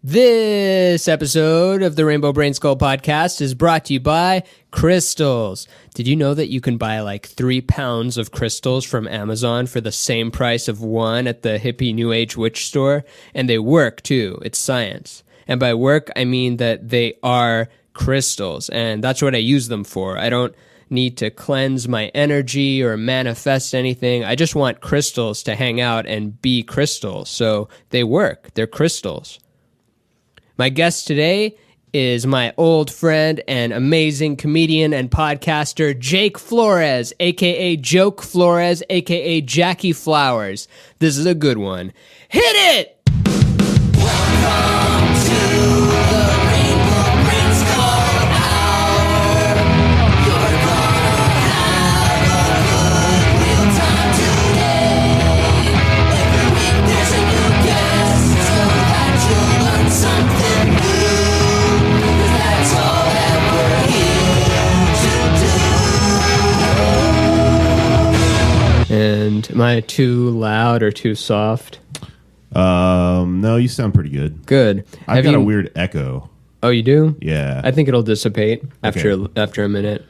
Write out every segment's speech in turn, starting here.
This episode of the Rainbow Brainskull podcast is brought to you by crystals. Did you know that you can buy like 3 pounds of crystals from Amazon for the same price of one at the hippie New Age witch store? And they work too. It's science. And by work, I mean that they are crystals. And that's what I use them for. I don't need to cleanse my energy or manifest anything. I just want crystals to hang out and be crystals. So they work. They're crystals. My guest today is my old friend and amazing comedian and podcaster, Jake Flores, a.k.a. Joke Flores, a.k.a. Jackie Flowers. This is a good one. Hit it! Welcome to the Rainbow Brainskull Hour. You're gonna have a good real time today. Every week there's a new guest so that you'll learn something. And am I too loud or too soft? No, you sound pretty good. Good. I've got a weird echo. Oh, you do? Yeah. I think it'll dissipate after a minute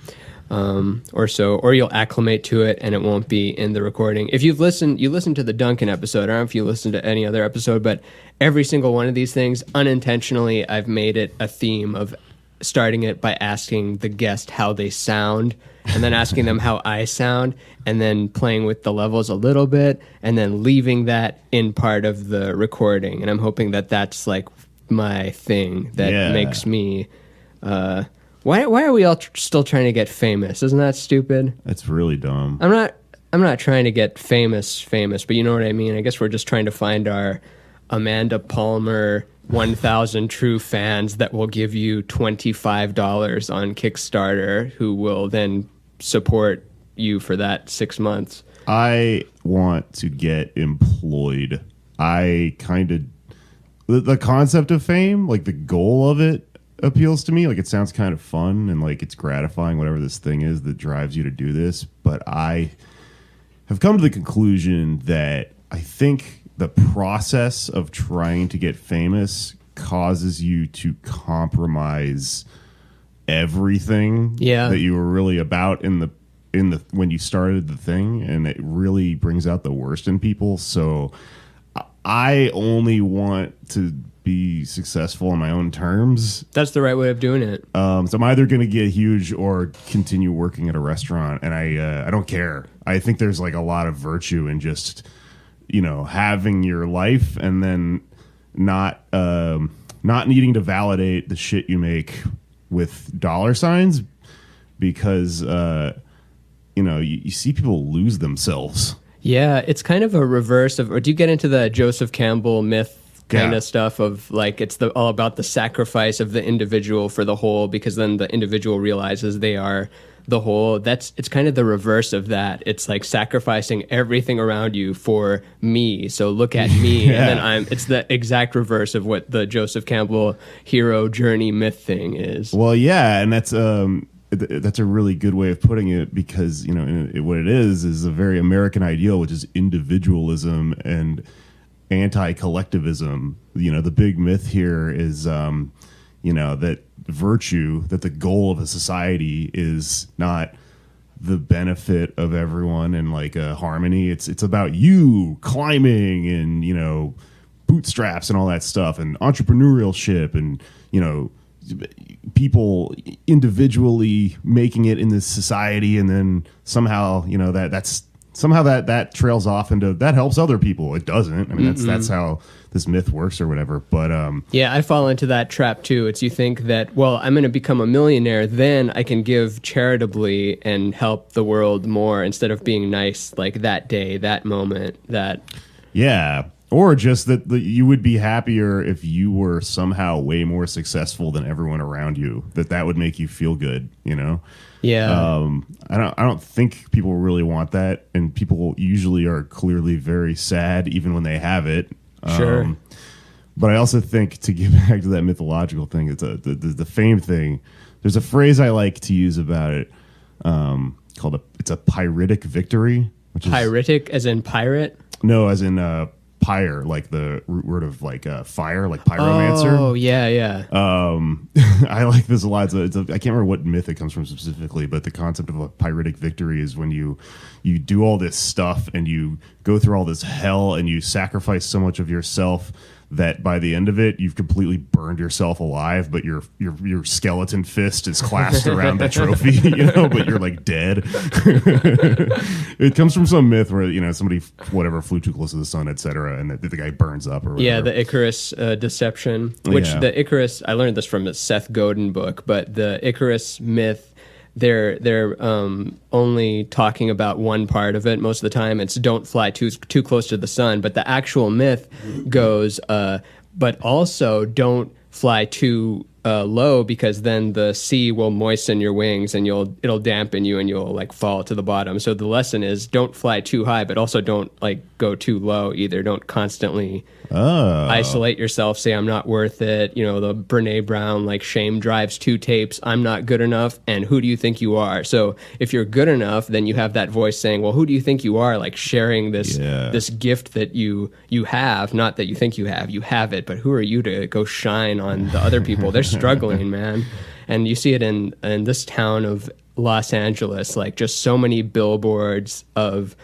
or so, or you'll acclimate to it and it won't be in the recording. If you listened to the Duncan episode, I don't know if you listened to any other episode, but every single one of these things, unintentionally, I've made it a theme of starting it by asking the guest how they sound, and then asking them how I sound, and then playing with the levels a little bit, and then leaving that in part of the recording. And I'm hoping that that's like my thing that makes me... Why are we all still trying to get famous? Isn't that stupid? That's really dumb. I'm not trying to get famous, but you know what I mean? I guess we're just trying to find our Amanda Palmer 1,000 true fans that will give you $25 on Kickstarter, who will then support you for that 6 months. I want to get employed. I kind of... The concept of fame, like the goal of it, appeals to me. Like it sounds kind of fun and like it's gratifying, whatever this thing is that drives you to do this. But I have come to the conclusion that I think the process of trying to get famous causes you to compromise everything that you were really about in the when you started the thing, and it really brings out the worst in people. So I only want to be successful on my own terms. That's the right way of doing it. So I'm either going to get huge or continue working at a restaurant, and I don't care. I think there's like a lot of virtue in just, you know, having your life and then not needing to validate the shit you make with dollar signs, because you know, you see people lose themselves. Yeah, it's kind of a reverse of, or do you get into the Joseph Campbell myth kind of stuff of like it's all about the sacrifice of the individual for the whole, because then the individual realizes they are the whole. It's kind of the reverse of that. It's like sacrificing everything around you for me. So look at me, and then it's the exact reverse of what the Joseph Campbell hero journey myth thing is. Well, yeah, and that's a really good way of putting it, because you know what it is a very American ideal, which is individualism and anti-collectivism. You know, the big myth here is you know, that virtue, that the goal of a society is not the benefit of everyone and like a harmony. It's about you climbing and, you know, bootstraps and all that stuff, and entrepreneurship, and, you know, people individually making it in this society, and then somehow, you know, that trails off into that helps other people. It doesn't. I mean, that's how this myth works or whatever. But yeah, I fall into that trap too. It's you think that, well, I'm going to become a millionaire, then I can give charitably and help the world more, instead of being nice like that day, that moment, that. Yeah. Or just that you would be happier if you were somehow way more successful than everyone around you. That would make you feel good, you know? Yeah. I don't think people really want that, and people usually are clearly very sad even when they have it. Sure. But I also think, to get back to that mythological thing, it's the fame thing. There's a phrase I like to use about it called it's a pyritic victory. Which Pyritic, as in pirate? No, as in pyre, like the root word of like fire, like pyromancer. Oh, yeah. I like this a lot. I can't remember what myth it comes from specifically, but the concept of a pyritic victory is when you do all this stuff and you go through all this hell and you sacrifice so much of yourself that by the end of it you've completely burned yourself alive, but your skeleton fist is clasped around the trophy, but you're like dead. It comes from some myth where somebody flew too close to the sun, etc., and the guy burns up or whatever. Yeah, the Icarus deception, which the Icarus, I learned this from a Seth Godin book, but the Icarus myth, they're only talking about one part of it most of the time. It's don't fly too close to the sun, but the actual myth goes, but also don't fly too low, because then the sea will moisten your wings and it'll dampen you and you'll like fall to the bottom. So the lesson is don't fly too high, but also don't like go too low either. Don't constantly isolate yourself, say I'm not worth it. The Brene Brown like shame drives 2 tapes, I'm not good enough, and who do you think you are? So if you're good enough, then you have that voice saying, well, who do you think you are? Like sharing this gift that you have, not that you think you have it, but who are you to go shine on the other people? They're struggling, man. And you see it in this town of Los Angeles, like just so many billboards of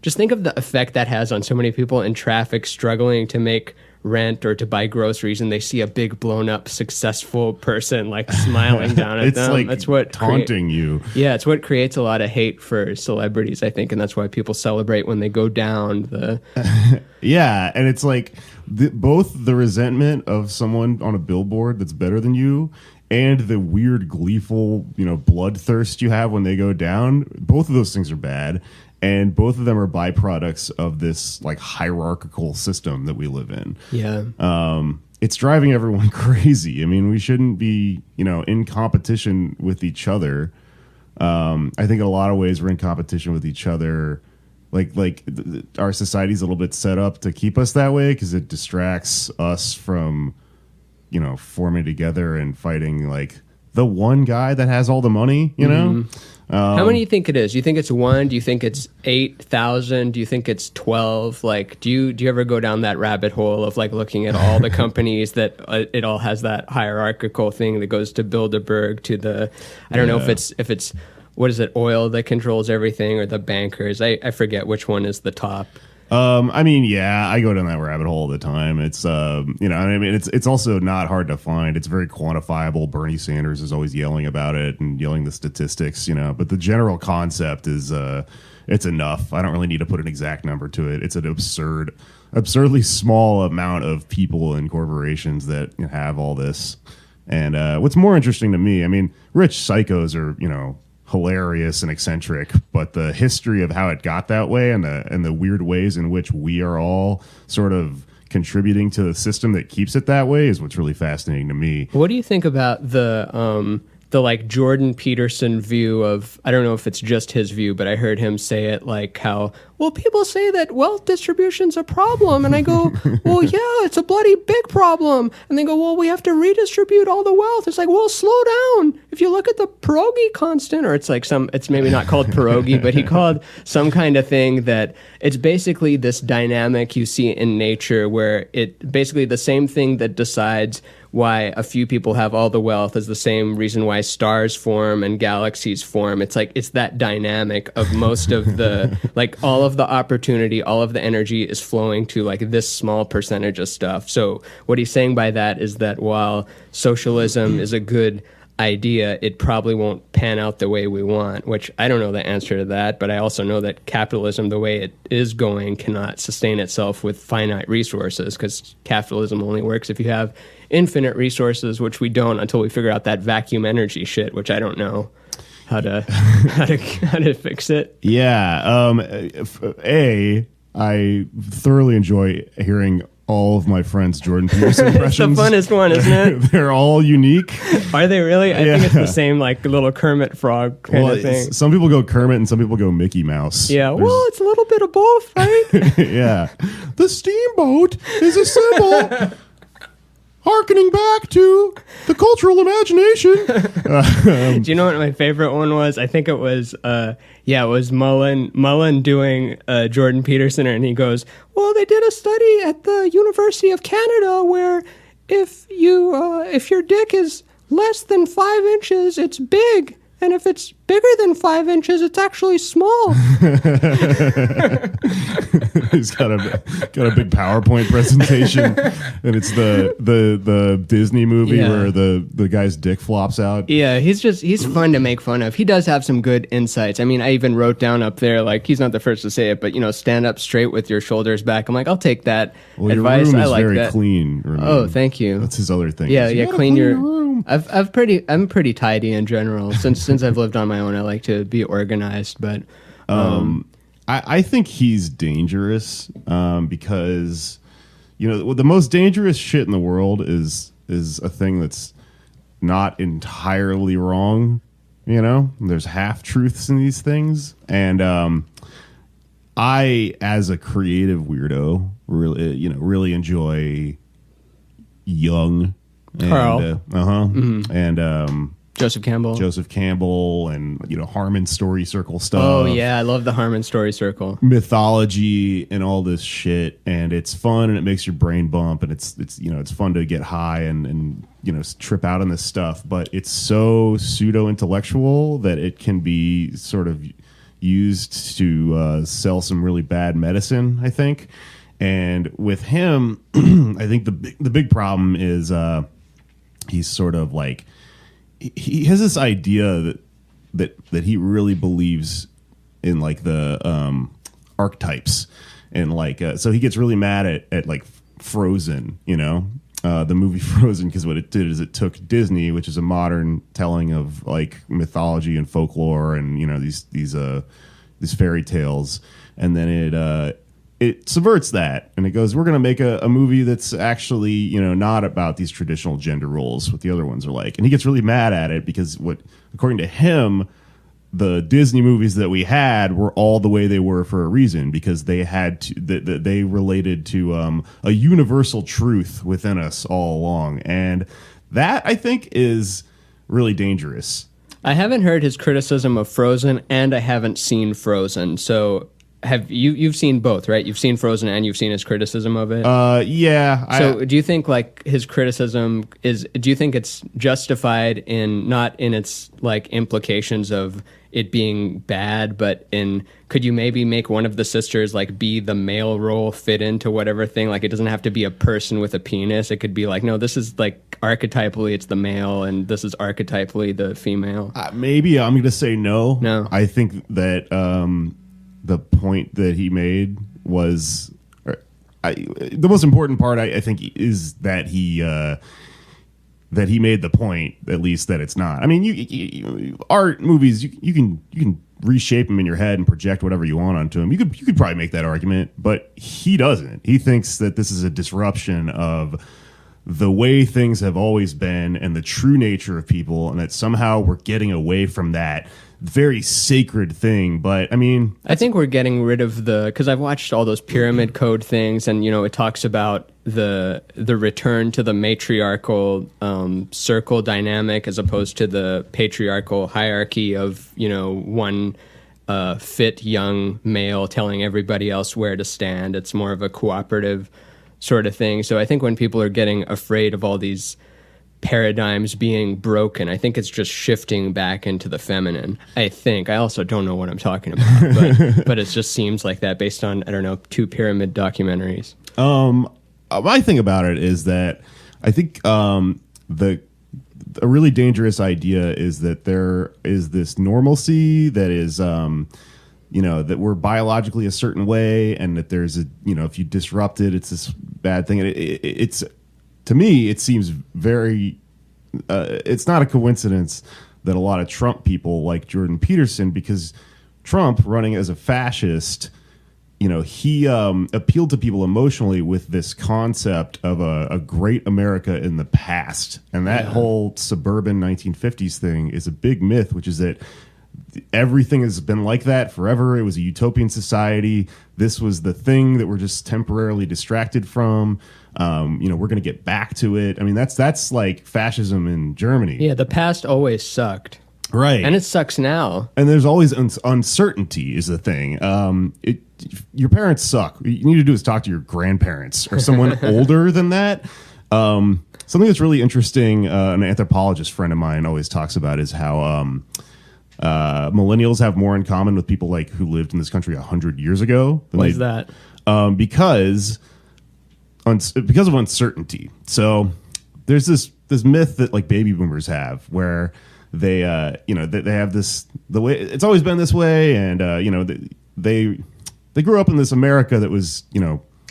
just think of the effect that has on so many people in traffic struggling to make rent or to buy groceries, and they see a big blown up successful person like smiling down at them. Like that's what taunting you. Yeah, it's what creates a lot of hate for celebrities, I think, and that's why people celebrate when they go down the Yeah, and it's like both the resentment of someone on a billboard that's better than you and the weird gleeful, bloodthirst you have when they go down. Both of those things are bad. And both of them are byproducts of this like hierarchical system that we live in. Yeah. It's driving everyone crazy. I mean, we shouldn't be, in competition with each other. I think in a lot of ways we're in competition with each other. Our society's a little bit set up to keep us that way because it distracts us from, forming together and fighting like the one guy that has all the money, How many do you think it is? Do you think it's 1? Do you think it's 8,000? Do you think it's 12? Like, do you ever go down that rabbit hole of like looking at all the companies that it all has that hierarchical thing that goes to Bilderberg to the, I don't know if it's what is it, oil that controls everything, or the bankers? I forget which one is the top. I go down that rabbit hole all the time. It's, it's also not hard to find. It's very quantifiable. Bernie Sanders is always yelling about it and yelling the statistics, but the general concept is, it's enough. I don't really need to put an exact number to it. It's an absurdly small amount of people and corporations that have all this. And, what's more interesting to me, rich psychos are, hilarious and eccentric, but the history of how it got that way and the weird ways in which we are all sort of contributing to the system that keeps it that way is what's really fascinating to me. What do you think about the like Jordan Peterson view of, I don't know if it's just his view, but I heard him say it like how, well, people say that wealth distribution's a problem. And I go, well, yeah, it's a bloody big problem. And they go, well, we have to redistribute all the wealth. It's like, well, slow down. If you look at the pierogi constant, or it's like it's maybe not called pierogi, but he called some kind of thing that it's basically this dynamic you see in nature where it basically the same thing that decides why a few people have all the wealth is the same reason why stars form and galaxies form. It's like, it's that dynamic of most of the, like all of the opportunity, all of the energy is flowing to like this small percentage of stuff. So what he's saying by that is that while socialism is a good idea, it probably won't pan out the way we want, which I don't know the answer to that, but I also know that capitalism, the way it is going, cannot sustain itself with finite resources, because capitalism only works if you have infinite resources, which we don't until we figure out that vacuum energy shit, which I don't know how to fix it. Yeah. I thoroughly enjoy hearing all of my friends' Jordan Peterson impressions. It's the funnest one, isn't it? They're all unique. Are they really? I think it's the same like little Kermit frog kind of thing. Some people go Kermit and some people go Mickey Mouse. Yeah, well, it's a little bit of both, right? Yeah. The steamboat is a symbol. Harken harkening back to the cultural imagination. Do you know what my favorite one was? I think it was, it was Mullen doing Jordan Peterson, and he goes, well, they did a study at the University of Canada where if your dick is less than 5 inches, it's big. And if it's bigger than 5 inches, it's actually small. He's got a big PowerPoint presentation, and it's the Disney movie where the guy's dick flops out. Yeah, he's fun to make fun of. He does have some good insights. I mean, I even wrote down up there, like, he's not the first to say it, but stand up straight with your shoulders back. I'm like, I'll take that advice. Your room I is like very that. Clean. Ramin. Oh, thank you. That's his other thing. Yeah, clean your room. I'm pretty tidy in general. Since I've lived on my own, I like to be organized. But I think he's dangerous because the most dangerous shit in the world is a thing that's not entirely wrong. There's half truths in these things, and I, as a creative weirdo, really enjoy Young. Carl. And Joseph Campbell, and Harmon Story Circle stuff. Oh yeah, I love the Harmon Story Circle. Mythology and all this shit, and it's fun and it makes your brain bump, and it's fun to get high and trip out on this stuff, but it's so pseudo intellectual that it can be sort of used to sell some really bad medicine, I think. And with him, I think the big problem is he's sort of like, he has this idea that he really believes in, like, the archetypes, and like so he gets really mad at like Frozen, the movie Frozen, because what it did is it took Disney, which is a modern telling of like mythology and folklore and these fairy tales, and then it subverts that, and it goes, we're going to make a movie that's actually, not about these traditional gender roles, what the other ones are like. And he gets really mad at it because according to him, the Disney movies that we had were all the way they were for a reason, because they had to, they related to a universal truth within us all along. And that, I think, is really dangerous. I haven't heard his criticism of Frozen, and I haven't seen Frozen. So you've seen both, right? You've seen Frozen and you've seen his criticism of it? Yeah. So do you think, like, his criticism do you think it's justified not in its, like, implications of it being bad, but could you maybe make one of the sisters, like, be the male role, fit into whatever thing? Like, it doesn't have to be a person with a penis. It could be like, no, this is, like, archetypally it's the male, and this is archetypally the female. Maybe I'm going to say no. No. I think that the point that he made was the most important part. I think is that he made the point, at least, that it's not. I mean, you art movies, you can reshape them in your head and project whatever you want onto them. You could probably make that argument, but he doesn't. He thinks that this is a disruption of the way things have always been and the true nature of people, and that somehow we're getting away from that very sacred thing. But I mean, I think we're getting rid of because I've watched all those pyramid code things, and it talks about the return to the matriarchal circle dynamic as opposed to the patriarchal hierarchy of one fit young male telling everybody else where to stand. It's more of a cooperative sort of thing. So I think when people are getting afraid of all these paradigms being broken, I think it's just shifting back into the feminine. I also don't know what I'm talking about, but it just seems like that based on, I don't know, 2 pyramid documentaries. My thing about it is that I think a really dangerous idea is that there is this normalcy that is that we're biologically a certain way, and that there's if you disrupt it, it's this bad thing. And it's to me, it seems very. It's not a coincidence that a lot of Trump people like Jordan Peterson, because Trump, running as a fascist, he appealed to people emotionally with this concept of a great America in the past, and that whole suburban 1950s thing is a big myth, which is that everything has been like that forever. It was a utopian society. This was the thing that we're just temporarily distracted from. We're going to get back to it. I mean, that's like fascism in Germany. Yeah, the past always sucked. Right. And it sucks now. And there's always uncertainty is the thing. Your parents suck. What you need to do is talk to your grandparents or someone older than that. Something that's really interesting, an anthropologist friend of mine always talks about is how millennials have more in common with people like who lived in this country 100 years ago. Why is that? Because of uncertainty. So there's this myth that like baby boomers have where they have this, the way it's always been this way, and they grew up in this America that was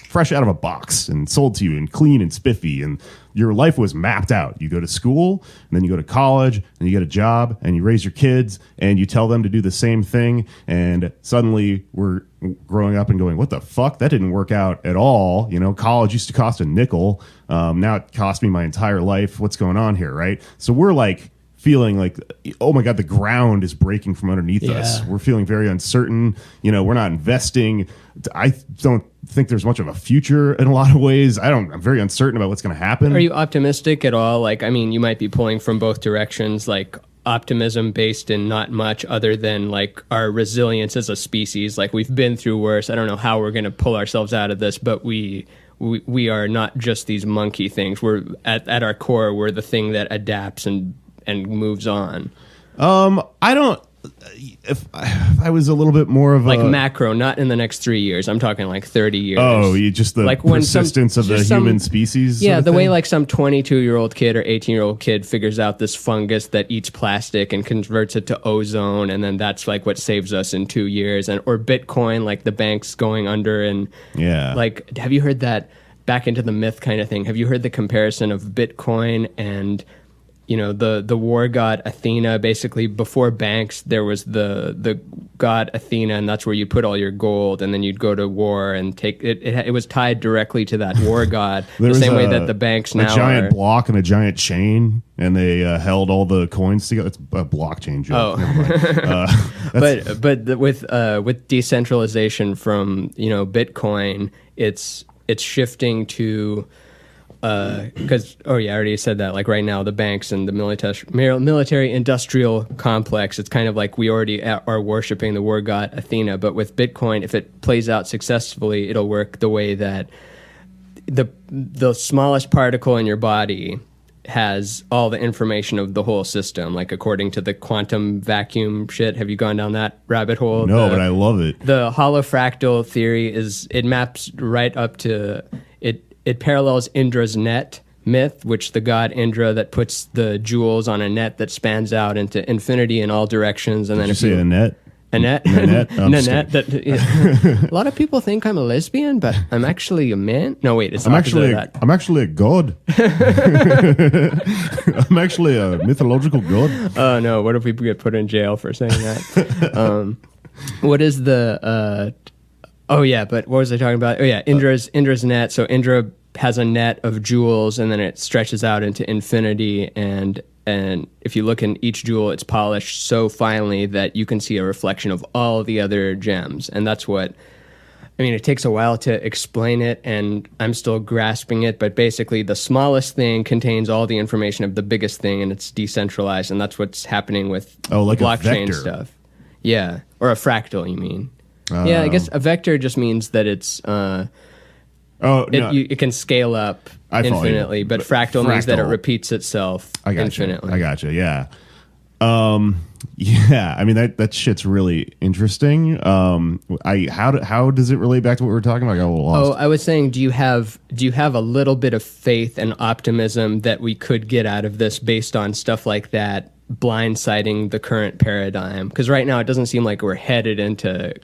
fresh out of a box and sold to you and clean and spiffy, and your life was mapped out. You go to school, and then you go to college, and you get a job, and you raise your kids, and you tell them to do the same thing, and suddenly we're growing up and going, what the fuck? That didn't work out at all. College used to cost a nickel. Now it cost me my entire life. What's going on here, right? So we're like feeling like, oh my God, the ground is breaking from underneath us. We're feeling very uncertain. We're not investing. I don't think there's much of a future in a lot of ways. I'm very uncertain about what's going to happen. Are you optimistic at all? Like, I mean, you might be pulling from both directions, like optimism based in not much other than like our resilience as a species. Like, we've been through worse. I don't know how we're going to pull ourselves out of this, but we are not just these monkey things. We're at our core, we're the thing that adapts and moves on. I don't. If I was a little bit more of like a macro, not in the next 3 years. I'm talking like 30 years. Oh, you just the like persistence of the human species. Yeah, the way like some 22-year-old kid or 18-year-old kid figures out this fungus that eats plastic and converts it to ozone, and then that's like what saves us in 2 years. Or Bitcoin, like the banks going under, and like, have you heard that back into the myth kind of thing? Have you heard the comparison of Bitcoin and the war god Athena? Basically, before banks, there was the god Athena, and that's where you put all your gold, and then you'd go to war and take it. It was tied directly to that war god, the same way that the banks now a giant block and a giant chain, and they held all the coins together. It's a blockchain joke. But with decentralization from Bitcoin, it's shifting to. Because I already said that. Like right now, the banks and the military industrial complex, it's kind of like we already are worshiping the war god Athena. But with Bitcoin, if it plays out successfully, it'll work the way that the smallest particle in your body has all the information of the whole system, like according to the quantum vacuum shit. Have you gone down that rabbit hole? No, but I love it. The holofractal theory it maps right up to it. It parallels Indra's net myth, which the god Indra that puts the jewels on a net that spans out into infinity in all directions. And Did you say a net? A net? Nanette? A lot of people think I'm a lesbian, but I'm actually a man. No, wait, it's I'm actually a god. I'm actually a mythological god. Oh, no, what if we get put in jail for saying that? What is the... but what was I talking about? Oh, yeah, Indra's net. So Indra has a net of jewels, and then it stretches out into infinity. And if you look in each jewel, it's polished so finely that you can see a reflection of all the other gems. And that's what... I mean, it takes a while to explain it, and I'm still grasping it. But basically, the smallest thing contains all the information of the biggest thing, and it's decentralized. And that's what's happening with like blockchain stuff. Yeah, or a fractal, you mean? Yeah, I guess a vector just means that it's it can scale up infinitely, but fractal means that it repeats itself infinitely. I gotcha. Yeah. Yeah. I mean that shit's really interesting. How does it relate back to what we were talking about? I got a little lost. I was saying, do you have a little bit of faith and optimism that we could get out of this based on stuff like that blindsiding the current paradigm? Because right now it doesn't seem like we're headed into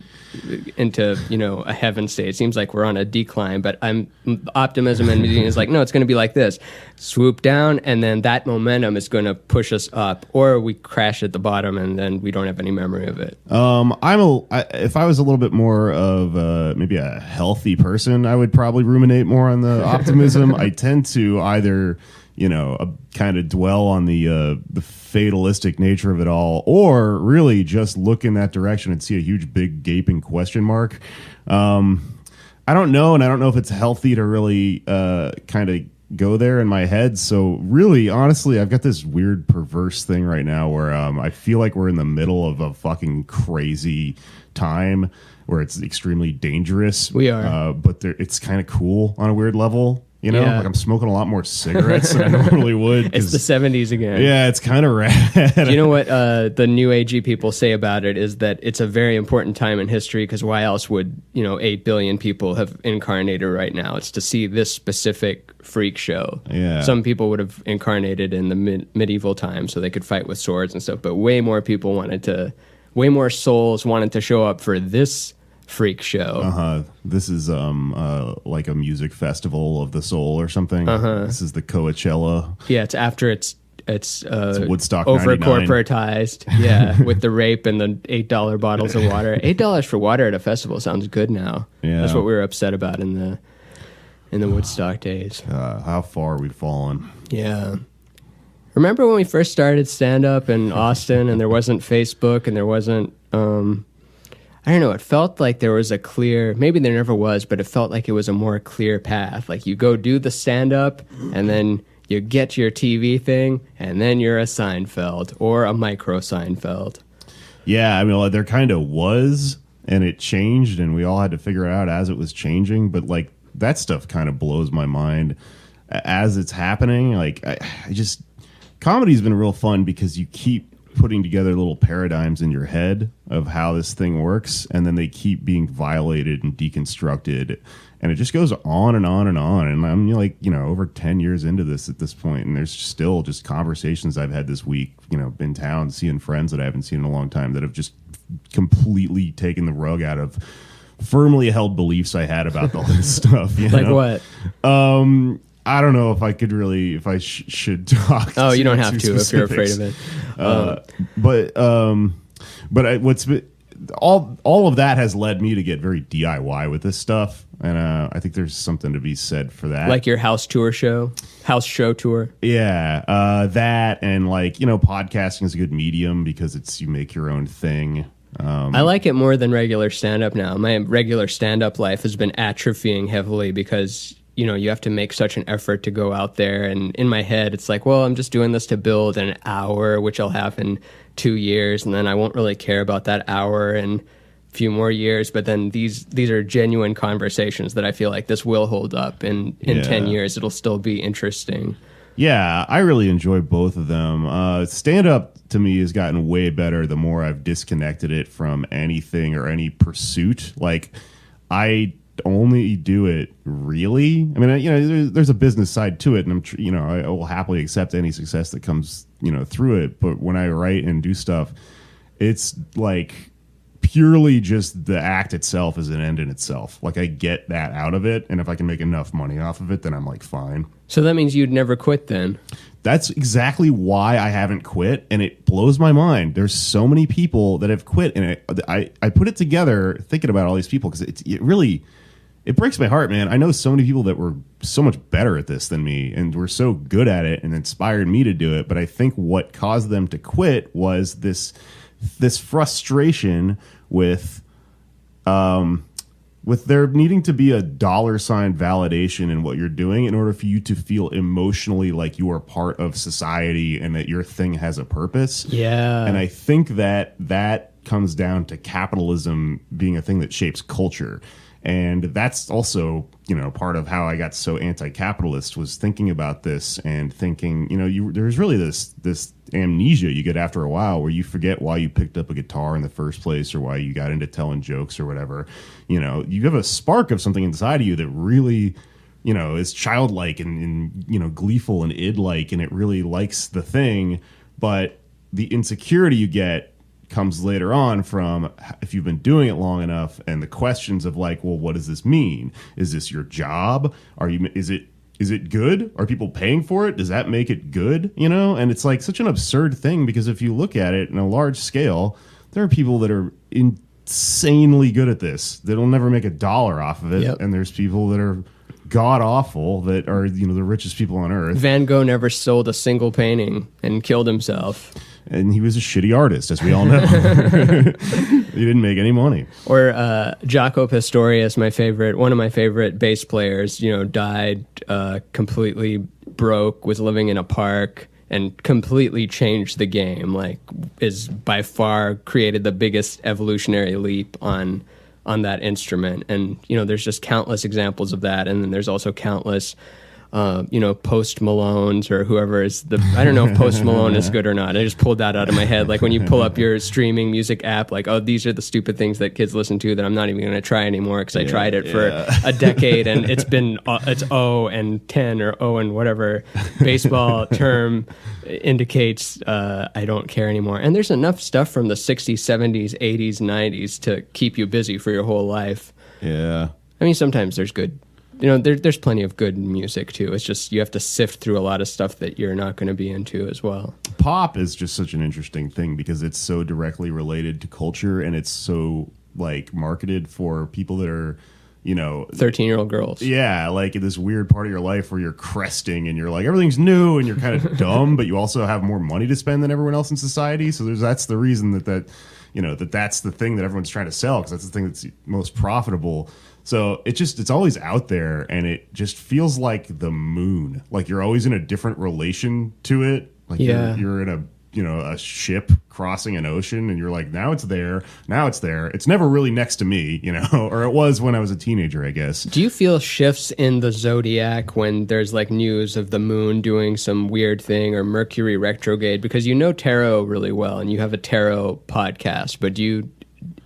a heaven state. It seems like we're on a decline, but optimism and is like, no, it's going to be like this: swoop down, and then that momentum is going to push us up, or we crash at the bottom and then we don't have any memory of it. If I was a little bit more of maybe a healthy person, I would probably ruminate more on the optimism. I tend to either kind of dwell on the fatal fatalistic nature of it all, or really just look in that direction and see a huge, big, gaping question mark. I don't know, and I don't know if it's healthy to really kind of go there in my head. So really, honestly, I've got this weird perverse thing right now where I feel like we're in the middle of a fucking crazy time where it's extremely dangerous. We are. But it's kind of cool on a weird level. You know, Yeah. like I'm smoking a lot more cigarettes than I normally would. It's the 70s again. Yeah, it's kind of rad. Do you know what the new agey people say about it is that it's a very important time in history because why else would, 8 billion people have incarnated right now? It's to see this specific freak show. Yeah. Some people would have incarnated in the medieval times so they could fight with swords and stuff, but way more souls wanted to show up for this freak show. This is like a music festival of the soul or something. This is the Coachella. Yeah, it's after it's Woodstock over 99. corporatized. Yeah, with the rape and the $8 bottles of water. $8 for water at a festival sounds good now. Yeah. That's what we were upset about in the Woodstock days. How far we've fallen. Yeah. Remember when we first started stand-up in Austin and there wasn't Facebook and there wasn't... I don't know, it felt like there was a clear, maybe there never was, but it felt like it was a more clear path. Like you go do the stand-up and then you get your TV thing and then you're a Seinfeld or a micro Seinfeld. Yeah, I mean, there kind of was, and it changed, and we all had to figure it out as it was changing, but like that stuff kind of blows my mind as it's happening. Like I just, comedy's been real fun because you keep putting together little paradigms in your head of how this thing works, and then they keep being violated and deconstructed, and it just goes on and on and on. And I'm over 10 years into this at this point, and there's still just conversations I've had this week, in town, seeing friends that I haven't seen in a long time that have just completely taken the rug out of firmly held beliefs I had about all this stuff. Like what? I don't know if I could really, if I should talk. Oh, you don't have to if you're afraid of it. All of that has led me to get very DIY with this stuff, and I think there's something to be said for that. Like your house show tour. Yeah, that and podcasting is a good medium because you make your own thing. I like it more than regular stand-up now. My regular stand-up life has been atrophying heavily because you have to make such an effort to go out there. And in my head, it's like, well, I'm just doing this to build an hour, which I'll have in 2 years. And then I won't really care about that hour in a few more years. But then these are genuine conversations that I feel like this will hold up. In 10 years, it'll still be interesting. Yeah, I really enjoy both of them. Stand-up, to me, has gotten way better the more I've disconnected it from anything or any pursuit. Like, I only do it really. I mean, there's a business side to it, and I will happily accept any success that comes, through it. But when I write and do stuff, it's like purely just the act itself is an end in itself. Like I get that out of it, and if I can make enough money off of it, then I'm like fine. So that means you'd never quit then? That's exactly why I haven't quit, and it blows my mind. There's so many people that have quit, and I put it together thinking about all these people because it breaks my heart, man. I know so many people that were so much better at this than me and were so good at it and inspired me to do it. But I think what caused them to quit was this frustration with there needing to be a dollar sign validation in what you're doing in order for you to feel emotionally like you are part of society and that your thing has a purpose. Yeah. And I think that comes down to capitalism being a thing that shapes culture. And that's also, part of how I got so anti-capitalist was thinking about this and thinking, there's really this amnesia you get after a while where you forget why you picked up a guitar in the first place or why you got into telling jokes or whatever. You have a spark of something inside of you that really, is childlike and gleeful and id-like, and it really likes the thing. But the insecurity you get comes later on from if you've been doing it long enough and the questions of like, well, what does this mean? Is this your job? Is it good? Are people paying for it? Does that make it good? And it's like such an absurd thing because if you look at it in a large scale, there are people that are insanely good at this that'll never make $1 off of it. Yep. And there's people that are god awful that are, the richest people on earth. Van Gogh never sold a single painting and killed himself. And he was a shitty artist, as we all know. He didn't make any money. Or Jaco Pastorius, one of my favorite bass players, died completely broke, was living in a park, and completely changed the game. Like, is by far created the biggest evolutionary leap on that instrument. And there's just countless examples of that. And then there's also countless Post Malone's or whoever is I don't know if Post Malone is good or not. I just pulled that out of my head. Like when you pull up your streaming music app, like, oh, these are the stupid things that kids listen to that I'm not even going to try anymore because I tried it for a decade and it's 0 and 10 or 0 and whatever baseball term indicates. I don't care anymore. And there's enough stuff from the 60s, 70s, 80s, 90s to keep you busy for your whole life. Yeah. I mean, sometimes there's good. There's plenty of good music too. It's just you have to sift through a lot of stuff that you're not going to be into as well. Pop is just such an interesting thing because it's so directly related to culture and it's so like marketed for people that are, 13-year-old girls. Yeah, like in this weird part of your life where you're cresting and you're like everything's new and you're kind of dumb, but you also have more money to spend than everyone else in society. So that's the reason that's the thing that everyone's trying to sell because that's the thing that's most profitable. So it's always out there, and it just feels like the moon. Like you're always in a different relation to it. Like you're in a ship crossing an ocean, and you're like, now it's there. It's never really next to me, or it was when I was a teenager, I guess. Do you feel shifts in the zodiac when there's like news of the moon doing some weird thing or Mercury retrograde? Because tarot really well, and you have a tarot podcast, but do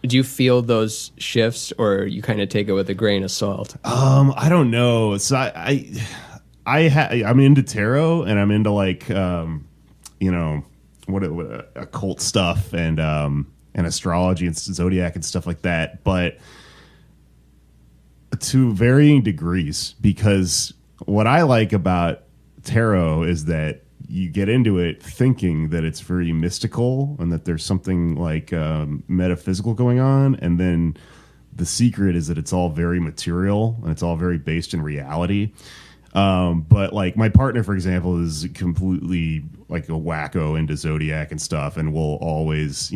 you feel those shifts, or you kind of take it with a grain of salt? I don't know. So I'm into tarot, and I'm into like what occult stuff and astrology and zodiac and stuff like that, but to varying degrees. Because what I like about tarot is that you get into it thinking that it's very mystical and that there's something like metaphysical going on. And then the secret is that it's all very material and it's all very based in reality. But like my partner, for example, is completely like a wacko into zodiac and stuff, and will always,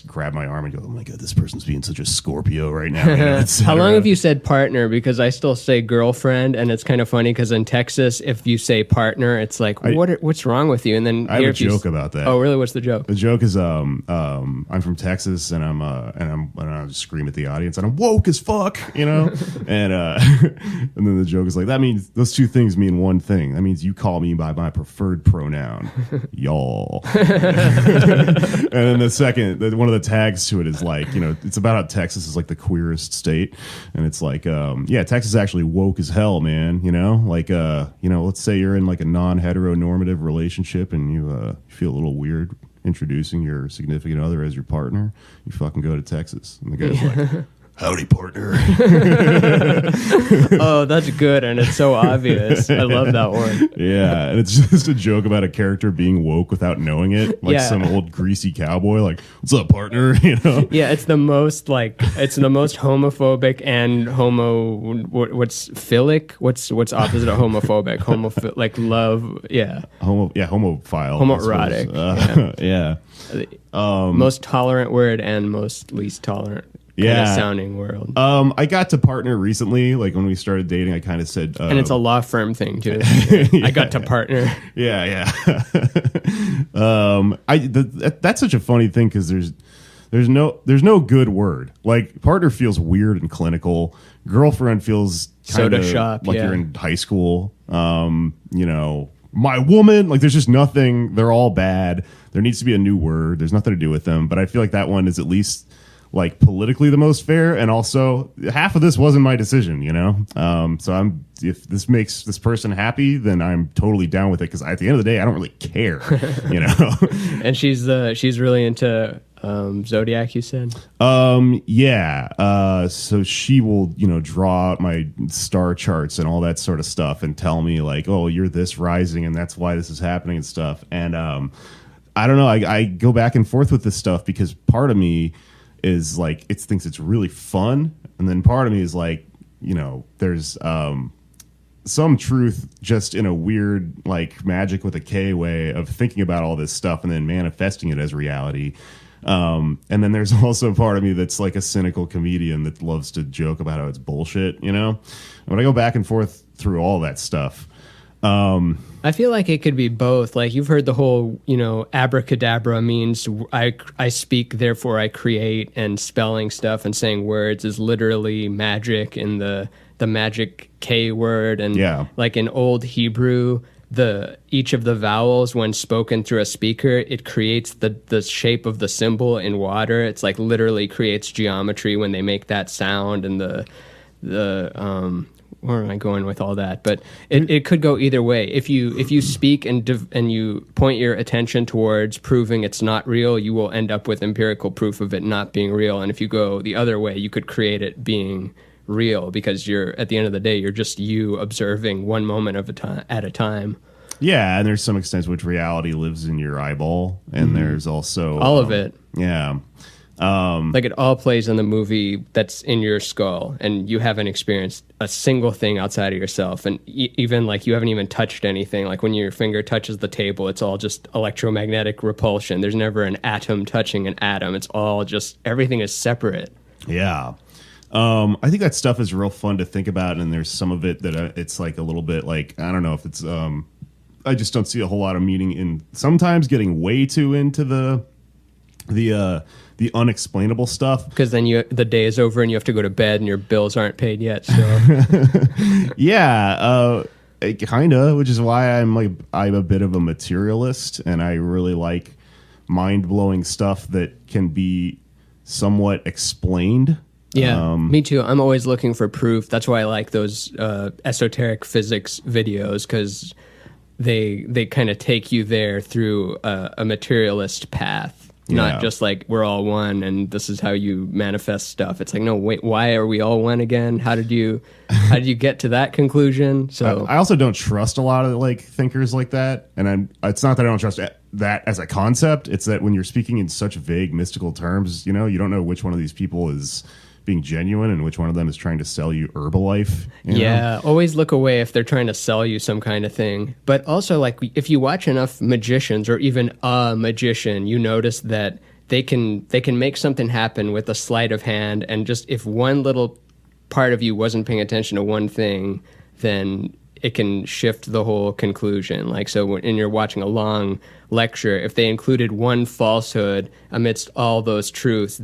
grab my arm and go, "Oh my god, this person's being such a Scorpio right now." How long have you said partner? Because I still say girlfriend, and it's kind of funny because in Texas, if you say partner, it's like, what's wrong with you? And then I have a joke about that. Oh, really? What's the joke? The joke is, I'm from Texas, and I just scream at the audience, and I'm woke as fuck, and and then the joke is like, that means those two things mean one thing. That means you call me by my preferred pronoun, y'all. And then the second, one of the tags to it is like, it's about how Texas is like the queerest state, and it's like, Texas is actually woke as hell, man. Like, let's say you're in like a non-heteronormative relationship, and you feel a little weird introducing your significant other as your partner. You fucking go to Texas, and the guy's like, howdy, partner. Oh, that's good, and it's so obvious. I love that one. Yeah, and it's just a joke about a character being woke without knowing it, like some old greasy cowboy. Like, what's up, partner? Yeah, it's the most homophobic and what's philic? What's opposite of homophobic? Like love. Yeah. Homophile. Homoerotic. Yeah. Most tolerant word and most least tolerant. Kind of sounding world. I got to partner recently, like when we started dating. I kind of said, and it's a law firm thing too. I got to partner. Yeah. That's such a funny thing because there's no good word. Like partner feels weird and clinical. Girlfriend feels kind of like you're in high school. My woman, like there's just nothing. They're all bad. There needs to be a new word. There's nothing to do with them. But I feel like that one is at least like politically the most fair, and also half of this wasn't my decision, so if this makes this person happy, then I'm totally down with it, because at the end of the day I don't really care. And she's really into zodiac, you said? So she will draw out my star charts and all that sort of stuff and tell me like, oh, you're this rising and that's why this is happening and stuff. And I don't know, I go back and forth with this stuff because part of me is like thinks it's really fun, and then part of me is like, there's some truth just in a weird, like, magic with a K way of thinking about all this stuff and then manifesting it as reality. And then there's also a part of me that's like a cynical comedian that loves to joke about how it's bullshit, you know? When I go back and forth through all that stuff. I feel like it could be both. Like, you've heard the whole, abracadabra means I speak, therefore I create, and spelling stuff and saying words is literally magic in the magic K word. And like in Old Hebrew, each of the vowels, when spoken through a speaker, it creates the shape of the symbol in water. It's like literally creates geometry when they make that sound. And where am I going with all that? But it could go either way. If you speak and you point your attention towards proving it's not real, you will end up with empirical proof of it not being real. And if you go the other way, you could create it being real, because at the end of the day, you're just you observing one moment at a time. Yeah, and there's some extent to which reality lives in your eyeball, and there's also all of it. Yeah. Like, it all plays in the movie that's in your skull, and you haven't experienced a single thing outside of yourself. And even like you haven't even touched anything. Like when your finger touches the table, it's all just electromagnetic repulsion. There's never an atom touching an atom. It's all just, everything is separate. Yeah. I think that stuff is real fun to think about, and there's some of it that it's like a little bit like, I don't know if it's, I just don't see a whole lot of meaning in sometimes getting way too into the unexplainable stuff, because then the day is over and you have to go to bed and your bills aren't paid yet. So yeah, kind of, which is why I'm a bit of a materialist, and I really like mind-blowing stuff that can be somewhat explained. Yeah, me too. I'm always looking for proof. That's why I like those esoteric physics videos, because they kind of take you there through a materialist path. Not just like we're all one and this is how you manifest stuff. It's like, no, wait, why are we all one again? How did you get to that conclusion? So I also don't trust a lot of like thinkers like that, and it's not that I don't trust that as a concept. It's that when you're speaking in such vague mystical terms, you don't know which one of these people is being genuine and which one of them is trying to sell you Herbalife. Yeah, always look away if they're trying to sell you some kind of thing. But also, like, if you watch enough magicians, or even a magician, you notice that they can make something happen with a sleight of hand, and just if one little part of you wasn't paying attention to one thing, then it can shift the whole conclusion. Like, so when you're watching a long lecture, if they included one falsehood amidst all those truths,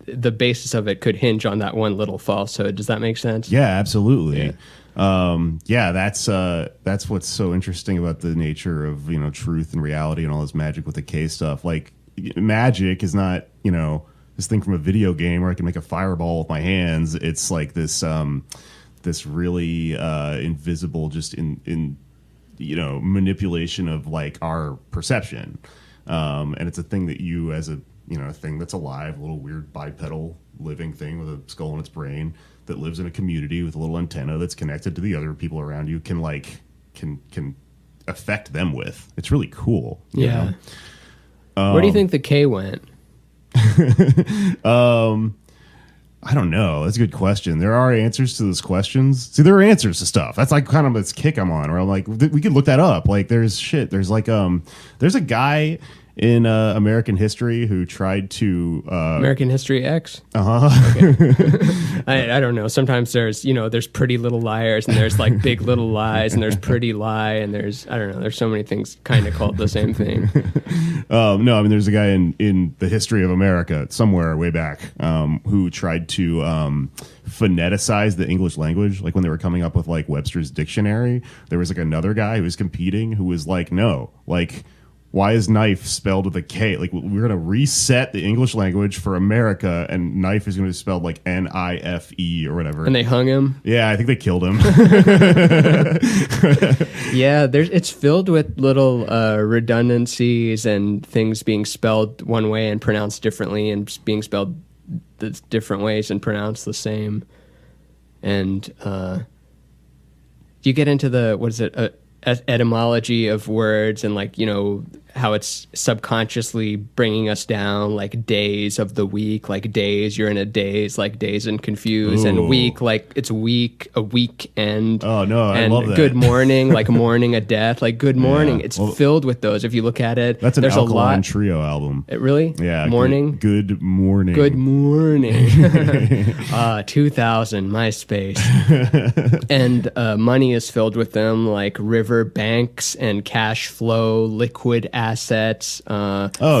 the basis of it could hinge on that one little falsehood. Does that make sense? Yeah, absolutely. Yeah. That's what's so interesting about the nature of, truth and reality and all this magic with the K stuff. Like, magic is not, this thing from a video game where I can make a fireball with my hands. It's like this really invisible, just in manipulation of like our perception. And it's a thing that you, as a thing that's alive, a little weird bipedal living thing with a skull in its brain that lives in a community with a little antenna that's connected to the other people around you, can affect them with. It's really cool. Yeah. Where do you think the K went? I don't know. That's a good question. There are answers to those questions. See, there are answers to stuff. That's like kind of this kick I'm on, where I'm like, we could look that up. Like, there's shit. There's like, there's a guy in American history who tried to American History X. Okay. I don't know. Sometimes there's Pretty Little Liars, and there's like Big Little Lies, and there's Pretty Lie, and there's, I don't know, there's so many things kind of called the same thing. No, I mean, there's a guy in the history of America somewhere way back who tried to phoneticize the English language. Like when they were coming up with like Webster's dictionary, there was like another guy who was competing who was like, no, like, why is knife spelled with a K? Like, we're going to reset the English language for America, and knife is going to be spelled like N-I-F-E or whatever. And they hung him? Yeah, I think they killed him. Yeah, it's filled with little redundancies and things being spelled one way and pronounced differently, and being spelled different ways and pronounced the same. And you get into the, what is it, etymology of words, and like, how it's subconsciously bringing us down, like days of the week, like days, you're in a daze, like Dazed and Confused, and week, like it's week, a weekend. Oh, no, I love that. Good morning, like mourning a death, like good morning. It's filled with those. If you look at it, that's an there's Alkaline a lot. Trio album. It really? Yeah. Morning? Good morning. Good morning. 2000, MySpace. And money is filled with them, like river banks and cash flow, liquid assets,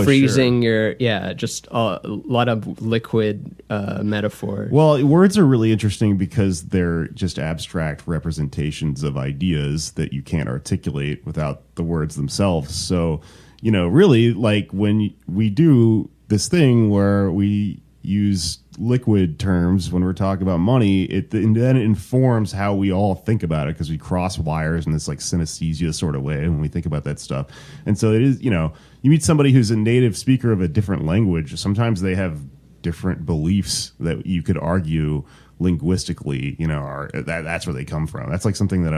freezing just a lot of liquid metaphor. Well, words are really interesting because they're just abstract representations of ideas that you can't articulate without the words themselves. So, really, like when we do this thing where we use liquid terms when we're talking about money, and then it informs how we all think about it because we cross wires in this like synesthesia sort of way when we think about that stuff. And so it is, you meet somebody who's a native speaker of a different language. Sometimes they have different beliefs that you could argue linguistically, that's where they come from. That's like something that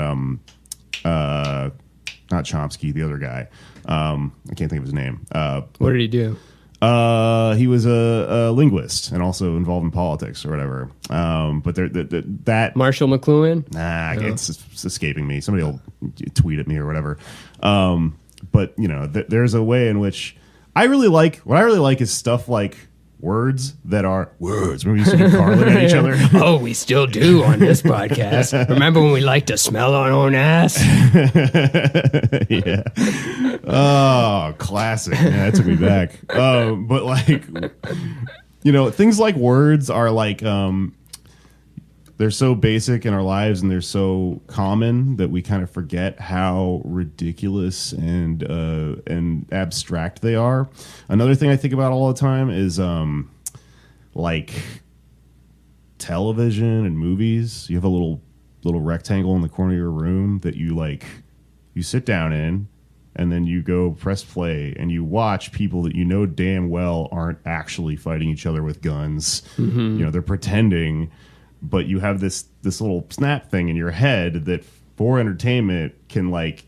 not Chomsky, the other guy. I can't think of his name. What did he do? He was a linguist and also involved in politics or whatever. But that Marshall McLuhan? Nah, it's escaping me. Somebody will tweet at me or whatever. But there's a way in which what I really like is stuff like words that are words. Remember we used to do Carlin at each other? Oh, we still do on this podcast. Remember when we liked to smell our own ass? Yeah. Oh, classic. Yeah, that took me back. But like, things like words are like, they're so basic in our lives and they're so common that we kind of forget how ridiculous and abstract they are. Another thing I think about all the time is like television and movies. You have a little rectangle in the corner of your room that you sit down in, and then you go press play and you watch people that damn well aren't actually fighting each other with guns. Mm-hmm. They're pretending. But you have this little snap thing in your head that for entertainment can like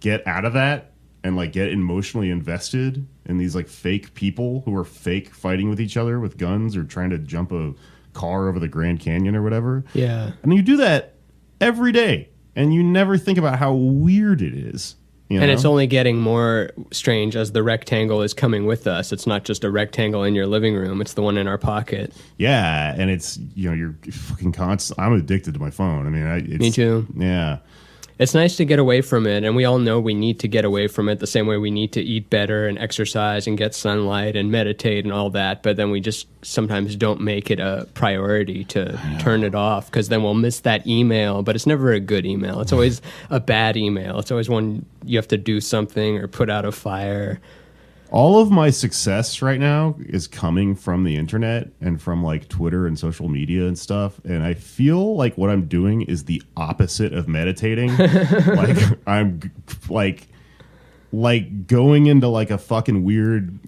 get out of that and like get emotionally invested in these like fake people who are fake fighting with each other with guns or trying to jump a car over the Grand Canyon or whatever. Yeah. And you do that every day and you never think about how weird it is. And it's only getting more strange as the rectangle is coming with us. It's not just a rectangle in your living room. It's the one in our pocket. Yeah, and it's, you're fucking constant. I'm addicted to my phone. I mean, me too. Yeah. It's nice to get away from it, and we all know we need to get away from it the same way we need to eat better and exercise and get sunlight and meditate and all that, but then we just sometimes don't make it a priority to turn it off because then we'll miss that email, but it's never a good email. It's always a bad email. It's always one you have to do something or put out a fire. All of my success right now is coming from the internet and from like Twitter and social media and stuff. And I feel like what I'm doing is the opposite of meditating. Like I'm like going into like a fucking weird,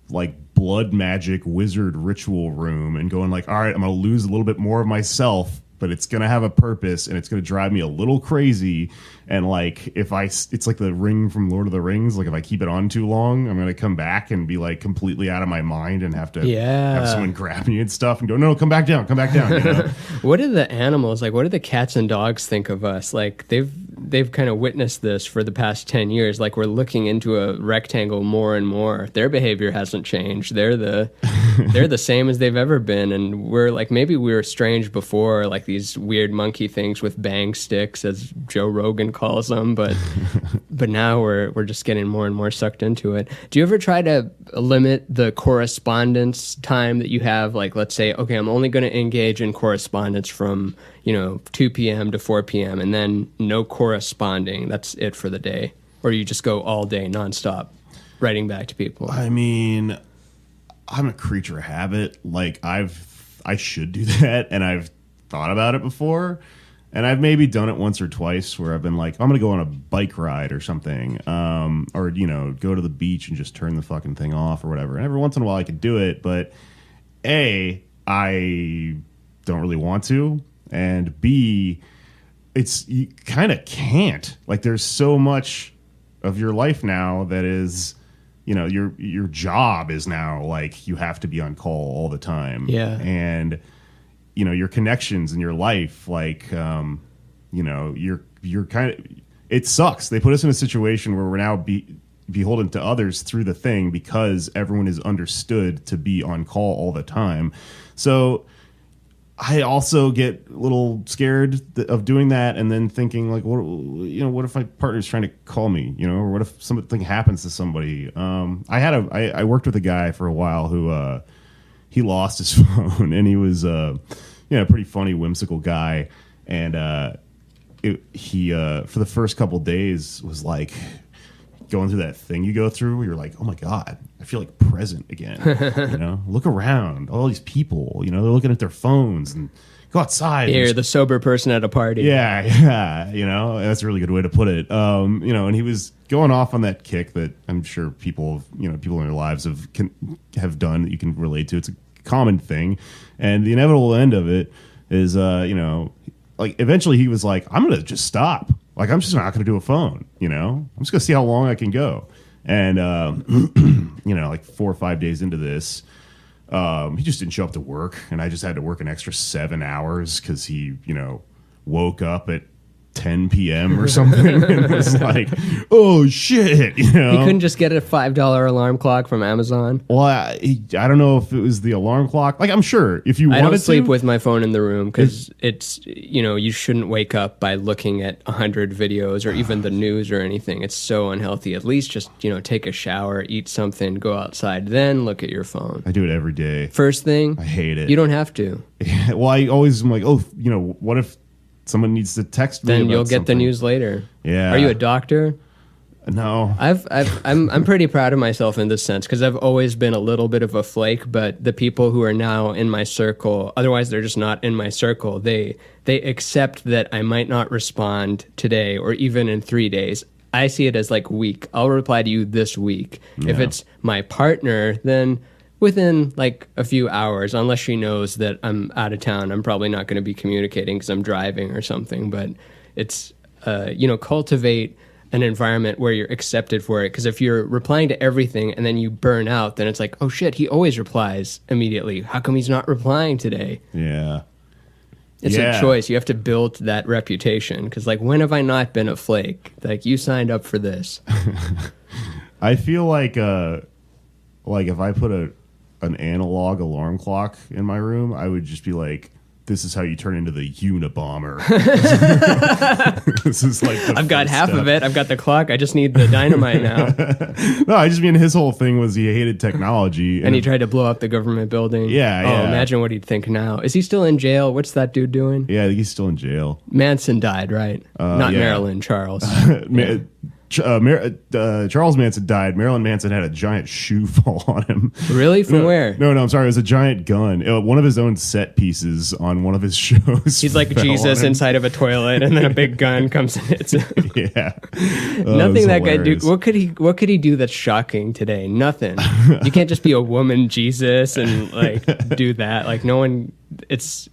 like blood magic wizard ritual room and going like, all right, I'm going to lose a little bit more of myself, but it's going to have a purpose and it's going to drive me a little crazy. And like, it's like the ring from Lord of the Rings. Like if I keep it on too long, I'm going to come back and be like completely out of my mind and have to have someone grab me and stuff and go, no, come back down. What do the animals, like what do the cats and dogs think of us? Like they've kind of witnessed this for the past 10 years. Like we're looking into a rectangle more and more. Their behavior hasn't changed. They're the same as they've ever been. And we're like, maybe we were strange before, like these weird monkey things with bang sticks, as Joe Rogan calls them, but now we're just getting more and more sucked into it. Do you ever try to limit the correspondence time that you have? Like, let's say, okay, I'm only going to engage in correspondence from 2 p.m. to 4 p.m. and then no corresponding. That's it for the day. Or you just go all day nonstop writing back to people. I mean, I'm a creature of habit. Like I should do that, and I've thought about it before. And I've maybe done it once or twice where I've been like, I'm going to go on a bike ride or something. Or, go to the beach and just turn the fucking thing off or whatever. And every once in a while I could do it. But A, I don't really want to. And B, you kind of can't. Like there's so much of your life now that is, your job is now like you have to be on call all the time. Yeah. And your connections in your life, like you're kind of, it sucks. They put us in a situation where we're now beholden to others through the thing because everyone is understood to be on call all the time. So I also get a little scared of doing that, and then thinking like, what if my partner's trying to call me, or what if something happens to somebody? I worked with a guy for a while who he lost his phone, and he was a pretty funny, whimsical guy, and he for the first couple days was like going through that thing you go through where you're like, oh my God, I feel like present again. Look around, all these people, they're looking at their phones, and go outside. You're the sober person at a party. Yeah, that's a really good way to put it. And he was going off on that kick that I'm sure people in their lives have done that you can relate to. It's a common thing, and the inevitable end of it is, like eventually he was like, I'm gonna just stop. Like, I'm just not going to do a phone, I'm just going to see how long I can go. And, like 4 or 5 days into this, he just didn't show up to work. And I just had to work an extra 7 hours because he, woke up at 10 p.m. or something. And it was like, oh, shit, He couldn't just get a $5 alarm clock from Amazon? Well, I don't know if it was the alarm clock. Like, I'm sure if you wanted to. I don't sleep with my phone in the room because it's, you shouldn't wake up by looking at 100 videos or even the news or anything. It's so unhealthy. At least just, take a shower, eat something, go outside, then look at your phone. I do it every day. First thing. I hate it. You don't have to. Yeah, well, I always am like, what if someone needs to text me? Then you'll get something. the news later. Yeah. Are you a doctor? No. I'm pretty proud of myself in this sense because I've always been a little bit of a flake, but the people who are now in my circle, otherwise they're just not in my circle, they accept that I might not respond today or even in 3 days. I see it as like week. I'll reply to you this week. Yeah. If it's my partner, then within like a few hours, unless she knows that I'm out of town, I'm probably not going to be communicating because I'm driving or something. But it's, cultivate an environment where you're accepted for it. Because if you're replying to everything and then you burn out, then it's like, oh shit, he always replies immediately. How come he's not replying today? Yeah. It's a choice. You have to build that reputation. Because like, when have I not been a flake? Like, you signed up for this. I feel like if I put an analog alarm clock in my room, I would just be like, this is how you turn into the Unabomber. This is like I've got half of it. I've got the clock. I just need the dynamite now. No, I just mean his whole thing was he hated technology. And he tried to blow up the government building. Yeah. Imagine what he'd think now. Is he still in jail? What's that dude doing? Yeah, I think he's still in jail. Manson died, right? Not Marilyn, Charles. Charles Manson died. Marilyn Manson had a giant shoe fall on him. Really? From where? No, I'm sorry. It was a giant gun. One of his own set pieces on one of his shows. He's like Jesus inside of a toilet, and then a big gun comes and hits him. Yeah. Nothing that guy do. What could he do that's shocking today? Nothing. You can't just be a woman Jesus and like do that. Like no one. It's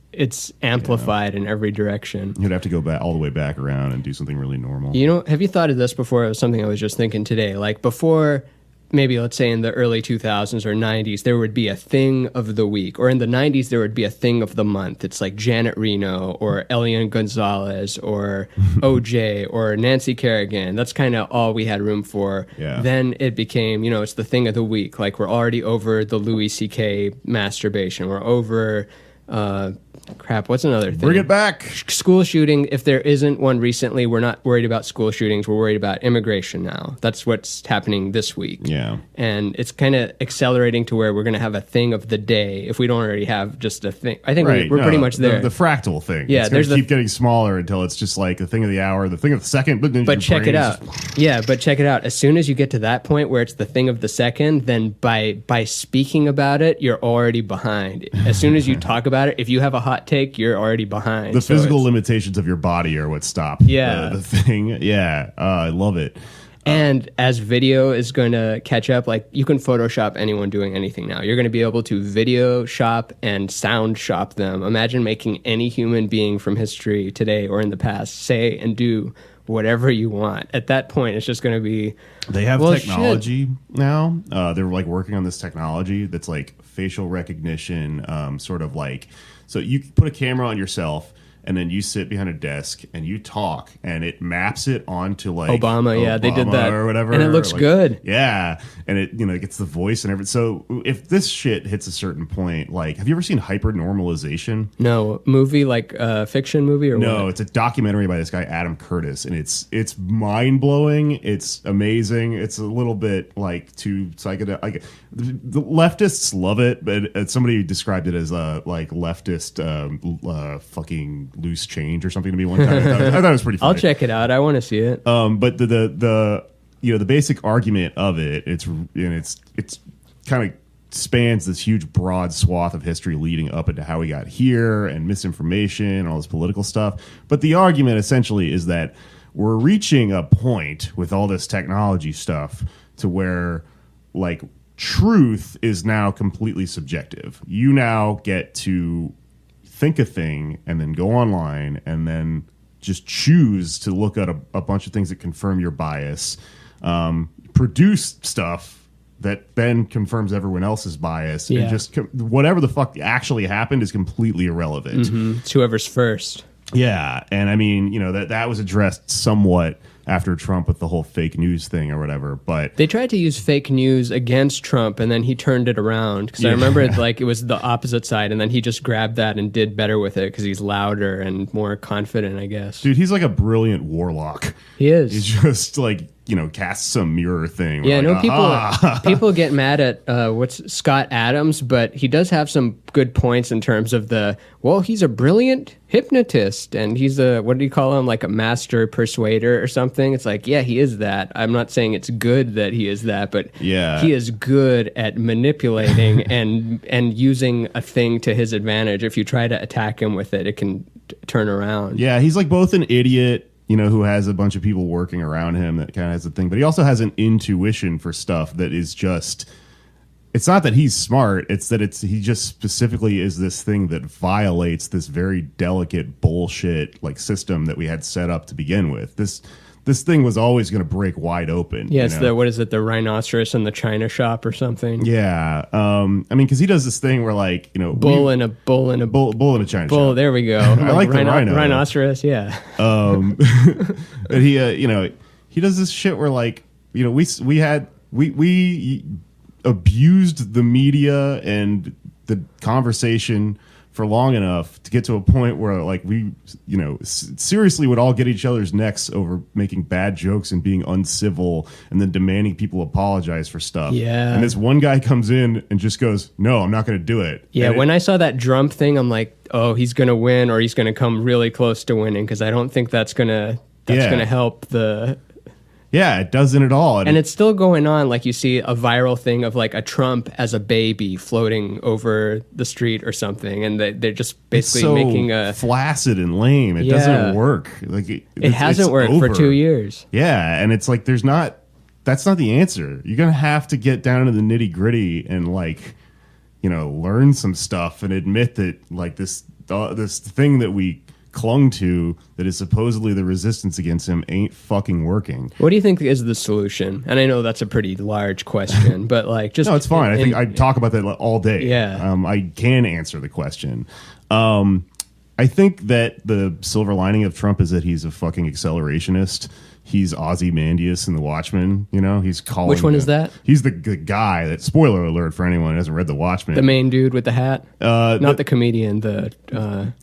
amplified in every direction. You'd have to go back all the way back around and do something really normal. Have you thought of this before? It was something I was just thinking today. Like before, maybe let's say in the early 2000s or 90s, there would be a thing of the week. Or in the 90s, there would be a thing of the month. It's like Janet Reno or Elian Gonzalez or OJ or Nancy Kerrigan. That's kind of all we had room for. Yeah. Then it became, it's the thing of the week. Like we're already over the Louis C.K. masturbation. We're over... what's another thing? Bring it back. School shooting. If there isn't one recently, we're not worried about school shootings. We're worried about immigration now. That's what's happening this week. Yeah. And it's kind of accelerating to where we're going to have a thing of the day if we don't already have just a thing. I think we're pretty much there. The fractal thing. Yeah. It's going to keep getting smaller until it's just like the thing of the hour, the thing of the second. But check it out. Yeah, but check it out. As soon as you get to that point where it's the thing of the second, then by speaking about it, you're already behind. As soon as you talk about it, if you have a hot take, you're already behind. The physical limitations of your body are what stop the thing. Yeah, I love it. And as video is going to catch up, like you can Photoshop anyone doing anything now. You're going to be able to video shop and sound shop them. Imagine making any human being from history today or in the past say and do whatever you want. At that point, it's just going to be. They have technology now. They're like working on this technology that's like facial recognition, sort of like. So you put a camera on yourself. And then you sit behind a desk and you talk, and it maps it onto like Obama. Yeah, they did that or whatever, and it looks good. Yeah, and it it gets the voice and everything. So if this shit hits a certain point, like, have you ever seen Hyper Normalization? No, movie like fiction movie or no? What? It's a documentary by this guy Adam Curtis, and it's mind blowing. It's amazing. It's a little bit like too psychedelic. Like, the leftists love it, but somebody described it as like leftist fucking loose change or something to me one time. I thought it was pretty funny. I'll check it out. I want to see it. But the the basic argument of it, it's kind of spans this huge broad swath of history leading up into how we got here and misinformation, all this political stuff. But the argument essentially is that we're reaching a point with all this technology stuff to where like truth is now completely subjective. You now get to think a thing and then go online and then just choose to look at a bunch of things that confirm your bias, produce stuff that then confirms everyone else's bias, and just whatever the fuck actually happened is completely irrelevant. It's whoever's first. Yeah, and I mean, that was addressed somewhat after Trump with the whole fake news thing or whatever, but they tried to use fake news against Trump, and then he turned it around because I remember it was the opposite side, and then he just grabbed that and did better with it because he's louder and more confident, I guess. Dude, he's like a brilliant warlock. He is. He's just like casts some mirror thing. Yeah, like, people get mad at what's Scott Adams, but he does have some good points in terms of he's a brilliant hypnotist, and he's what do you call him, like a master persuader or something. It's like, yeah, he is that. I'm not saying it's good that he is that, but he is good at manipulating and using a thing to his advantage. If you try to attack him with it, it can turn around. Yeah, he's like both an idiot, who has a bunch of people working around him that kind of has a thing, but he also has an intuition for stuff that is just, it's not that he's smart, it's that he just specifically is this thing that violates this very delicate bullshit like system that we had set up to begin with. This thing was always going to break wide open. Yeah, it's what is it, the rhinoceros in the china shop or something? Yeah. I mean, because he does this thing where like, bull in a china bull, shop. There we go. I like the rhino. Rhinoceros, yeah. But he does this shit where like, we abused the media and the conversation for long enough to get to a point where like we seriously would all get each other's necks over making bad jokes and being uncivil and then demanding people apologize for stuff. Yeah. And this one guy comes in and just goes, no, I'm not going to do it. Yeah, when I saw that drum thing, I'm like, oh, he's going to win, or he's going to come really close to winning, because I don't think that's going to help the... Yeah, it doesn't at all. And it's still going on. Like, you see a viral thing of like a Trump as a baby floating over the street or something, and they're just basically making a flaccid and lame. It doesn't work. Like it hasn't worked for 2 years. Yeah, and it's like that's not the answer. You're gonna have to get down to the nitty gritty and like learn some stuff and admit that like this thing that we clung to that is supposedly the resistance against him ain't fucking working. What do you think is the solution? And I know that's a pretty large question, but like just... No, it's fine. I think I talk about that all day. Yeah. I can answer the question. I think that the silver lining of Trump is that he's a fucking accelerationist. He's Ozymandias in The Watchmen. He's calling... Which one is that? He's the guy that... Spoiler alert for anyone who hasn't read The Watchmen. The main dude with the hat? Not the comedian. The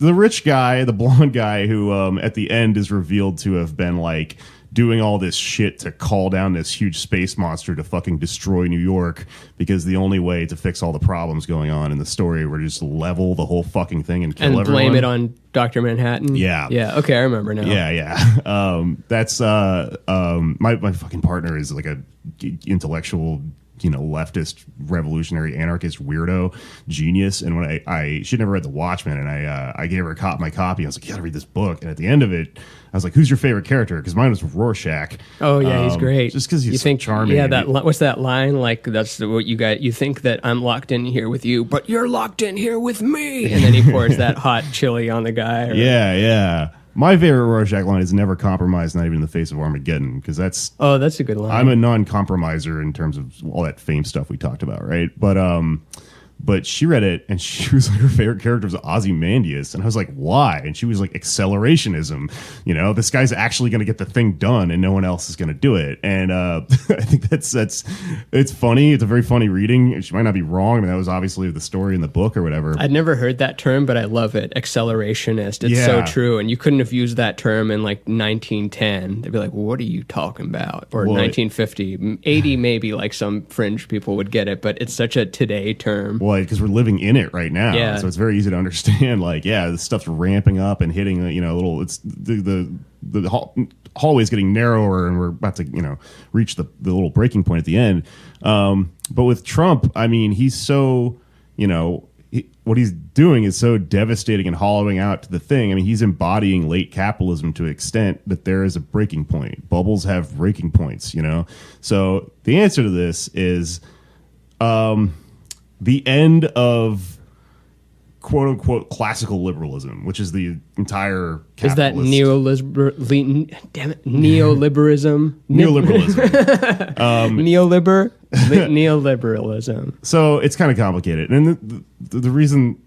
rich guy, the blonde guy who at the end is revealed to have been like doing all this shit to call down this huge space monster to fucking destroy New York, because the only way to fix all the problems going on in the story were to just level the whole fucking thing and kill everyone. And blame it on Dr. Manhattan? Yeah. Yeah, okay, I remember now. Yeah. That's my fucking partner is like a intellectual leftist revolutionary anarchist weirdo genius, and when she'd never read The Watchmen, and I gave her my copy. I was like, you gotta read this book, and at the end of it I was like, who's your favorite character? Because mine was Rorschach. Oh yeah, he's great. Just because he's so charming. Yeah, what's that line? Like, that's what you got. You think that I'm locked in here with you, but you're locked in here with me. And then he pours that hot chili on the guy. Yeah. My favorite Rorschach line is never compromise, not even in the face of Armageddon, because that's that's a good line. I'm a non-compromiser in terms of all that fame stuff we talked about, right? But she read it and she was like, her favorite character was Ozymandias, and I was like, why? And she was like, accelerationism. You know, this guy's actually going to get the thing done, and no one else is going to do it. And I think that's it's funny. It's a very funny reading. She might not be wrong. I mean, that was obviously the story in the book or whatever. I'd never heard that term, but I love it. Accelerationist. It's so true. And you couldn't have used that term in like 1910. They'd be like, what are you talking about? Or 1950, 80 maybe. Like some fringe people would get it, but it's such a today term. Well, because we're living in it right now, so it's very easy to understand. Like, this stuff's ramping up and hitting. It's the hallway's getting narrower, and we're about to reach the little breaking point at the end. But with Trump, I mean, he's so what he's doing is so devastating and hollowing out to the thing. I mean, he's embodying late capitalism to an extent that there is a breaking point. Bubbles have breaking points, So the answer to this is. The end of quote unquote classical liberalism, which is the entire capitalist. Is that neoliberalism? Neoliberalism. So it's kind of complicated. And the reason,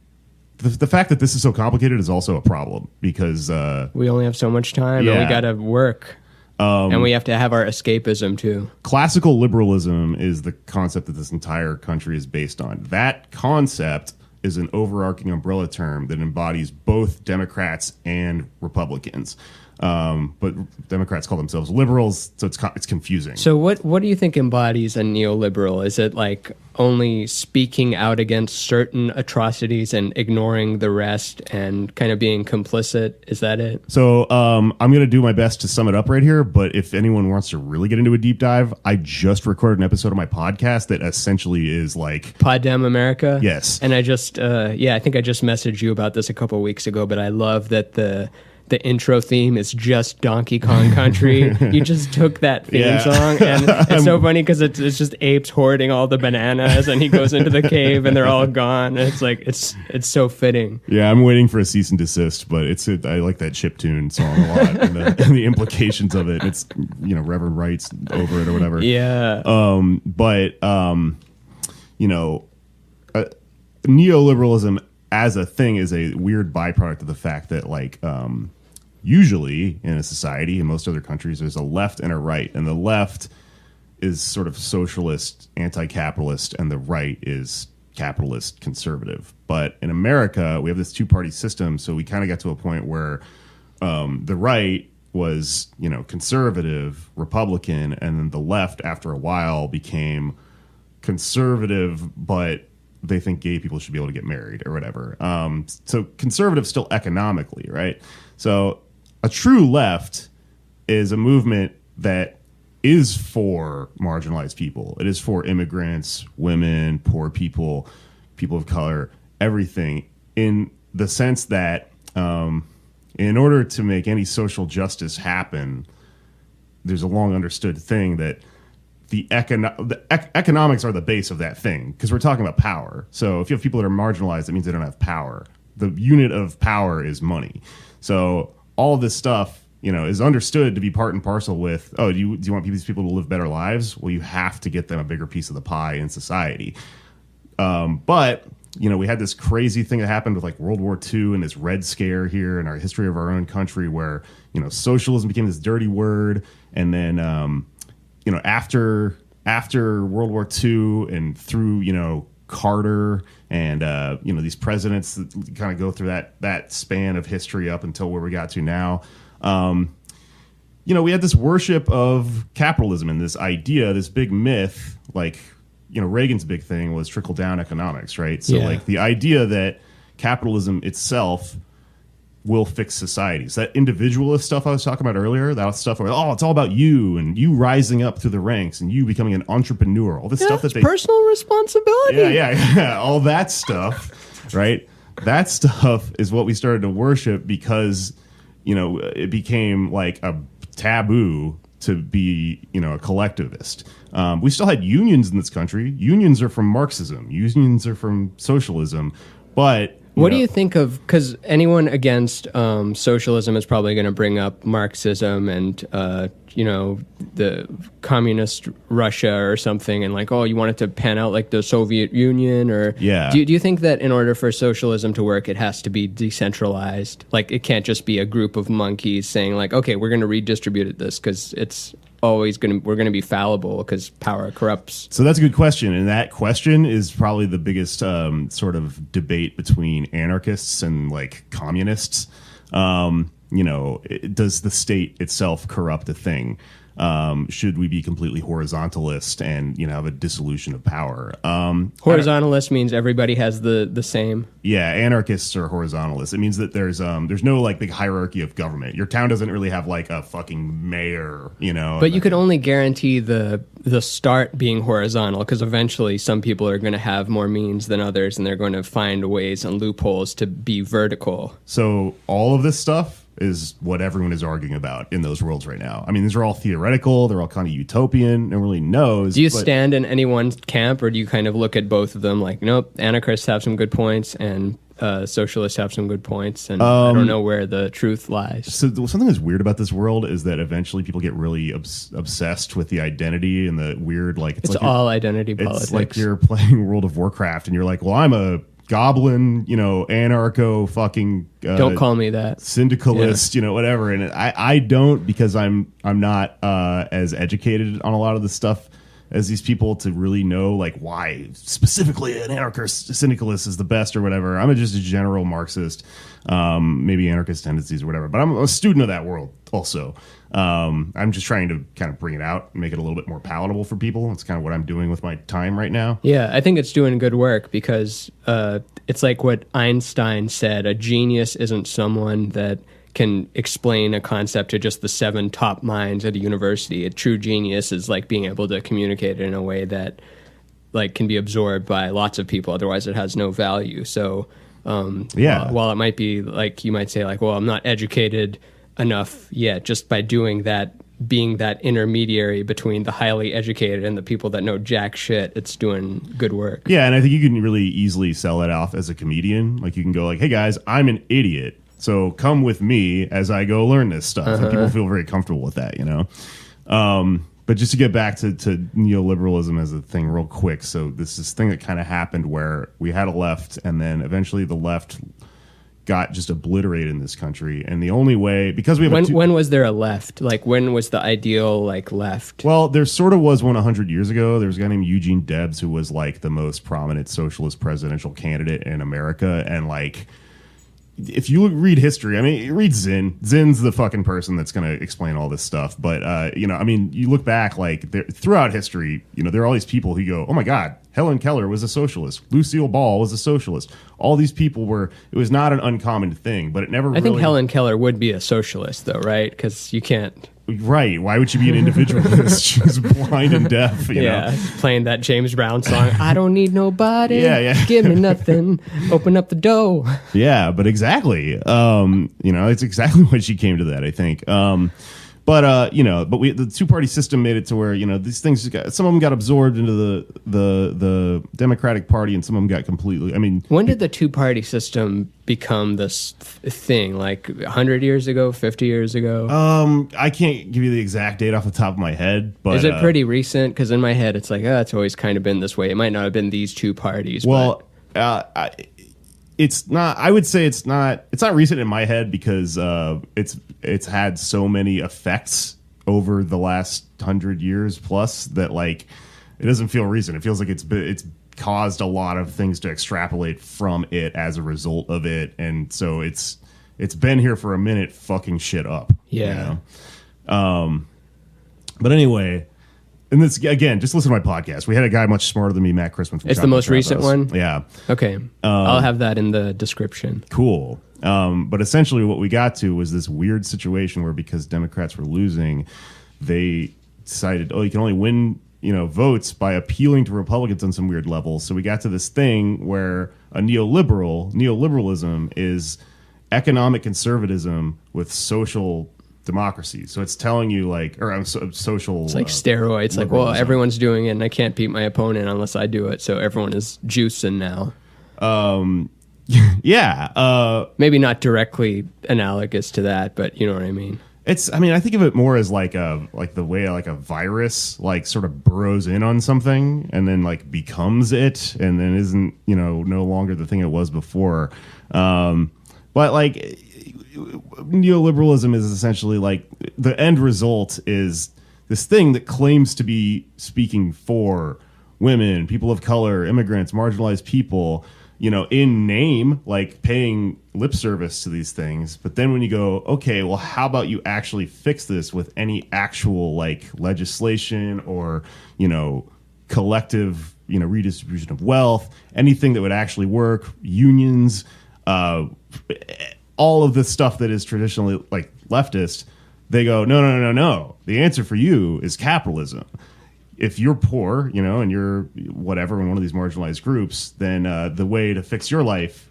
the fact that this is so complicated is also a problem because we only have so much time and we got to work. And we have to have our escapism, too. Classical liberalism is the concept that this entire country is based on. That concept is an overarching umbrella term that embodies both Democrats and Republicans. But Democrats call themselves liberals, so it's confusing. So what do you think embodies a neoliberal? Is it like only speaking out against certain atrocities and ignoring the rest and kind of being complicit? Is that it? So I'm going to do my best to sum it up right here, but if anyone wants to really get into a deep dive, I just recorded an episode of my podcast that essentially is like... Poddem America? Yes. And I just, I think I just messaged you about this a couple of weeks ago, but I love that the intro theme is just Donkey Kong Country. You just took that theme song, and it's so funny because it's just apes hoarding all the bananas, and he goes into the cave, and they're all gone. And it's like it's so fitting. Yeah, I'm waiting for a cease and desist, but I like that chiptune song a lot, and the implications of it. It's Reverend Wright's over it or whatever. Yeah. Neoliberalism as a thing is a weird byproduct of the fact that usually in a society, in most other countries, there's a left and a right, and the left is sort of socialist, anti-capitalist, and the right is capitalist, conservative. But in America, we have this two-party system, so we kind of got to a point where the right was, conservative, Republican, and then the left, after a while, became conservative, but they think gay people should be able to get married or whatever. So conservative still economically, right? So a true left is a movement that is for marginalized people. It is for immigrants, women, poor people, people of color, everything, in the sense that in order to make any social justice happen, there's a long understood thing that the economics are the base of that thing, because we're talking about power. So if you have people that are marginalized, that means they don't have power. The unit of power is money. So all of this stuff, is understood to be part and parcel with, do you want these people to live better lives? Well, you have to get them a bigger piece of the pie in society. But we had this crazy thing that happened with World War II and this Red Scare here in our history of our own country where, socialism became this dirty word. And then, after World War II and through, Carter and, these presidents that kind of go through that span of history up until where we got to now, we had this worship of capitalism and this idea, this big myth, Reagan's big thing was trickle-down economics, right? So, the idea that capitalism itself will fix societies. That individualist stuff I was talking about earlier, that stuff where, it's all about you and you rising up through the ranks and you becoming an entrepreneur. All this stuff that they... personal responsibility. Yeah. All that stuff, right? That stuff is what we started to worship because, it became like a taboo to be, a collectivist. We still had unions in this country. Unions are from Marxism. Unions are from socialism. But What do you think of, because anyone against socialism is probably going to bring up Marxism and, the communist Russia or something, and like, oh, you want it to pan out like the Soviet Union? Or do you think that in order for socialism to work, it has to be decentralized? Like, it can't just be a group of monkeys saying like, okay, we're going to redistribute this because it's always we're going to be fallible because power corrupts. So that's a good question, and that question is probably the biggest sort of debate between anarchists and like communists. Does the state itself corrupt a thing? Should we be completely horizontalist and have a dissolution of power? Horizontalist means everybody has the same. Yeah, anarchists are horizontalists. It means that there's no like big hierarchy of government. Your town doesn't really have like a fucking mayor, But you could only guarantee the start being horizontal, because eventually some people are going to have more means than others, and they're going to find ways and loopholes to be vertical. So all of this stuff is what everyone is arguing about in those worlds right now. I mean, these are all theoretical. They're all kind of utopian. No one really knows. Do you stand in any one camp, or do you kind of look at both of them like, nope, anarchists have some good points and socialists have some good points, and I don't know where the truth lies? So something that's weird about this world is that eventually people get really obsessed with the identity and the weird, like... It's like all identity politics. It's like you're playing World of Warcraft and you're like, well, I'm a goblin, anarcho fucking don't call me that, syndicalist, whatever. And I don't, because I'm not as educated on a lot of the stuff as these people to really know like why specifically an anarchist syndicalist is the best or whatever. I'm just a general Marxist, maybe anarchist tendencies or whatever, but I'm a student of that world also. I'm just trying to kind of bring it out and make it a little bit more palatable for people. That's kind of what I'm doing with my time right now. Yeah, I think it's doing good work, because it's like what Einstein said: a genius isn't someone that can explain a concept to just the 7 top minds at a university. A true genius is like being able to communicate it in a way that like can be absorbed by lots of people. Otherwise, it has no value. So, while it might be like, you might say like, well, I'm not educated enough yet, just by doing that, being that intermediary between the highly educated and the people that know jack shit, it's doing good work. Yeah, and I think you can really easily sell it off as a comedian. Like, you can go like, hey guys, I'm an idiot, so come with me as I go learn this stuff. And people feel very comfortable with that, But just to get back to neoliberalism as a thing real quick. So this thing that kind of happened where we had a left, and then eventually the left got just obliterated in this country. And the only way, because we have when was there a left? Like, when was the ideal like left? Well, there sort of was one 100 years ago. There was a guy named Eugene Debs who was like the most prominent socialist presidential candidate in America. And like, if you read history, I mean, read Zinn. Zinn's the fucking person that's going to explain all this stuff. But, you look back, like, throughout history, there are all these people who go, oh, my God, Helen Keller was a socialist. Lucille Ball was a socialist. All these people it was not an uncommon thing, but it never I think Helen Keller would be a socialist, though, right? Because you can't... Right. Why would she be an individualist? She's blind and deaf, you know? Playing that James Brown song, I don't need nobody. Yeah. Give me nothing. Open up the dough. Yeah, but exactly. It's exactly what she came to that, I think. The two-party system made it to where, these things, some of them got absorbed into the Democratic Party, and some of them got completely, when did the two-party system become this thing? Like 100 years ago, 50 years ago? I can't give you the exact date off the top of my head, but... Is it pretty recent? Because in my head, it's like, it's always kind of been this way. It might not have been these two parties. Well, it's not. I would say it's not recent in my head, because it's had so many effects over the last 100 years plus that like it doesn't feel recent. It feels like it's caused a lot of things to extrapolate from it as a result of it, and so it's been here for a minute, fucking shit up. Yeah. But anyway. And this, again, just listen to my podcast. We had a guy much smarter than me, Matt Christman. It's the most recent one? Yeah. Okay. I'll have that in the description. Cool. But essentially what we got to was this weird situation where, because Democrats were losing, they decided, you can only win, votes by appealing to Republicans on some weird level. So we got to this thing where neoliberalism is economic conservatism with social democracy. So it's telling you social. It's like steroids. Like, well, everyone's doing it, and I can't beat my opponent unless I do it. So everyone is juicing now. Yeah. Maybe not directly analogous to that, but you know what I mean. I mean, I think of it more as like the way like a virus like sort of burrows in on something and then like becomes it and then isn't, no longer the thing it was before. But like neoliberalism is essentially like the end result is this thing that claims to be speaking for women, people of color, immigrants, marginalized people, in name, like paying lip service to these things. But then when you go, okay, well, how about you actually fix this with any actual like legislation or, collective, redistribution of wealth, anything that would actually work, unions, all of the stuff that is traditionally like leftist, they go, no. The answer for you is capitalism. If you're poor, and you're whatever in one of these marginalized groups, then the way to fix your life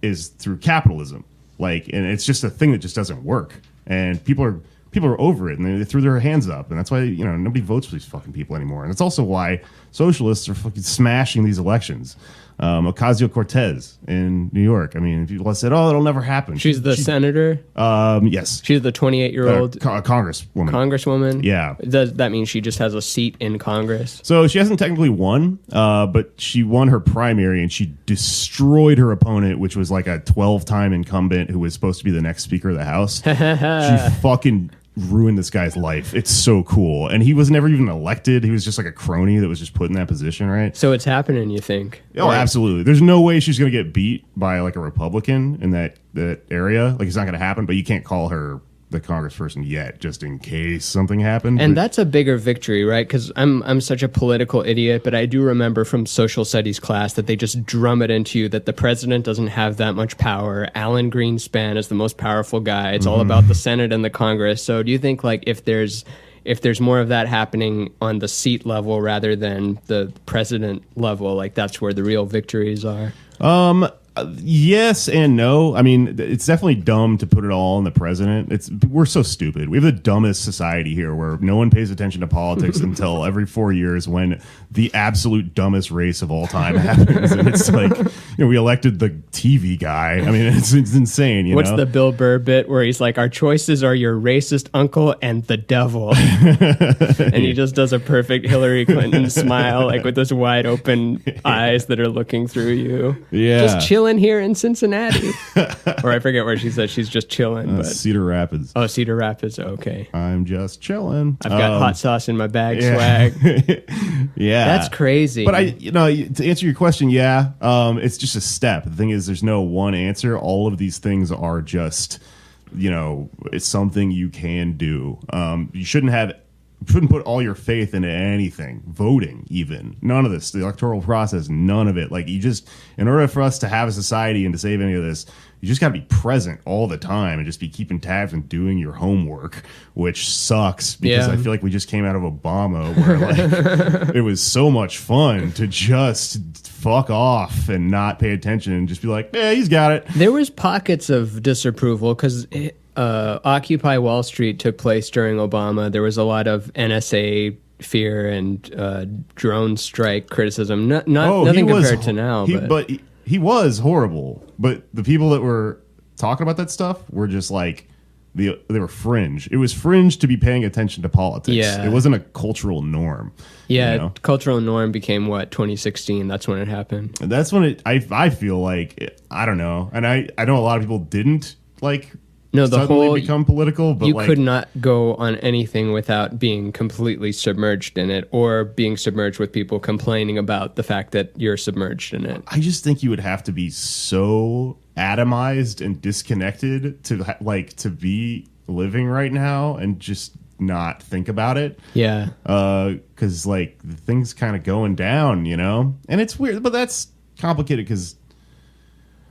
is through capitalism. Like, and it's just a thing that just doesn't work. And people are over it, and they threw their hands up, and that's why nobody votes for these fucking people anymore. And it's also why socialists are fucking smashing these elections. Ocasio-Cortez in New York. I mean, people have said, "Oh, it'll never happen." She's the senator. Yes, she's the 28-year-old congresswoman. Congresswoman. Yeah. Does that mean she just has a seat in Congress? So she hasn't technically won, but she won her primary and she destroyed her opponent, which was like a 12-time incumbent who was supposed to be the next Speaker of the House. She fucking ruined this guy's life. It's so cool. And he was never even elected. He was just like a crony that was just put in that position, right? So it's happening, you think? Oh, right? Absolutely. There's no way she's going to get beat by like a Republican in that area. Like, it's not going to happen, but you can't call her the congressperson yet, just in case something happened. And that's a bigger victory, right? Because I'm such a political idiot, but I do remember from social studies class that they just drum it into you that the president doesn't have that much power. Alan Greenspan is the most powerful guy. It's all about the Senate and the Congress. So do you think like if there's more of that happening on the seat level rather than the president level, like that's where the real victories are? Yes and no. I mean, it's definitely dumb to put it all on the president. We're so stupid. We have the dumbest society here where no one pays attention to politics until every 4 years when the absolute dumbest race of all time happens. And it's like, we elected the TV guy. I mean, it's insane. What's the Bill Burr bit where he's like, our choices are your racist uncle and the devil. And he just does a perfect Hillary Clinton smile, like with those wide open eyes that are looking through you. Yeah. Just chilling here in Cincinnati. Or I forget where she says she's just chilling. But Cedar Rapids. Oh, Cedar Rapids. Okay. I'm just chilling. I've got hot sauce in my bag swag. Yeah. That's crazy. But to answer your question, yeah, it's just a step. The thing is, there's no one answer. All of these things are just, it's something you can do. You shouldn't put all your faith into anything, voting even. None of this, the electoral process, none of it. Like, in order for us to have a society and to save any of this, you just got to be present all the time and just be keeping tabs and doing your homework, which sucks because I feel like we just came out of Obama where like it was so much fun to just fuck off and not pay attention and just be like, yeah, he's got it. There was pockets of disapproval because Occupy Wall Street took place during Obama. There was a lot of NSA fear and drone strike criticism. Nothing compared to now. But he was horrible. But the people that were talking about that stuff were just like, they were fringe. It was fringe to be paying attention to politics. Yeah. It wasn't a cultural norm. Yeah, cultural norm became 2016. That's when it happened. And that's when I feel like, I don't know. And I know a lot of people didn't suddenly become political, but you could not go on anything without being completely submerged in it or being submerged with people complaining about the fact that you're submerged in it. I just think you would have to be so atomized and disconnected to be living right now and just not think about it. Yeah. Because the thing's kind of going down, and it's weird, but that's complicated because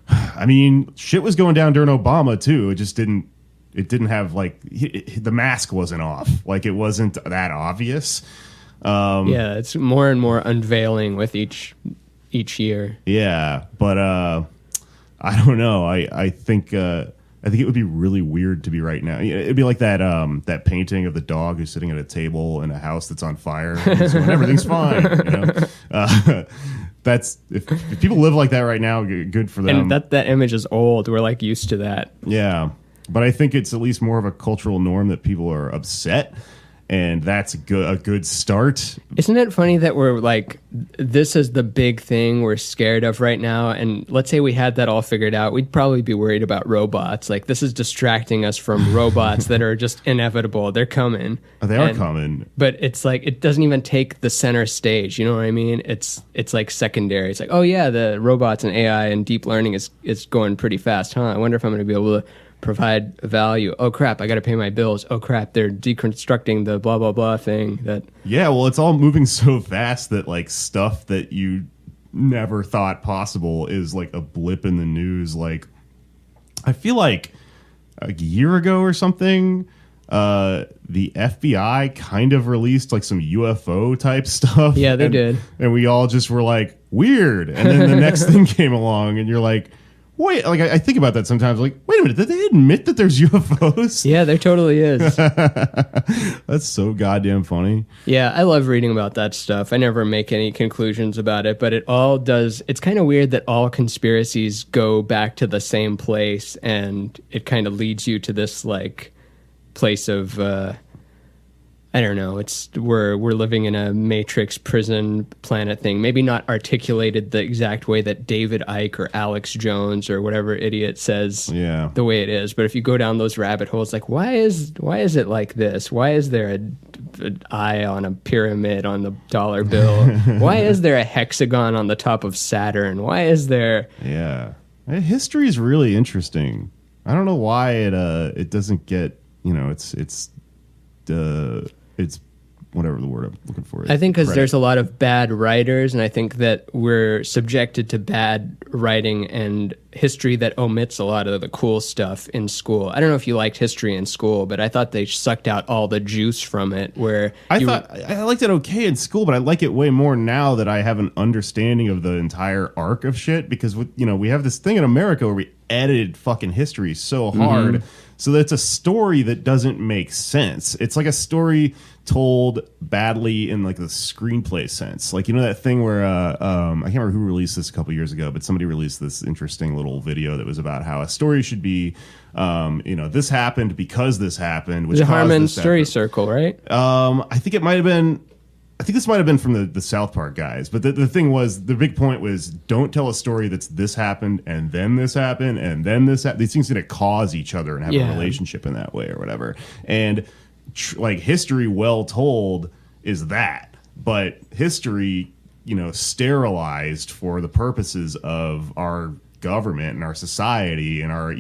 I mean, shit was going down during Obama too. It just didn't have the mask wasn't off. Like, it wasn't that obvious. Yeah, it's more and more unveiling with each year. Yeah, but I don't know. I think it would be really weird to be right now. It'd be like that painting of the dog who's sitting at a table in a house that's on fire. And everything's fine. that's if people live like that right now, good for them. And that image is old. We're like used to that. Yeah, but I think it's at least more of a cultural norm that people are upset, and that's a good start. Isn't it funny that we're like, this is the big thing we're scared of right now? And let's say we had that all figured out, we'd probably be worried about robots. Like, this is distracting us from robots that are just inevitable. They're coming. They are coming. But it's like, it doesn't even take the center stage. You know what I mean? It's like secondary. It's like, oh yeah, the robots and AI and deep learning is going pretty fast, huh? I wonder if I'm going to be able to provide value. Oh crap, I got to pay my bills. Oh crap, they're deconstructing the blah blah blah thing. Yeah, well, it's all moving so fast that like stuff that you never thought possible is like a blip in the news. Like, I feel like a year ago or something, the FBI kind of released like some UFO type stuff. Yeah, they did. And we all just were like, weird. And then the next thing came along and you're like, wait, like I think about that sometimes. Like, wait a minute, did they admit that there's UFOs? Yeah, there totally is. That's so goddamn funny. Yeah, I love reading about that stuff. I never make any conclusions about it, but it all does. It's kind of weird that all conspiracies go back to the same place, and it kind of leads you to this like place of I don't know. It's we're living in a Matrix prison planet thing. Maybe not articulated the exact way that David Icke or Alex Jones or whatever idiot says the way it is. But if you go down those rabbit holes, like why is it like this? Why is there an eye on a pyramid on the dollar bill? Why is there a hexagon on the top of Saturn? Why is there? Yeah, history is really interesting. I don't know why it doesn't get, you know, it's whatever the word I'm looking for is. I think because there's a lot of bad writers, and I think that we're subjected to bad writing and history that omits a lot of the cool stuff in school. I don't know if you liked history in school, but I thought they sucked out all the juice from it. Where I liked it okay in school, but I like it way more now that I have an understanding of the entire arc of shit. Because we have this thing in America where we edited fucking history so hard. Mm-hmm. So that's a story that doesn't make sense. It's like a story told badly in like the screenplay sense. Like, you know that thing where I can't remember who released this a couple years ago, but somebody released this interesting little video that was about how a story should be, this happened because this happened. Which the Harmon Story Circle, right? I think it might have been. I think this might have been from the South Park guys, but the thing was, the big point was, don't tell a story that's this happened and then this happened and then this happened. These things going to cause each other and have a relationship in that way or whatever. And like history well told is that, but history, sterilized for the purposes of our government and our society and our,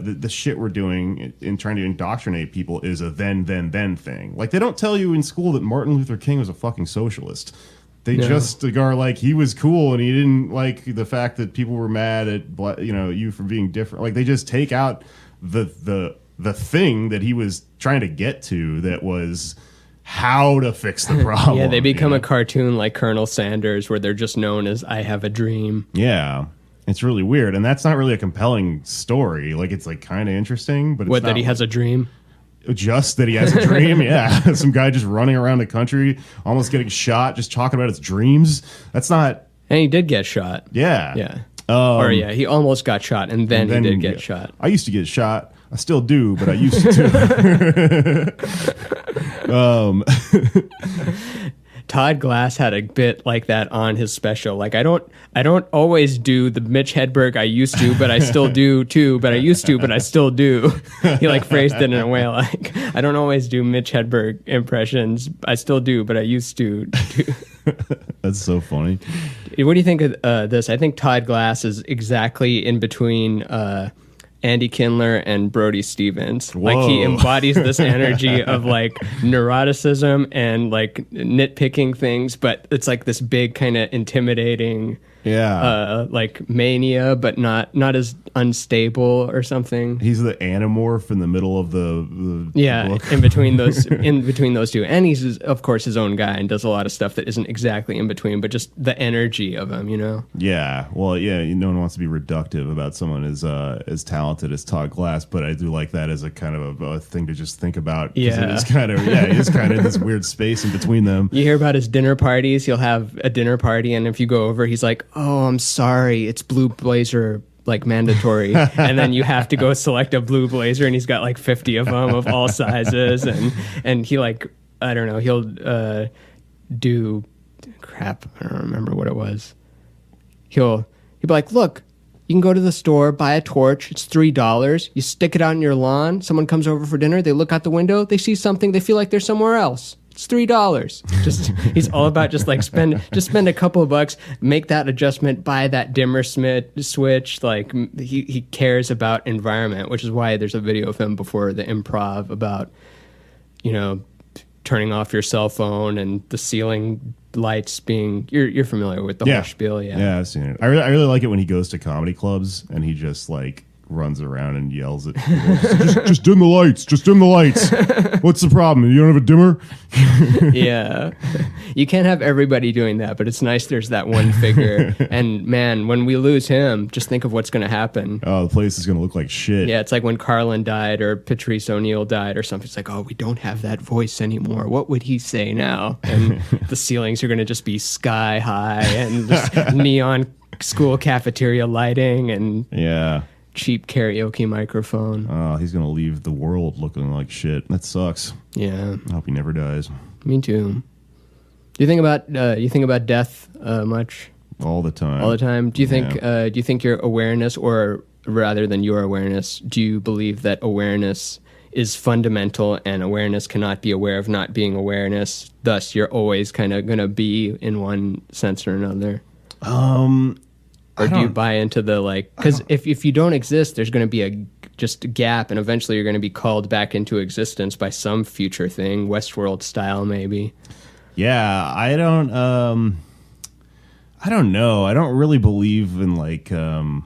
the shit we're doing in trying to indoctrinate people is a then thing. Like, they don't tell you in school that Martin Luther King was a fucking socialist. They just are like, he was cool and he didn't like the fact that people were mad at you for being different. Like, they just take out the thing that he was trying to get to, that was how to fix the problem. Yeah, they become a cartoon like Colonel Sanders, where they're just known as I Have a Dream. Yeah. It's really weird, and that's not really a compelling story. Like, it's like kind of interesting, but it's that he has a dream. Just that he has a dream, yeah. Some guy just running around the country, almost getting shot, just talking about his dreams. That's not. And he did get shot. Yeah, yeah. He almost got shot, and then he did get shot. I used to get shot. I still do, but I used to. Todd Glass had a bit like that on his special. Like, I don't always do the Mitch Hedberg I used to, but I still do too, but I used to, but I still do. He like phrased it in a way like, I don't always do Mitch Hedberg impressions. I still do, but I used to do. That's so funny. What do you think of this? I think Todd Glass is exactly in between Andy Kindler and Brody Stevens. Whoa. Like, he embodies this energy of like neuroticism and like nitpicking things, but it's like this big kind of intimidating like mania, but not as unstable or something. He's the anamorph in the middle of the book. in between those two, and he's of course his own guy and does a lot of stuff that isn't exactly in between, but just the energy of him, Yeah, well, yeah, no one wants to be reductive about someone as talented talented as Todd Glass, but I do like that as a kind of a thing to just think about. 'Cause Yeah. it is kind of, it is kind of this weird space in between them. You hear about his dinner parties. He'll have a dinner party, and if you go over, he's like, "Oh, I'm sorry, it's blue blazer like mandatory," and then you have to go select a blue blazer, and he's got like 50 of them of all sizes, and he like, I don't know, he'll do crap. I don't remember what it was. He'll be like, "Look, you can go to the store, buy a torch. It's $3. You stick it out on your lawn. Someone comes over for dinner. They look out the window. They see something. They feel like they're somewhere else. It's $3. Just he's all about just like spend a couple of bucks, make that adjustment, buy that dimmer switch. Like he cares about environment, which is why there's a video of him before the improv about, you know, turning off your cell phone and the ceiling lights being. You're familiar with the whole spiel, Yeah, I've seen it. I really like it when he goes to comedy clubs and he just like runs around and yells at people, just dim the lights, just dim the lights. What's the problem? You don't have a dimmer? Yeah, you can't have everybody doing that, but it's nice there's that one figure. And man, when we lose him, just think of what's going to happen. Oh, the place is going to look like shit. Yeah, it's like when Carlin died or Patrice O'Neill died or something. It's like, oh, we don't have that voice anymore. What would he say now? And the ceilings are going to just be sky high and just neon school cafeteria lighting and cheap karaoke microphone. Oh, he's going to leave the world looking like shit. That sucks. Yeah. I hope he never dies. Me too. Do you think about death much? All the time. All the time. Do you think your awareness, or rather than your awareness, do you believe that awareness is fundamental and awareness cannot be aware of not being awareness? Thus, you're always kind of going to be in one sense or another. Or do you buy into the like? Because if you don't exist, there's going to be just a gap, and eventually you're going to be called back into existence by some future thing, Westworld style, maybe. Yeah, I don't know. I don't really believe in like your.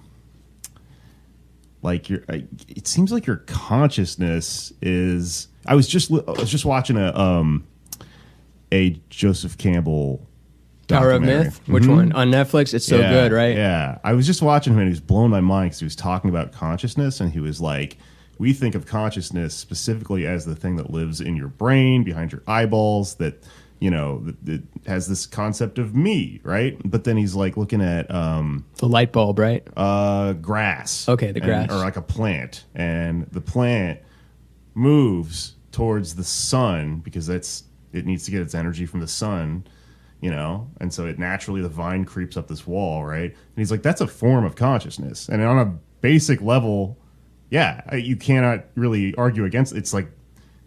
It seems like your consciousness is. I was just watching a Joseph Campbell. Tower of Myth? Which one? On Netflix? It's so good, right? Yeah. I was just watching him and he was blowing my mind because he was talking about consciousness and he was like, we think of consciousness specifically as the thing that lives in your brain, behind your eyeballs, that, you know, that has this concept of me, right? But then he's like looking at... the light bulb, right? Grass. Okay, the grass. Or like a plant. And the plant moves towards the sun because it needs to get its energy from the sun. You know, and so it naturally, the vine creeps up this wall, right? And he's like, that's a form of consciousness. And on a basic level, you cannot really argue against it. It's like,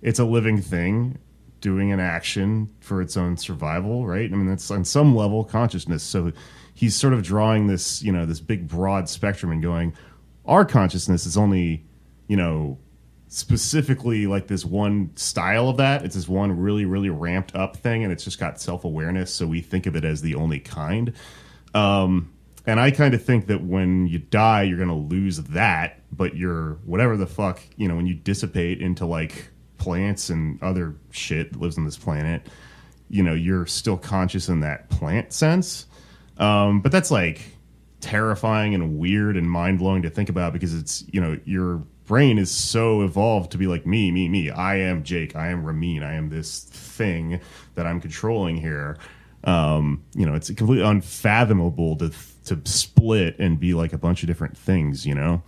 it's a living thing doing an action for its own survival, right? I mean, that's on some level consciousness. So he's sort of drawing this, you know, this big broad spectrum and going, our consciousness is only, you know, specifically like this one style of that. It's this one really, really ramped up thing, and it's just got self-awareness, so we think of it as the only kind. And I kind of think that when you die, you're going to lose that, but you're whatever the fuck, you know, when you dissipate into like plants and other shit that lives on this planet, you know, you're still conscious in that plant sense. But that's like terrifying and weird and mind-blowing to think about because it's, you know, your brain is so evolved to be like me. I am Jake. I am Ramin. I am this thing that I'm controlling here. You know, it's completely unfathomable to split and be like a bunch of different things, you know?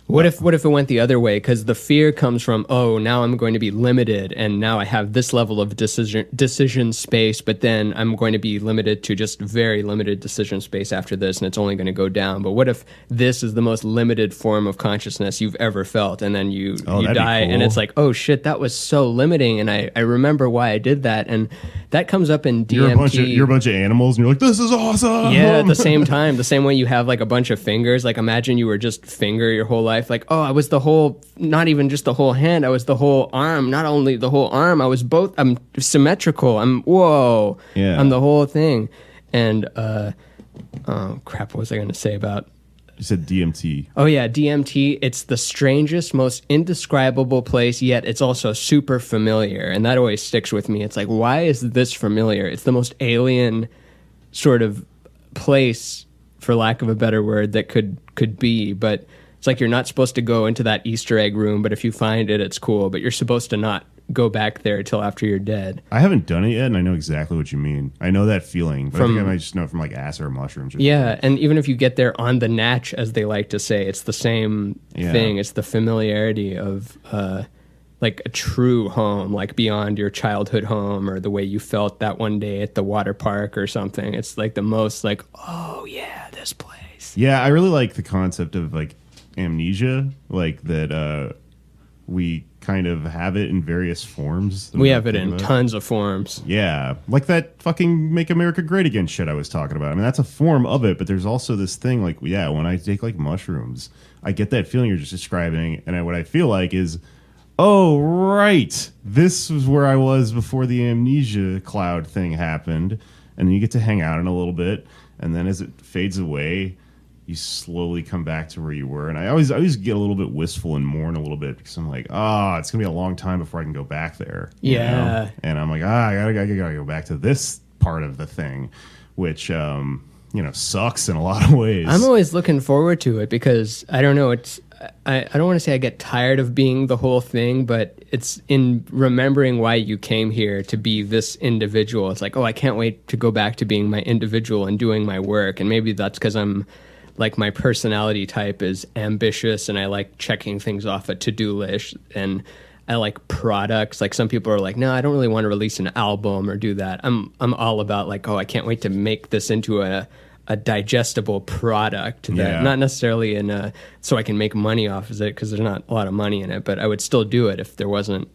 What if it went the other way? Because the fear comes from, oh, now I'm going to be limited, and now I have this level of decision space, but then I'm going to be limited to just very limited decision space after this, and it's only going to go down. But what if this is the most limited form of consciousness you've ever felt, and then you die, and it's like, oh shit, that was so limiting, and I remember why I did that, and that comes up in DMT. You're a bunch of animals, and you're like, this is awesome. Yeah, at the same time, the same way you have like a bunch of fingers. Like imagine you were just finger your whole life. Like, oh, I was the whole, not even just the whole hand, I was the whole arm. Not only the whole arm, I was both, I'm symmetrical. I'm the whole thing. And, oh crap, what was I going to say about? You said DMT. Oh yeah, DMT. It's the strangest, most indescribable place, yet it's also super familiar. And that always sticks with me. It's like, why is this familiar? It's the most alien sort of place, for lack of a better word, that could be, but It's like you're not supposed to go into that Easter egg room, but if you find it, it's cool. But you're supposed to not go back there till after you're dead. I haven't done it yet, and I know exactly what you mean. I know that feeling, but I think I might just know it from like acid or mushrooms. Or something. And even if you get there on the natch, as they like to say, it's the same thing. It's the familiarity of like a true home, like beyond your childhood home or the way you felt that one day at the water park or something. It's like the most like, oh yeah, this place. Yeah, I really like the concept of like amnesia, like that we kind of have it in various forms. We have it in tons of forms. Yeah, like that fucking Make America Great Again shit I was talking about. I mean, that's a form of it, but there's also this thing like, yeah, when I take like mushrooms, I get that feeling you're just describing, and what I feel like is, oh, right, this was where I was before the amnesia cloud thing happened, and then you get to hang out in a little bit, and then as it fades away, you slowly come back to where you were. And I always get a little bit wistful and mourn a little bit because I'm like, it's gonna be a long time before I can go back there. Yeah. You know? And I'm like, I gotta go back to this part of the thing, which sucks in a lot of ways. I'm always looking forward to it because I don't know, I don't want to say I get tired of being the whole thing, but it's in remembering why you came here to be this individual. It's like, I can't wait to go back to being my individual and doing my work. And maybe that's because I'm like, my personality type is ambitious and I like checking things off a to-do list, and I like products. Like some people are like, no, I don't really want to release an album or do that. I'm all about like, I can't wait to make this into a digestible product that not necessarily so I can make money off of it, because there's not a lot of money in it, but I would still do it if there wasn't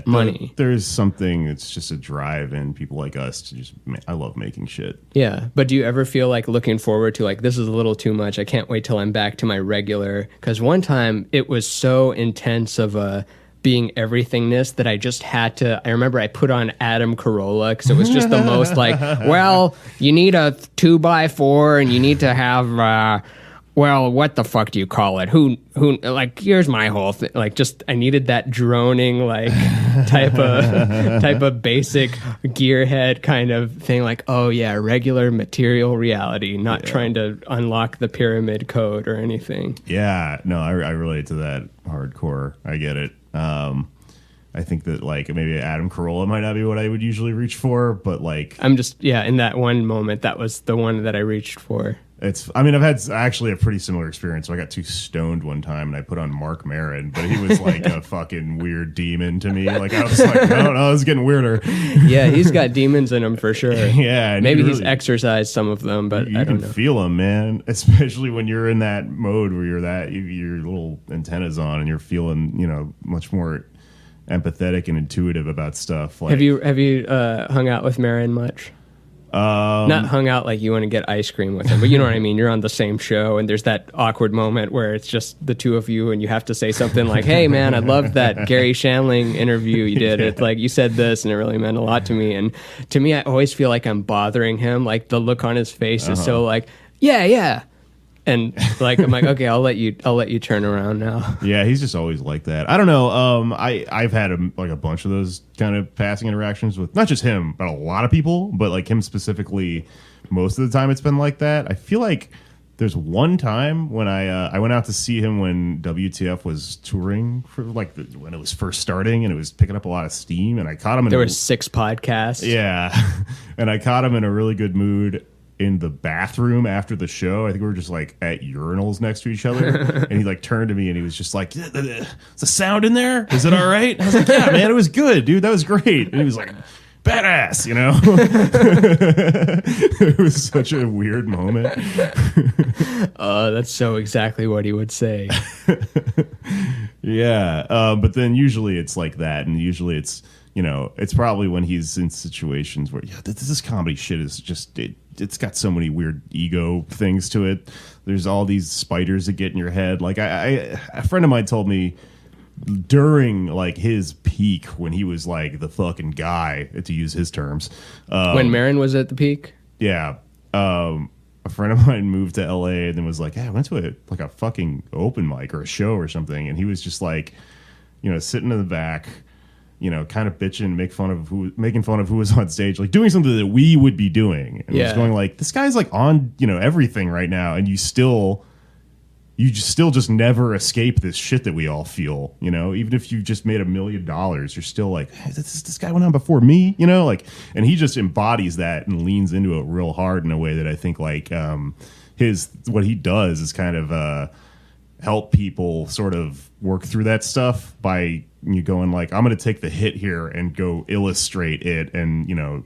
money. There's something that's just a drive in people like us to just I love making shit. Yeah, but do you ever feel like looking forward to like, this is a little too much, I can't wait till I'm back to my regular? Because one time it was so intense of a being everythingness that I just had to, I remember I put on Adam Carolla because it was just the most like, well, you need a 2x4 and you need to have well, what the fuck do you call it? Who like, here's my whole thing. Like, just, I needed that droning, like, type of basic gearhead kind of thing. Like, oh yeah, regular material reality, not trying to unlock the pyramid code or anything. Yeah, no, I relate to that hardcore. I get it. I think that like maybe Adam Carolla might not be what I would usually reach for, but like, I'm just, in that one moment, that was the one that I reached for. I've had actually a pretty similar experience. So I got too stoned one time and I put on Mark Maron, but he was like a fucking weird demon to me. Like I was like, no, it's getting weirder. Yeah, he's got demons in him for sure. Yeah. Maybe he's exorcised some of them, but you can feel them, man. Especially when you're in that mode where your little antennas on and you're feeling, much more empathetic and intuitive about stuff. Like, have you hung out with Maron much? Not hung out like you want to get ice cream with him, but you know what I mean? You're on the same show and there's that awkward moment where it's just the two of you and you have to say something like, hey man, I loved that Gary Shandling interview you did. It's like, you said this and it really meant a lot to me. And to me, I always feel like I'm bothering him. Like the look on his face is so like, yeah. And like, I'm like, okay, I'll let you turn around now. Yeah, he's just always like that. I don't know. I've had a bunch of those kind of passing interactions with not just him, but a lot of people. But like him specifically, most of the time it's been like that. I feel like there's one time when I went out to see him when WTF was touring for like when it was first starting and it was picking up a lot of steam, and I caught him. There were 6 podcasts. Yeah, and I caught him in a really good mood in the bathroom after the show. I think we were just like at urinals next to each other, and he like turned to me and he was just like, "Is the sound in there? Is it all right?" I was like, "Yeah, man, it was good, dude. That was great." And he was like, "Badass," It was such a weird moment. That's so exactly what he would say. Yeah, but then usually it's like that, and usually it's it's probably when he's in situations where this comedy shit is just it's got so many weird ego things to it. There's all these spiders that get in your head. Like a friend of mine told me during like his peak when he was like the fucking guy, to use his terms. When Maron was at the peak? Yeah. A friend of mine moved to LA and then was like, "Hey, I went to a fucking open mic or a show or something," and he was just like, sitting in the back, kind of bitching, making fun of who was on stage, like doing something that we would be doing. And was going like, this guy's like on, everything right now. And you still you still just never escape this shit that we all feel, you know. Even if you just made $1 million, you're still like, hey, this guy went on before me, you know, like. And he just embodies that and leans into it real hard in a way that I think like what he does is kind of help people sort of work through that stuff by you going like, I'm going to take the hit here and go illustrate it and, you know,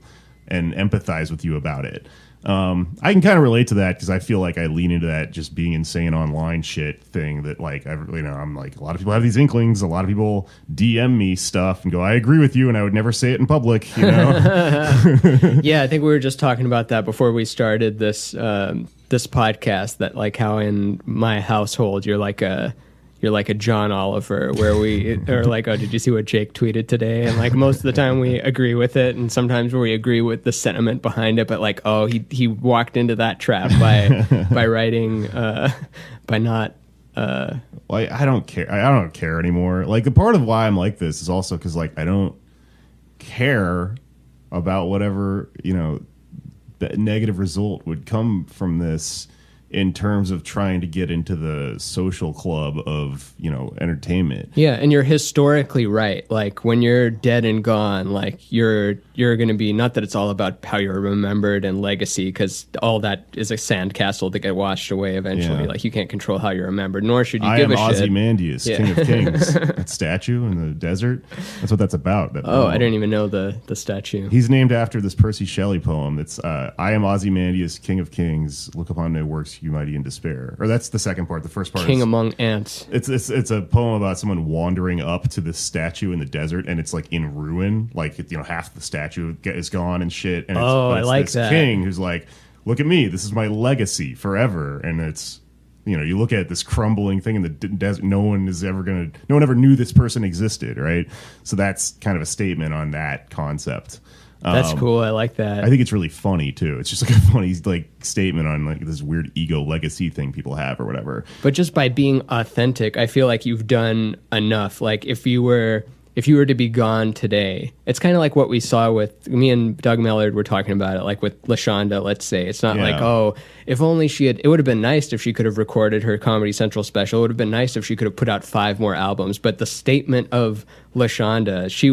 and empathize with you about it. I can kind of relate to that because I feel like I lean into that just being insane online shit thing that like, I'm like, a lot of people have these inklings. A lot of people DM me stuff and go, I agree with you. And I would never say it in public, you know? Yeah. I think we were just talking about that before we started this podcast, that like how in my household, you're like a John Oliver, where we are like, oh, did you see what Jake tweeted today? And like most of the time we agree with it, and sometimes we agree with the sentiment behind it. But like, oh, he walked into that trap by writing by not. Well, I don't care. I don't care anymore. Like the part of why I'm like this is also because like I don't care about whatever, you know, the negative result would come from this. In terms of trying to get into the social club of, you know, entertainment. Yeah, and you're historically right. Like when you're dead and gone, like you're going to be, not that it's all about how you're remembered and legacy, because all that is a sandcastle to get washed away eventually. Yeah. Like you can't control how you're remembered, nor should you give a shit. I am Ozymandias, King of Kings. That statue in the desert. That's what that's about. That poem. I didn't even know the statue. He's named after this Percy Shelley poem. It's I am Ozymandias, King of Kings. Look upon my works, you mighty in despair. Or that's the second part. The first part King is among ants. It's a poem about someone wandering up to this statue in the desert, and it's like in ruin. Like, you know, half the statue is gone and shit. And it's I like this that. king who's like, look at me, this is my legacy forever. And it's, you know, you look at this crumbling thing in the desert. No one ever knew this person existed, right? So that's kind of a statement on that concept. That's cool. I like that. I think it's really funny too. It's just like a funny like statement on like this weird ego legacy thing people have or whatever. But just by being authentic, I feel like you've done enough. Like if you were to be gone today, it's kind of like what we saw with me and Doug Mellard were talking about it, like with LaShonda, let's say. It's not like, oh, if only it would have been nice if she could have recorded her Comedy Central special. It would have been nice if she could have put out 5 more albums. But the statement of LaShonda, she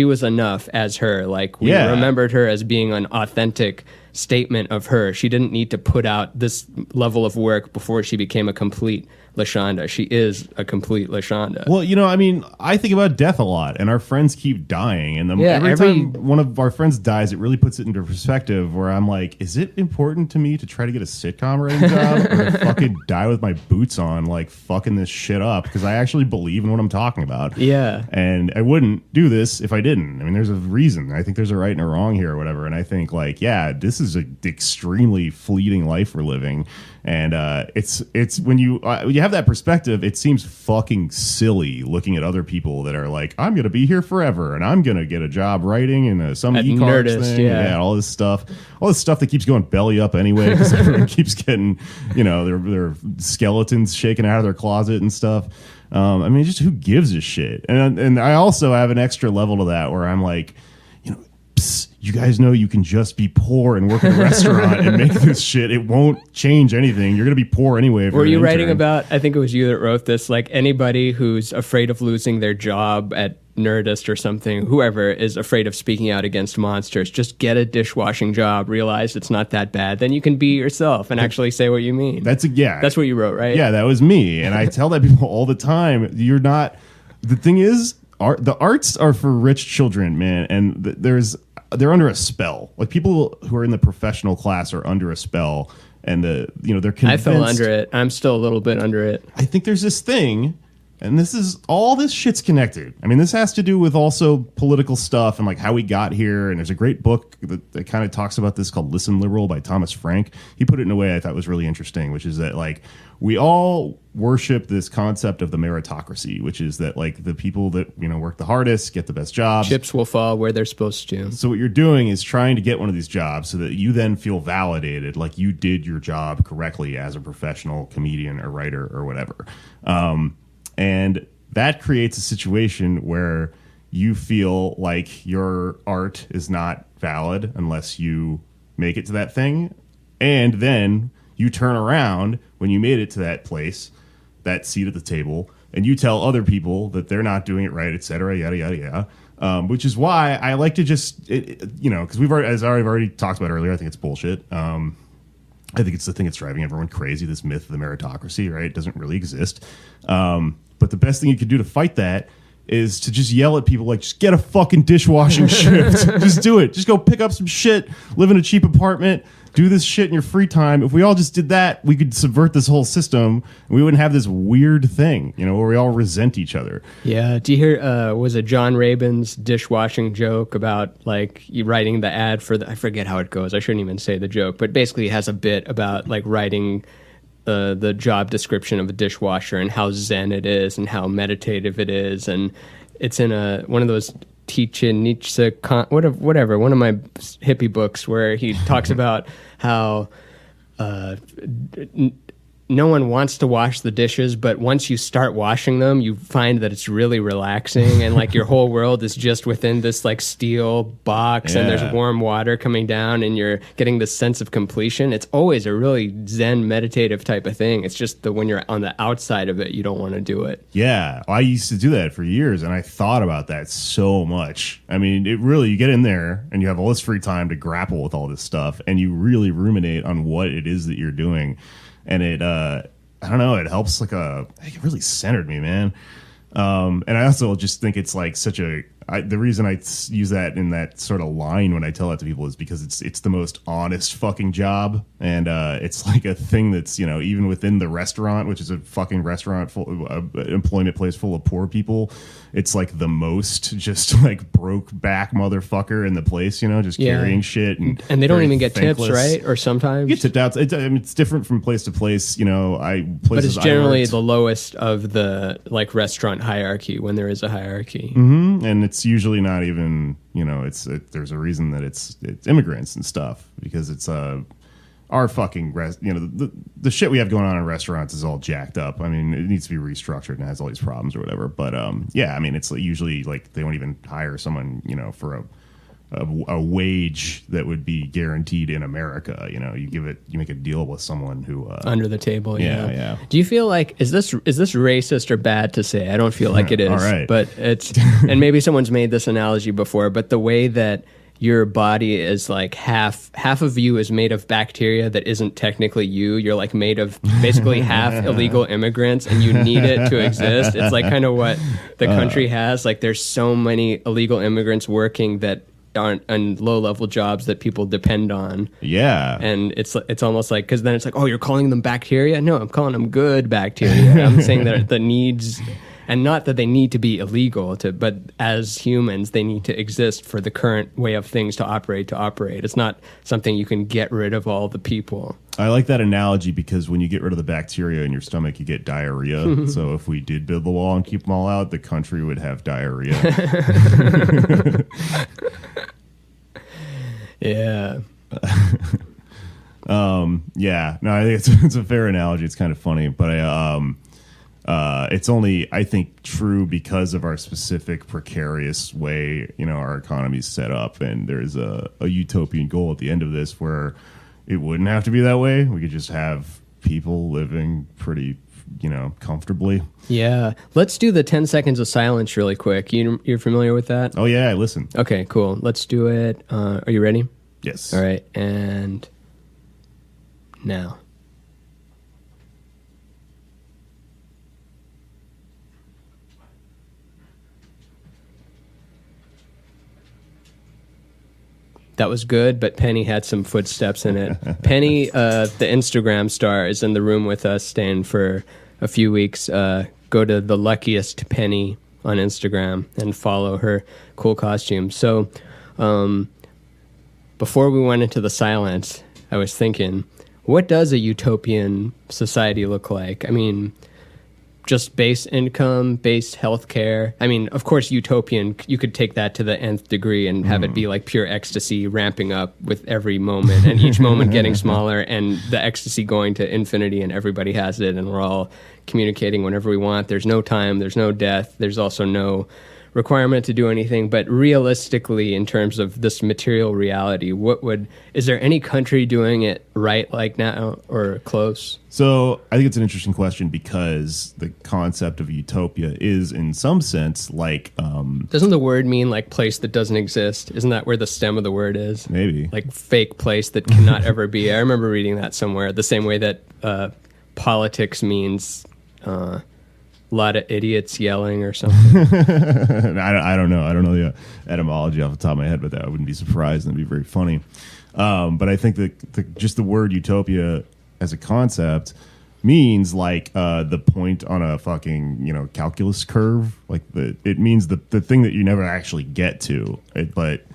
was enough as her. Like we remembered her as being an authentic statement of her. She didn't need to put out this level of work before she became a complete LaShonda. She is a complete LaShonda. Well, you know, I mean, I think about death a lot, and our friends keep dying. And every time one of our friends dies, it really puts it into perspective where I'm like, is it important to me to try to get a sitcom writing job or to fucking die with my boots on, like fucking this shit up? Because I actually believe in what I'm talking about. Yeah. And I wouldn't do this if I didn't. I mean, there's a reason. I think there's a right and a wrong here or whatever. And I think like, yeah, this is an extremely fleeting life we're living. And it's when you have that perspective, it seems fucking silly looking at other people that are like, I'm going to be here forever and I'm going to get a job writing in some e-cards thing. Yeah, all this stuff that keeps going belly up anyway because everyone keeps getting, you know, their skeletons shaken out of their closet and stuff. I mean, just who gives a shit? And I also have an extra level to that where I'm like, you know, you guys know you can just be poor and work in a restaurant and make this shit. It won't change anything. You're going to be poor anyway. Were you writing about, I think it was you that wrote this, like anybody who's afraid of losing their job at Nerdist or something, whoever is afraid of speaking out against monsters, just get a dishwashing job, realize it's not that bad. Then you can be yourself and actually say what you mean. That's what you wrote, right? Yeah, that was me. And I tell that people all the time, you're not, the thing is, the arts are for rich children, man. And they're under a spell. Like people who are in the professional class are under a spell, and they're convinced. I fell under it. I'm still a little bit under it. I think there's this thing, and all this shit's connected. I mean, this has to do with also political stuff and like how we got here. And there's a great book that kind of talks about this called "Listen Liberal" by Thomas Frank. He put it in a way I thought was really interesting, which is that like we all worship this concept of the meritocracy, which is that like the people that, you know, work the hardest get the best jobs. Chips will fall where they're supposed to. So what you're doing is trying to get one of these jobs so that you then feel validated, like you did your job correctly as a professional comedian or writer or whatever. And that creates a situation where you feel like your art is not valid unless you make it to that thing. And then you turn around when you made it to that place that seat at the table, and you tell other people that they're not doing it right, et cetera, yada, yada, yada. Which is why I like to just, because as I've already talked about earlier, I think it's bullshit. I think it's the thing that's driving everyone crazy, this myth of the meritocracy, right? It doesn't really exist. But the best thing you could do to fight that is to just yell at people like, just get a fucking dishwashing shift. Just do it. Just go pick up some shit, live in a cheap apartment, do this shit in your free time. If we all just did that, we could subvert this whole system, and we wouldn't have this weird thing, where we all resent each other. Yeah. Do you hear, was it John Rabin's dishwashing joke about, like, you writing the ad for I forget how it goes. I shouldn't even say the joke, but basically he has a bit about, like, writing the job description of a dishwasher and how zen it is and how meditative it is, and it's in one of those Nietzsche, whatever, one of my hippie books where he talks about how no one wants to wash the dishes, but once you start washing them, you find that it's really relaxing, and like your whole world is just within this like steel box, and there's warm water coming down, and you're getting this sense of completion. It's always a really zen meditative type of thing. It's just that when you're on the outside of it, you don't want to do it. Yeah, I used to do that for years, and I thought about that so much. I mean, it really, you get in there and you have all this free time to grapple with all this stuff, and you really ruminate on what it is that you're doing. And it, I don't know, it helps it really centered me, man. And I also just think it's like the reason I use that in that sort of line when I tell that to people is because it's the most honest fucking job. And it's like a thing that's, even within the restaurant, which is a fucking restaurant employment place full of poor people, it's like the most just like broke back motherfucker in the place, just carrying shit. And they don't even get tips, right? Or sometimes you get tipped out. It's different from place to place, but it's generally the lowest of the like restaurant hierarchy when there is a hierarchy. Mm-hmm. And it's usually not even, there's a reason that it's immigrants and stuff, because it's our fucking the shit we have going on in restaurants is all jacked up. I mean, it needs to be restructured and has all these problems or whatever. But I mean, it's usually like they won't even hire someone, for a wage that would be guaranteed in America. You make a deal with someone who under the table. Yeah. Do you feel like is this racist or bad to say? I don't feel like it is. All right. But it's and maybe someone's made this analogy before, but the way that your body is like half of you is made of bacteria that isn't technically you. You're like made of basically half illegal immigrants, and you need it to exist. It's like kind of what the country has. Like there's so many illegal immigrants working that aren't on low-level jobs that people depend on. Yeah. And it's almost like, because then it's like, oh, you're calling them bacteria? No, I'm calling them good bacteria. I'm saying that the needs, and not that they need to be illegal, but as humans, they need to exist for the current way of things to operate. It's not something you can get rid of all the people. I like that analogy because when you get rid of the bacteria in your stomach, you get diarrhea. So if we did build the wall and keep them all out, the country would have diarrhea. Yeah. Yeah. No, I think it's a fair analogy. It's kind of funny, but it's only, I think, true because of our specific precarious way, our economy's set up, and there's a utopian goal at the end of this where it wouldn't have to be that way. We could just have people living pretty, comfortably. Yeah. Let's do the 10 seconds of silence really quick. You're familiar with that? Oh, yeah. I listen. Okay, cool. Let's do it. Are you ready? Yes. All right. And now. That was good, but Penny had some footsteps in it. Penny, the Instagram star, is in the room with us, staying for a few weeks. Go to the luckiest Penny on Instagram and follow her cool costume. So before we went into the silence, I was thinking, what does a utopian society look like? I mean, just base income, base healthcare. I mean, of course, utopian, you could take that to the nth degree and have it be like pure ecstasy ramping up with every moment, and each moment getting smaller, and the ecstasy going to infinity, and everybody has it, and we're all communicating whenever we want. There's no time, there's no death, there's also no requirement to do anything, but realistically, in terms of this material reality, is there any country doing it right like now or close? So I think it's an interesting question because the concept of utopia is, in some sense, like doesn't the word mean like place that doesn't exist? Isn't that where the stem of the word is? Maybe like fake place that cannot ever be. I remember reading that somewhere. The same way that politics means a lot of idiots yelling or something. I don't know. I don't know the etymology off the top of my head, but I wouldn't be surprised, and it'd be very funny. But I think that just the word utopia as a concept means like the point on a fucking calculus curve. Like it means the thing that you never actually get to, but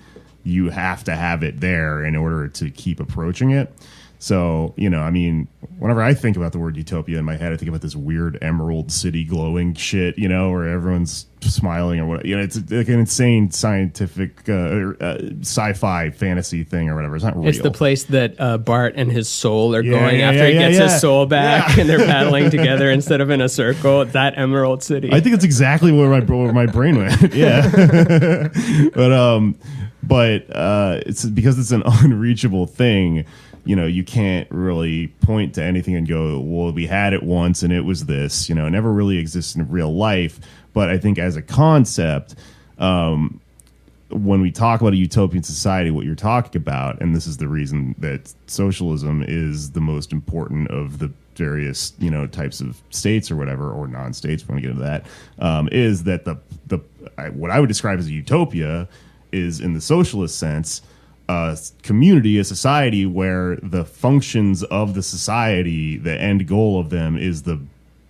you have to have it there in order to keep approaching it. So, I mean, whenever I think about the word utopia in my head, I think about this weird emerald city glowing shit, where everyone's smiling or what. It's like an insane scientific sci-fi fantasy thing or whatever. It's not real. It's the place that Bart and his soul are going after he gets his soul back and they're paddling together instead of in a circle. That emerald city. I think it's exactly where my brain went. Yeah. But it's because it's an unreachable thing. You can't really point to anything and go, well, we had it once and it was this, it never really exists in real life. But I think as a concept, when we talk about a utopian society, what you're talking about, and this is the reason that socialism is the most important of the various, types of states or whatever, or non-states, if we want to get into that, is that what I would describe as a utopia is, in the socialist sense, a community, a society where the functions of the society, the end goal of them is the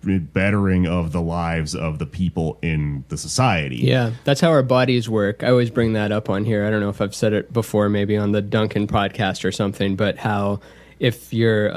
bettering of the lives of the people in the society. Yeah, that's how our bodies work. I always bring that up on here. I don't know if I've said it before, maybe on the Duncan podcast or something, but how if you're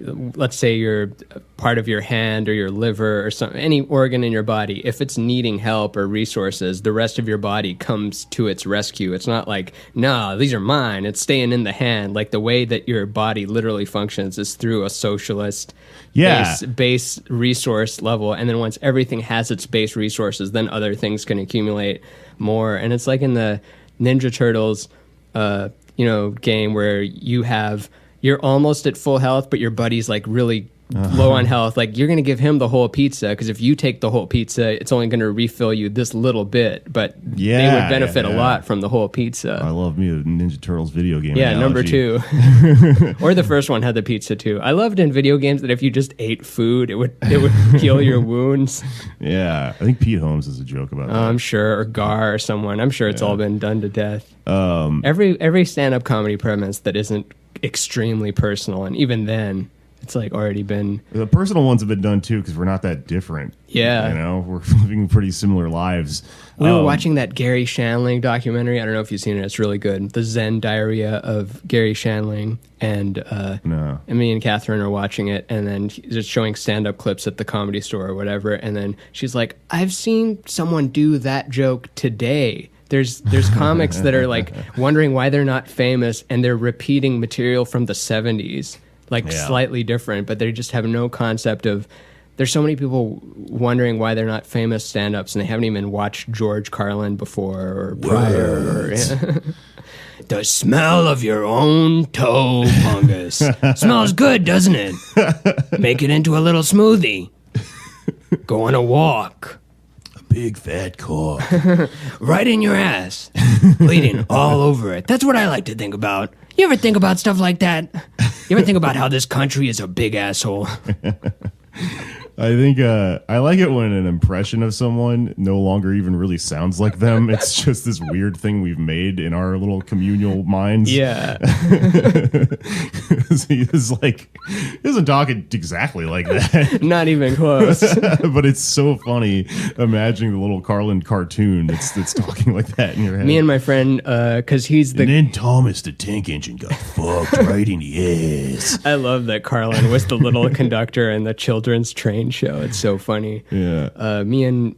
let's say you're part of your hand or your liver or any organ in your body, if it's needing help or resources, the rest of your body comes to its rescue. It's not like, no, these are mine. It's staying in the hand. Like the way that your body literally functions is through a socialist base resource level. And then once everything has its base resources, then other things can accumulate more. And it's like in the Ninja Turtles, game where you're almost at full health, but your buddy's like really low on health. Like you're going to give him the whole pizza because if you take the whole pizza, it's only going to refill you this little bit. But they would benefit a lot from the whole pizza. I love me a Ninja Turtles video game. Yeah, analogy. number 2, or the first one had the pizza too. I loved in video games that if you just ate food, it would heal your wounds. Yeah, I think Pete Holmes is a joke about that. I'm sure, or Gar or someone. I'm sure it's all been done to death. Every stand-up comedy premise that isn't extremely personal, and even then it's like already been, the personal ones have been done too because we're not that different. We're living pretty similar lives. We were watching that Gary Shandling documentary. I don't know if you've seen it. It's really good, The Zen Diarrhea of Gary Shandling, and me and Catherine are watching it, and then just showing stand-up clips at the Comedy Store or whatever, and then she's like, I've seen someone do that joke today. There's comics that are like wondering why they're not famous, and they're repeating material from the 70s, slightly different, but they just have no concept of. There's so many people wondering why they're not famous stand-ups, and they haven't even watched George Carlin before or prior. The smell of your own toe fungus. Smells good, doesn't it? Make it into a little smoothie. Go on a walk. Big fat cock. Right in your ass. Bleeding all over it. That's what I like to think about. You ever think about stuff like that? You ever think about how this country is a big asshole? I think I like it when an impression of someone no longer even really sounds like them. It's just this weird thing we've made in our little communal minds. Yeah. He isn't talking exactly like that. Not even close. But it's so funny imagining the little Carlin cartoon that's talking like that in your head. Me and my friend, because he's the... And then Thomas the Tank Engine got fucked right in the ass. I love that Carlin was the little conductor in the children's train show. It's so funny. Yeah. Me and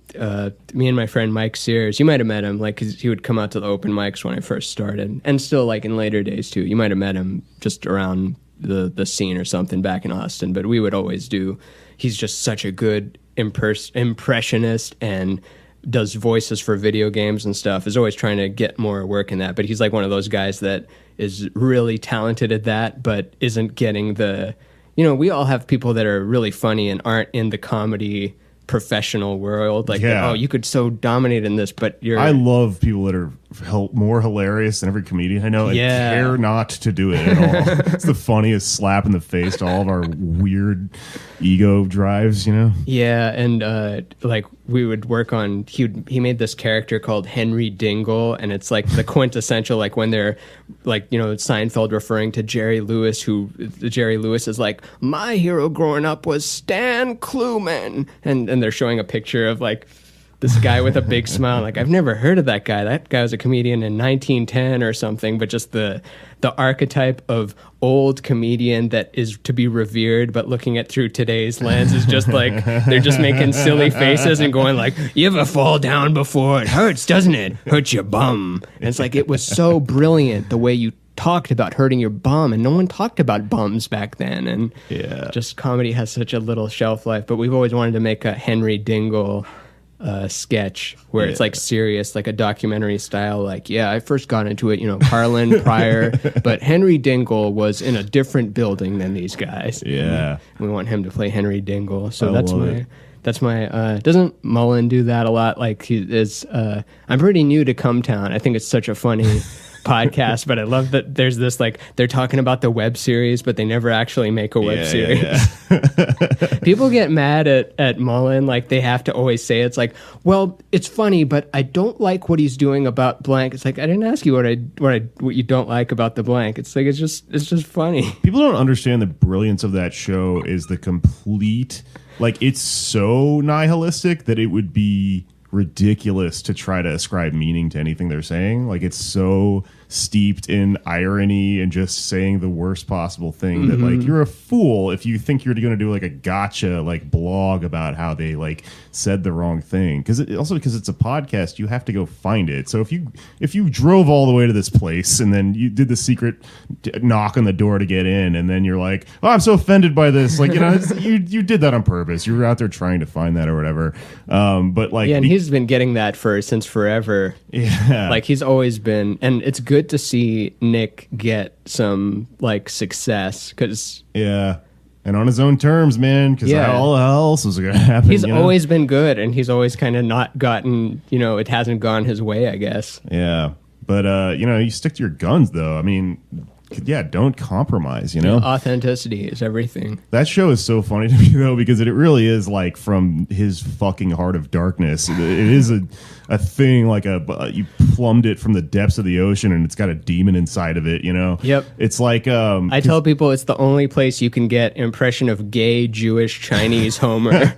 my friend Mike Sears, you might have met him, because he would come out to the open mics when I first started, and still in later days too. You might have met him just around the scene or something back in Austin, but we would always do. He's just such a good impressionist and does voices for video games and stuff, is always trying to get more work in that. But he's like one of those guys that is really talented at that, but isn't getting the, we all have people that are really funny and aren't in the comedy professional world. Like, oh, you could so dominate in this, but you're... I love people that are more hilarious than every comedian I know and care not to do it at all. It's the funniest slap in the face to all of our weird ego drives, Yeah, and like we would work on... He made this character called Henry Dingle, and it's like the quintessential, like when they're like, Seinfeld referring to Jerry Lewis, who Jerry Lewis is like, my hero growing up was Stan Kluman, and they're showing a picture of like this guy with a big smile. Like, I've never heard of that guy. That guy was a comedian in 1910 or something, but just the archetype of old comedian that is to be revered, but looking at through today's lens is just like, they're just making silly faces and going like, you ever fall down before? It hurts, doesn't it? Hurts your bum. And it's like, it was so brilliant the way you talked about hurting your bum, and no one talked about bums back then, and just comedy has such a little shelf life. But we've always wanted to make a Henry Dingle sketch where it's like serious, like a documentary style, like, I first got into it, Carlin Pryor, but Henry Dingle was in a different building than these guys. We want him to play Henry Dingle, so that's my doesn't Mullen do that a lot? Like, he is I'm pretty new to Cumtown. I think it's such a funny podcast, but I love that there's this, like, they're talking about the web series, but they never actually make a web series. People get mad at Mullen, like they have to always say, it's like, well, it's funny, but I don't like what he's doing about blank. It's like, I didn't ask you what you don't like about the blank. It's like, it's just funny. People don't understand the brilliance of that show is the complete, like, it's so nihilistic that it would be ridiculous to try to ascribe meaning to anything they're saying. Like, it's so steeped in irony and just saying the worst possible thing that, like, you're a fool if you think you're going to do like a gotcha like blog about how they like said the wrong thing, because it's a podcast, you have to go find it. So if you drove all the way to this place and then you did the secret knock on the door to get in, and then you're like, oh, I'm so offended by this, like, you did that on purpose. You were out there trying to find that or whatever. But like, and he's been getting that since forever. Like, he's always been, and it's good to see Nick get some like success, because and on his own terms, man, because how else was it gonna happen? He's always been good, and he's always kind of not gotten, it hasn't gone his way, I guess. But you stick to your guns, though. I mean, don't compromise, Authenticity is everything. That show is so funny to me, though, because it really is like from his fucking heart of darkness. It is a thing, like you plumbed it from the depths of the ocean, and it's got a demon inside of it, Yep. It's like... I tell people it's the only place you can get impression of gay, Jewish, Chinese Homer.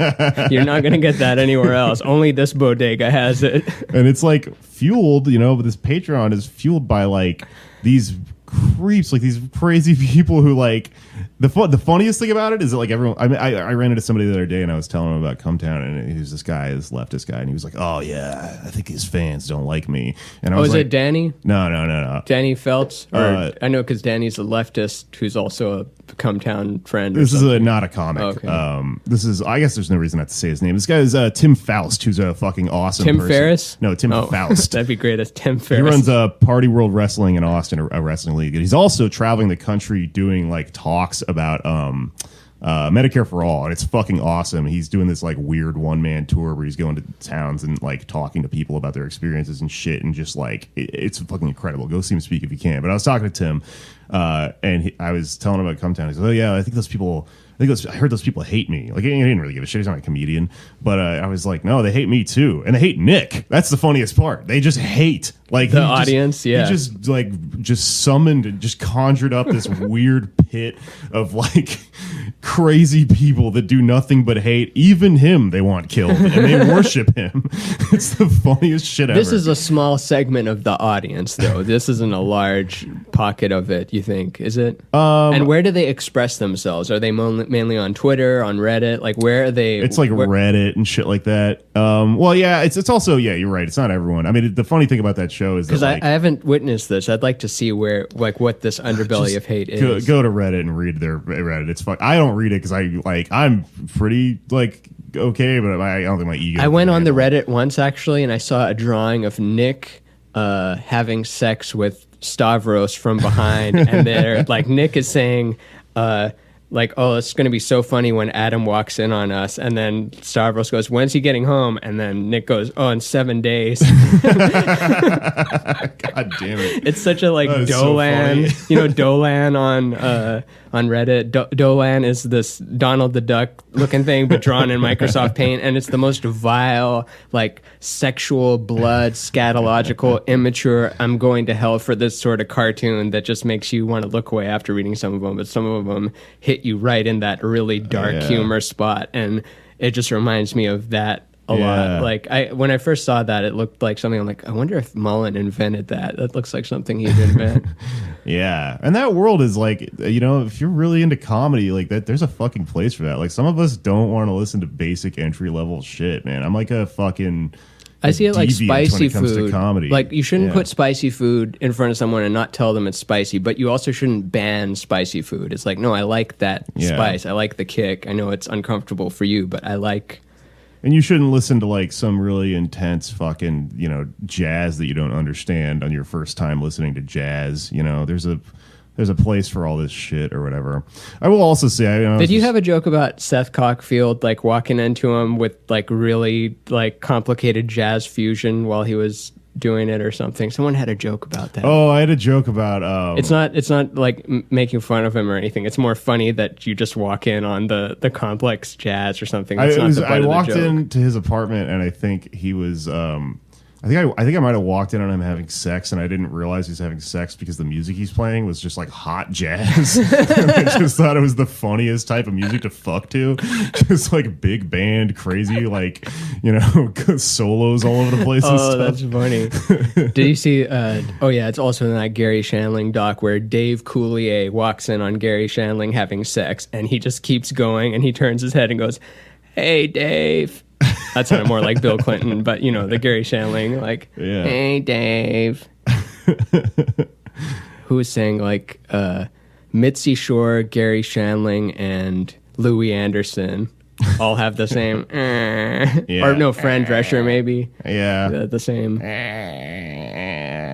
You're not going to get that anywhere else. Only this bodega has it. And it's like fueled, but this Patreon is fueled by like these creeps, like these crazy people who like the funniest thing about it is that like everyone, I ran into somebody the other day and I was telling him about Cumtown, and he was this leftist guy, and he was like, oh yeah, I think his fans don't like me. And I was like, it Danny? No. Danny Feltz? I know, because Danny's a leftist who's also a Cumtown friend. This is not a comic. Okay. This is, I guess there's no reason not to say his name. This guy is Tim Faust, who's a fucking awesome Tim person. Ferriss? No, Tim Faust. That'd be great as Tim Ferriss. He runs Party World Wrestling in Austin, a wrestling league. And he's also traveling the country doing like talks about Medicare for All, and it's fucking awesome. He's doing this like weird one-man tour where he's going to towns and like talking to people about their experiences and shit, and just like it's fucking incredible. Go see him speak if you can. But I was talking to Tim, and I was telling him about Cumtown. He said, oh yeah, I heard those people hate me. Like, he didn't really give a shit. He's not a comedian. But I was like, no, they hate me too. And they hate Nick. That's the funniest part. They just hate. Like, the audience, He just summoned and just conjured up this weird pit of like crazy people that do nothing but hate. Even him they want killed, and they worship him. It's the funniest shit ever. This is a small segment of the audience, though. This isn't a large pocket of it, you think, is it? And where do they express themselves? Are they mainly on Twitter, on Reddit? Like, where are they? It's like Reddit and shit like that. Well, yeah, it's also, yeah, you're right. It's not everyone. I mean, the funny thing about that show is that, because I haven't witnessed this. I'd like to see where, like, what this underbelly of hate is. Go to Reddit and read their Reddit. It's fun. I don't read it because I'm pretty like okay, but I don't think my ego. I went on the Reddit once actually, and I saw a drawing of Nick having sex with Stavros from behind, and they're like Nick is saying. Like, oh, it's going to be so funny when Adam walks in on us. And then Stavros goes, when's he getting home? And then Nick goes, oh, in 7 days. God damn it. It's such a like Dolan, so you know, Dolan on Reddit. Dolan is this Donald the Duck looking thing, but drawn in Microsoft Paint. And it's the most vile, like sexual, blood, scatological, immature, I'm going to hell for this sort of cartoon that just makes you want to look away after reading some of them. But some of them hit you right in that really dark humor spot. And it just reminds me of that a lot. Like when I first saw that, it looked like something. I'm like, I wonder if Mullen invented that. That looks like something he'd invent. Yeah, and that world is like, you know, if you're really into comedy like that, there's a fucking place for that. Like some of us don't want to listen to basic entry level shit, man. I'm like a fucking. I see it like spicy food. Comedy. Like you shouldn't put spicy food in front of someone and not tell them it's spicy, but you also shouldn't ban spicy food. It's like, no, I like that spice. I like the kick. I know it's uncomfortable for you, but I like. And you shouldn't listen to like some really intense fucking, you know, jazz that you don't understand on your first time listening to jazz. You know, there's a place for all this shit or whatever. I will also say, did you have a joke about Seth Cockfield like walking into him with like really like complicated jazz fusion while he was doing it or something? Someone had a joke about that. Oh, I had a joke about. It's not like making fun of him or anything. It's more funny that you just walk in on the complex jazz or something. I walked into his apartment and I think he was. I think I might have walked in on him having sex, and I didn't realize he was having sex because the music he's playing was just like hot jazz. I just thought it was the funniest type of music to fuck to, just like big band, crazy, like, you know, solos all over the place. And stuff. That's funny. Did you see? It's also in that Gary Shandling doc where Dave Coulier walks in on Gary Shandling having sex, and he just keeps going, and he turns his head and goes, "Hey, Dave." That sounded more like Bill Clinton, but you know, the Gary Shandling, like, "Hey, Dave." Who was saying like Mitzi Shore, Gary Shandling, and Louis Anderson all have the same, or no, Fran Drescher maybe, the same.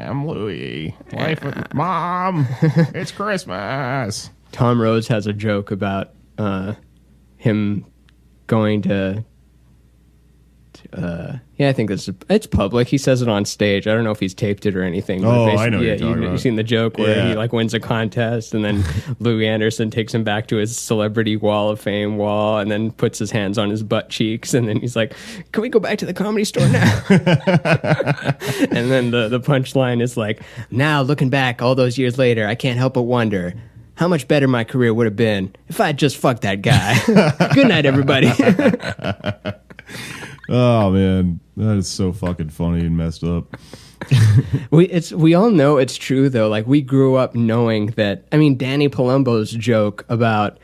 I'm Louis. Life with Mom. It's Christmas. Tom Rhodes has a joke about him going to. I think it's public. He says it on stage. I don't know if he's taped it or anything. Oh, I know what you're talking about. You've seen the joke where he like wins a contest and then Louis Anderson takes him back to his celebrity wall of fame wall and then puts his hands on his butt cheeks and then he's like, "Can we go back to the Comedy Store now?" And then the punchline is like, "Now looking back all those years later, I can't help but wonder how much better my career would have been if I just fucked that guy." Good night, everybody. Oh man, that is so fucking funny and messed up. We all know it's true though. Like we grew up knowing that. I mean, Danny Palumbo's joke about,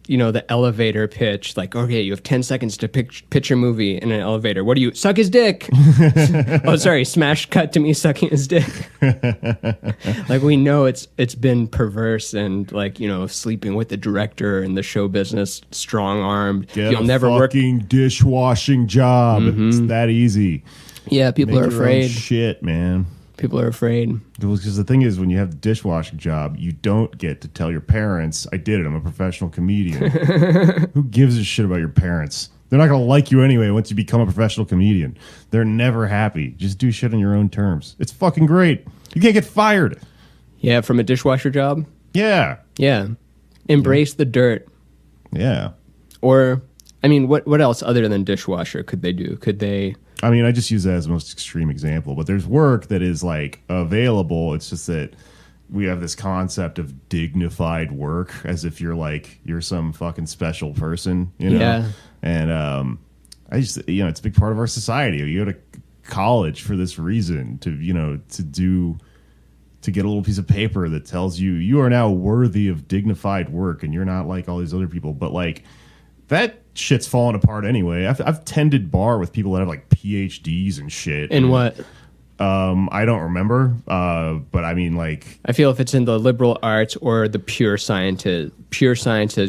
you know, the elevator pitch. Like, okay, you have 10 seconds to pitch your movie in an elevator. What do you suck his dick? Oh, sorry, smash cut to me sucking his dick. Like we know it's been perverse and like, you know, sleeping with the director in the show business, strong armed. You'll never work dishwashing job. Mm-hmm. It's that easy. Yeah, people are afraid. Shit, man. People are afraid. Because the thing is, when you have the dishwashing job, you don't get to tell your parents, "I did it, I'm a professional comedian." Who gives a shit about your parents? They're not going to like you anyway once you become a professional comedian. They're never happy. Just do shit on your own terms. It's fucking great. You can't get fired. Yeah, from a dishwasher job? Yeah. Yeah. Embrace the dirt. Yeah. Or, I mean, what else other than dishwasher could they do? Could they... I mean, I just use that as the most extreme example, but there's work that is like available. It's just that we have this concept of dignified work as if you're some fucking special person, you know? Yeah. And I just, you know, it's a big part of our society. You go to college for this reason to, you know, to get a little piece of paper that tells you you are now worthy of dignified work and you're not like all these other people. But like that shit's falling apart anyway. I've tended bar with people that have like PhDs and shit. In what? I don't remember, but I mean, like, I feel if it's in the liberal arts or the pure sciences,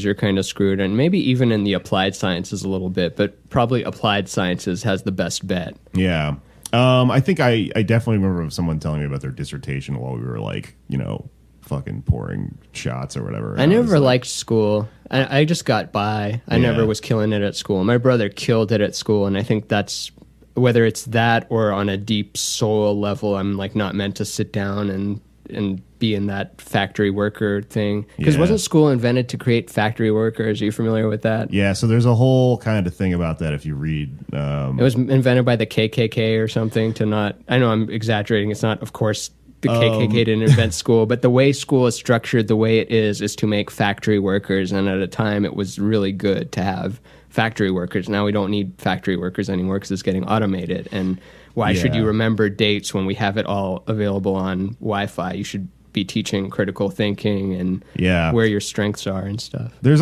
you're kind of screwed, and maybe even in the applied sciences a little bit, but probably applied sciences has the best bet. yeah. I think I definitely remember someone telling me about their dissertation while we were like, fucking pouring shots or whatever. I never liked school. I just got by. I never was killing it at school. My brother killed it at school, and I think that's, whether it's that or on a deep soul level, I'm like not meant to sit down and be in that factory worker thing. Because wasn't school invented to create factory workers? Are you familiar with that? Yeah, so there's a whole kind of thing about that if you read. It was invented by the KKK or something to not, I know I'm exaggerating. It's not, of course, the KKK didn't invent school, but the way school is structured the way it is to make factory workers. And at a time, it was really good to have factory workers. Now we don't need factory workers anymore because it's getting automated. And why should you remember dates when we have it all available on Wi-Fi? You should be teaching critical thinking and where your strengths are and stuff. There's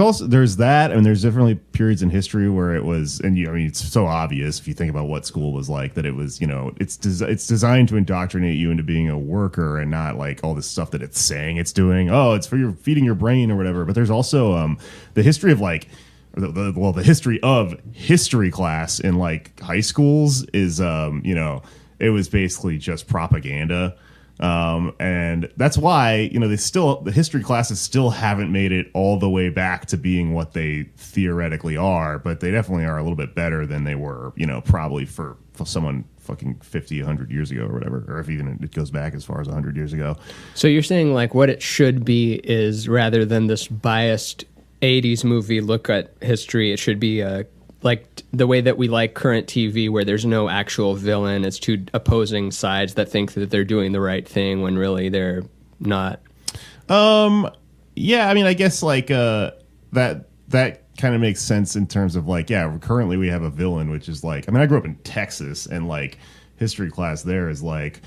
that, and there's definitely periods in history where it was, and I mean, it's so obvious if you think about what school was like, that it was, it's designed to indoctrinate you into being a worker and not like all this stuff that it's saying it's doing. Oh, it's for feeding your brain or whatever. But there's also the history of like, the history of history class in like high schools is, it was basically just propaganda. And that's why, the history classes still haven't made it all the way back to being what they theoretically are, but they definitely are a little bit better than they were, probably for someone fucking 50, 100 years ago or whatever, or if even it goes back as far as 100 years ago. So you're saying like what it should be is, rather than this biased 80s movie look at history, it should be like the way that we like current TV, where there's no actual villain. It's two opposing sides that think that they're doing the right thing when really they're not. Yeah, I mean, I guess like that kind of makes sense in terms of like, currently we have a villain, which is like, I mean, I grew up in Texas, and like history class there is like,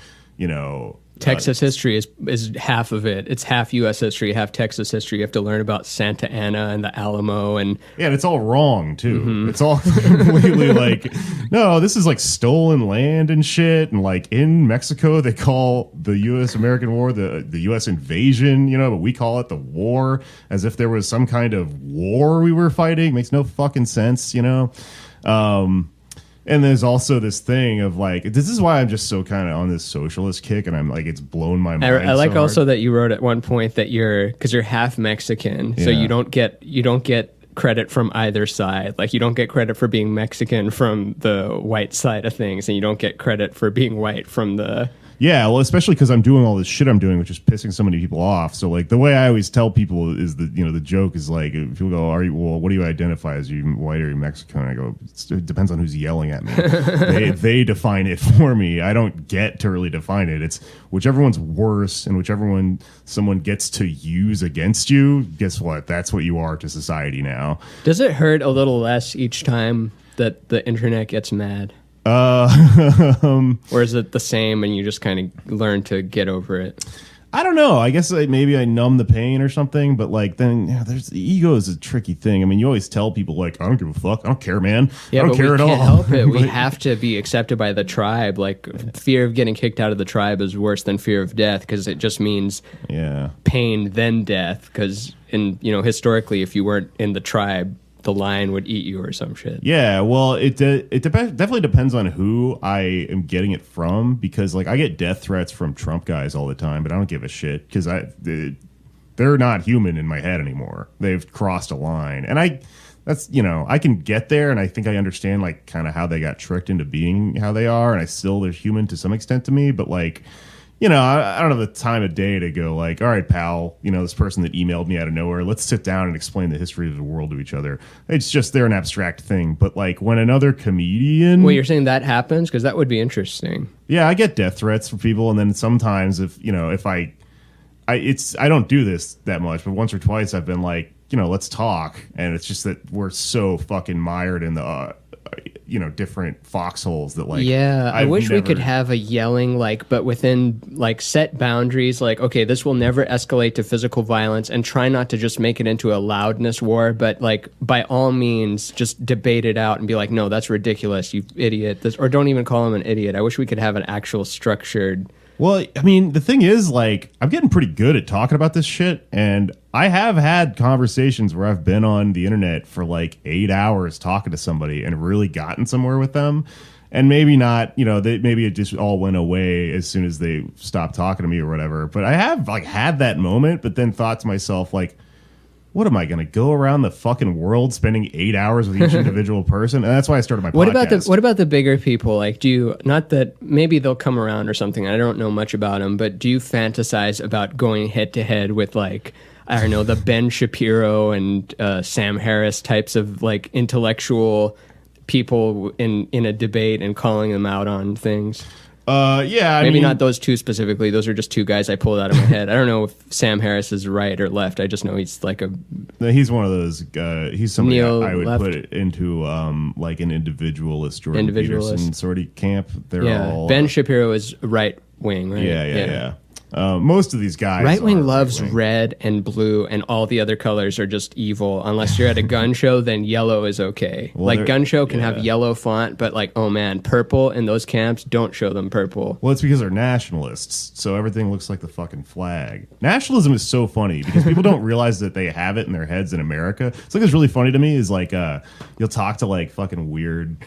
Texas history is half of it. It's half U.S. history, half Texas history. You have to learn about Santa Ana and the Alamo, and it's all wrong too. Mm-hmm. It's all completely like, no, this is like stolen land and shit. And like in Mexico, they call the U.S.-American War the U.S. invasion, but we call it the war, as if there was some kind of war we were fighting. Makes no fucking sense, And there's also this thing of like, this is why I'm just so kind of on this socialist kick, and I'm like, it's blown my mind. I like so also that you wrote at one point that because you're half Mexican, so you don't get credit from either side. Like you don't get credit for being Mexican from the white side of things, and you don't get credit for being white from the. Yeah, well, especially because I'm doing all this shit I'm doing, which is pissing so many people off. So, like, the way I always tell people is that, the joke is like, if people go, what do you identify as? Are you white or are you Mexican? I go, it depends on who's yelling at me. they define it for me. I don't get to really define it. It's whichever one's worse and whichever one someone gets to use against you, guess what? That's what you are to society now. Does it hurt a little less each time that the internet gets mad? Or is it the same and you just kind of learn to get over it? I don't know. I guess maybe I numb the pain or something, but like then there's ego is a tricky thing. I mean, you always tell people like, I don't give a fuck. I don't care, man. Yeah, I don't care at all. We can't help it. We have to be accepted by the tribe. Like fear of getting kicked out of the tribe is worse than fear of death, because it just means pain then death. Because historically, if you weren't in the tribe, the lion would eat you or some shit. Yeah, well, it definitely depends on who I am getting it from, because like I get death threats from Trump guys all the time, but I don't give a shit because they're not human in my head anymore. They've crossed a line, and I can get there, and I think I understand like kind of how they got tricked into being how they are, and they're human to some extent to me, but like. I don't have the time of day to go like, all right, pal, this person that emailed me out of nowhere, let's sit down and explain the history of the world to each other. It's just, they're an abstract thing. But like when another comedian... Well, you're saying that happens? Because that would be interesting. Yeah, I get death threats from people. And then sometimes if I don't do this that much, but once or twice I've been like, let's talk. And it's just that we're so fucking mired in the different foxholes that like. Yeah, I wish we never- could have a yelling, like, but within like set boundaries, like, okay, this will never escalate to physical violence, and try not to just make it into a loudness war, but like by all means just debate it out and be like, no, that's ridiculous, you idiot. Or don't even call him an idiot. I wish we could have an actual structured. Well, I mean, the thing is, like, I'm getting pretty good at talking about this shit, and I have had conversations where I've been on the internet for like 8 hours talking to somebody and really gotten somewhere with them. And maybe not, maybe it just all went away as soon as they stopped talking to me or whatever. But I have like had that moment, but then thought to myself, like, what am I going to go around the fucking world spending 8 hours with each individual person? And that's why I started my podcast. What about the bigger people? Like, not that maybe they'll come around or something. I don't know much about them, but do you fantasize about going head to head with like, I don't know, the Ben Shapiro and Sam Harris types of like intellectual people in a debate and calling them out on things? Yeah, maybe not those two specifically. Those are just two guys I pulled out of my head. I don't know if Sam Harris is right or left. I just know he's like he's one of those. He's somebody I would left. put it into like an individualist Jordan Peterson sort of camp. They're all Ben Shapiro is right wing, right? Yeah. Most of these guys, right wing loves red and blue, and all the other colors are just evil. Unless you're at a gun show, then yellow is okay. Well, like gun show can have yellow font, but like, oh man, purple in those camps, don't show them purple. Well, it's because they're nationalists, so everything looks like the fucking flag. Nationalism is so funny because people don't realize that they have it in their heads in America. Something that's really funny to me is like you'll talk to like fucking weird,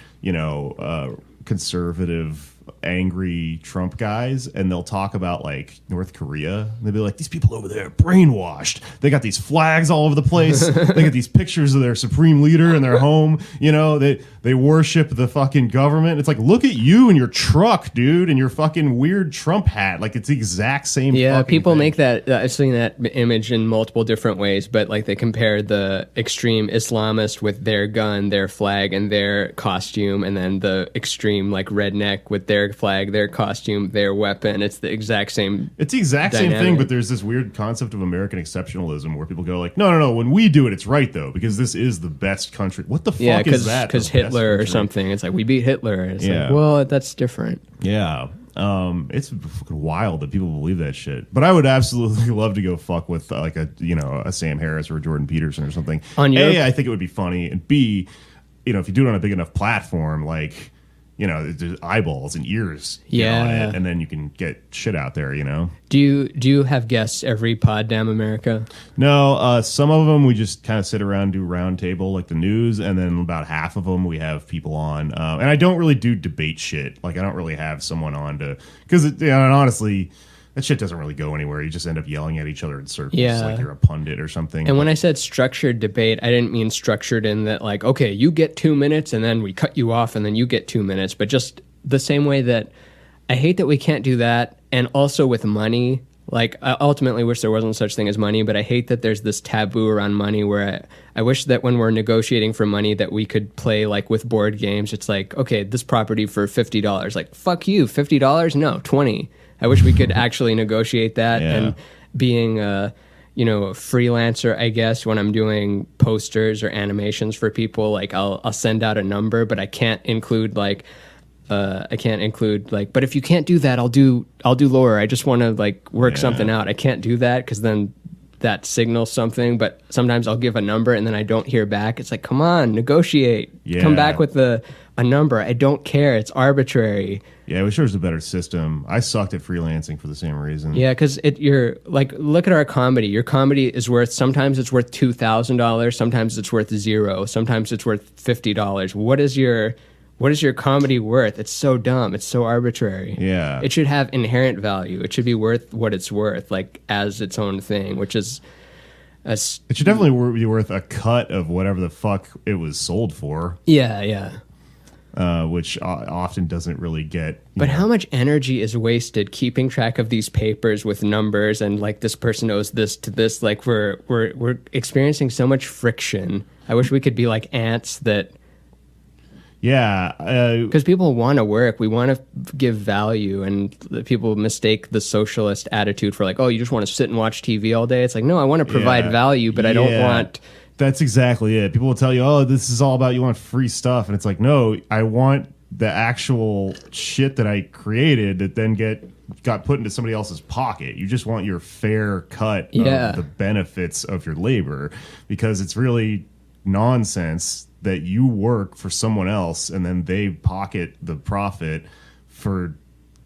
conservative, angry Trump guys, and they'll talk about like North Korea. They'll be like, these people over there are brainwashed. They got these flags all over the place. They got these pictures of their supreme leader in their home. They worship the fucking government. It's like, look at you and your truck, dude, and your fucking weird Trump hat. Like, it's the exact same. Yeah, people thing. make that. I've seen that image in multiple different ways, but like they compare the extreme Islamist with their gun, their flag, and their costume, and then the extreme like redneck with their flag, their costume, their weapon. It's the exact same. It's the exact same thing, but there's this weird concept of American exceptionalism where people go like, no. When we do it, it's right though because this is the best country. What the fuck is that? Because Hitler or something. It's like we beat Hitler. It's like, well, that's different. Yeah. It's fucking wild that people believe that shit. But I would absolutely love to go fuck with like a Sam Harris or a Jordan Peterson or something. I think it would be funny, and B, if you do it on a big enough platform, like. There's eyeballs and ears on it, and then you can get shit out there, Do you have guests every pod, damn America? No, some of them we just kind of sit around and do round table like the news, and then about half of them we have people on. And I don't really do debate shit. Like, I don't really have someone on to... Because, honestly... That shit doesn't really go anywhere. You just end up yelling at each other in circles like you're a pundit or something. And when I said structured debate, I didn't mean structured in that, like, okay, you get 2 minutes and then we cut you off and then you get 2 minutes. But just the same way that I hate that we can't do that. And also with money, like, I ultimately wish there wasn't such thing as money, but I hate that there's this taboo around money where I wish that when we're negotiating for money that we could play, like, with board games. It's like, okay, this property for $50. Like, fuck you, $50? No, 20. I wish we could actually negotiate that. And being a freelancer, I guess, when I'm doing posters or animations for people, like I'll send out a number, but I can't include like, but if you can't do that, I'll do lower. I just want to like work something out. I can't do that because then that signals something, but sometimes I'll give a number and then I don't hear back. It's like, come on, negotiate. Come back with a number. I don't care. It's arbitrary. Yeah, I wish there was a better system. I sucked at freelancing for the same reason. Yeah, because you're like, look at our comedy. Your comedy is sometimes it's worth $2,000, sometimes it's worth $0, sometimes it's worth $50. What is your comedy worth? It's so dumb. It's so arbitrary. Yeah. It should have inherent value. It should be worth what it's worth, like as its own thing, which is... It should definitely be worth a cut of whatever the fuck it was sold for. Yeah. Which often doesn't really get... But how much energy is wasted keeping track of these papers with numbers and like this person owes this to this? Like we're experiencing so much friction. I wish we could be like ants that... Yeah. Because people want to work. We want to give value, and people mistake the socialist attitude for like, oh, you just want to sit and watch TV all day. It's like, no, I want to provide value, but I don't want That's exactly it. People will tell you, oh, this is all about you want free stuff. And it's like, no, I want the actual shit that I created that then got put into somebody else's pocket. You just want your fair cut of the benefits of your labor, because it's really nonsense that you work for someone else and then they pocket the profit for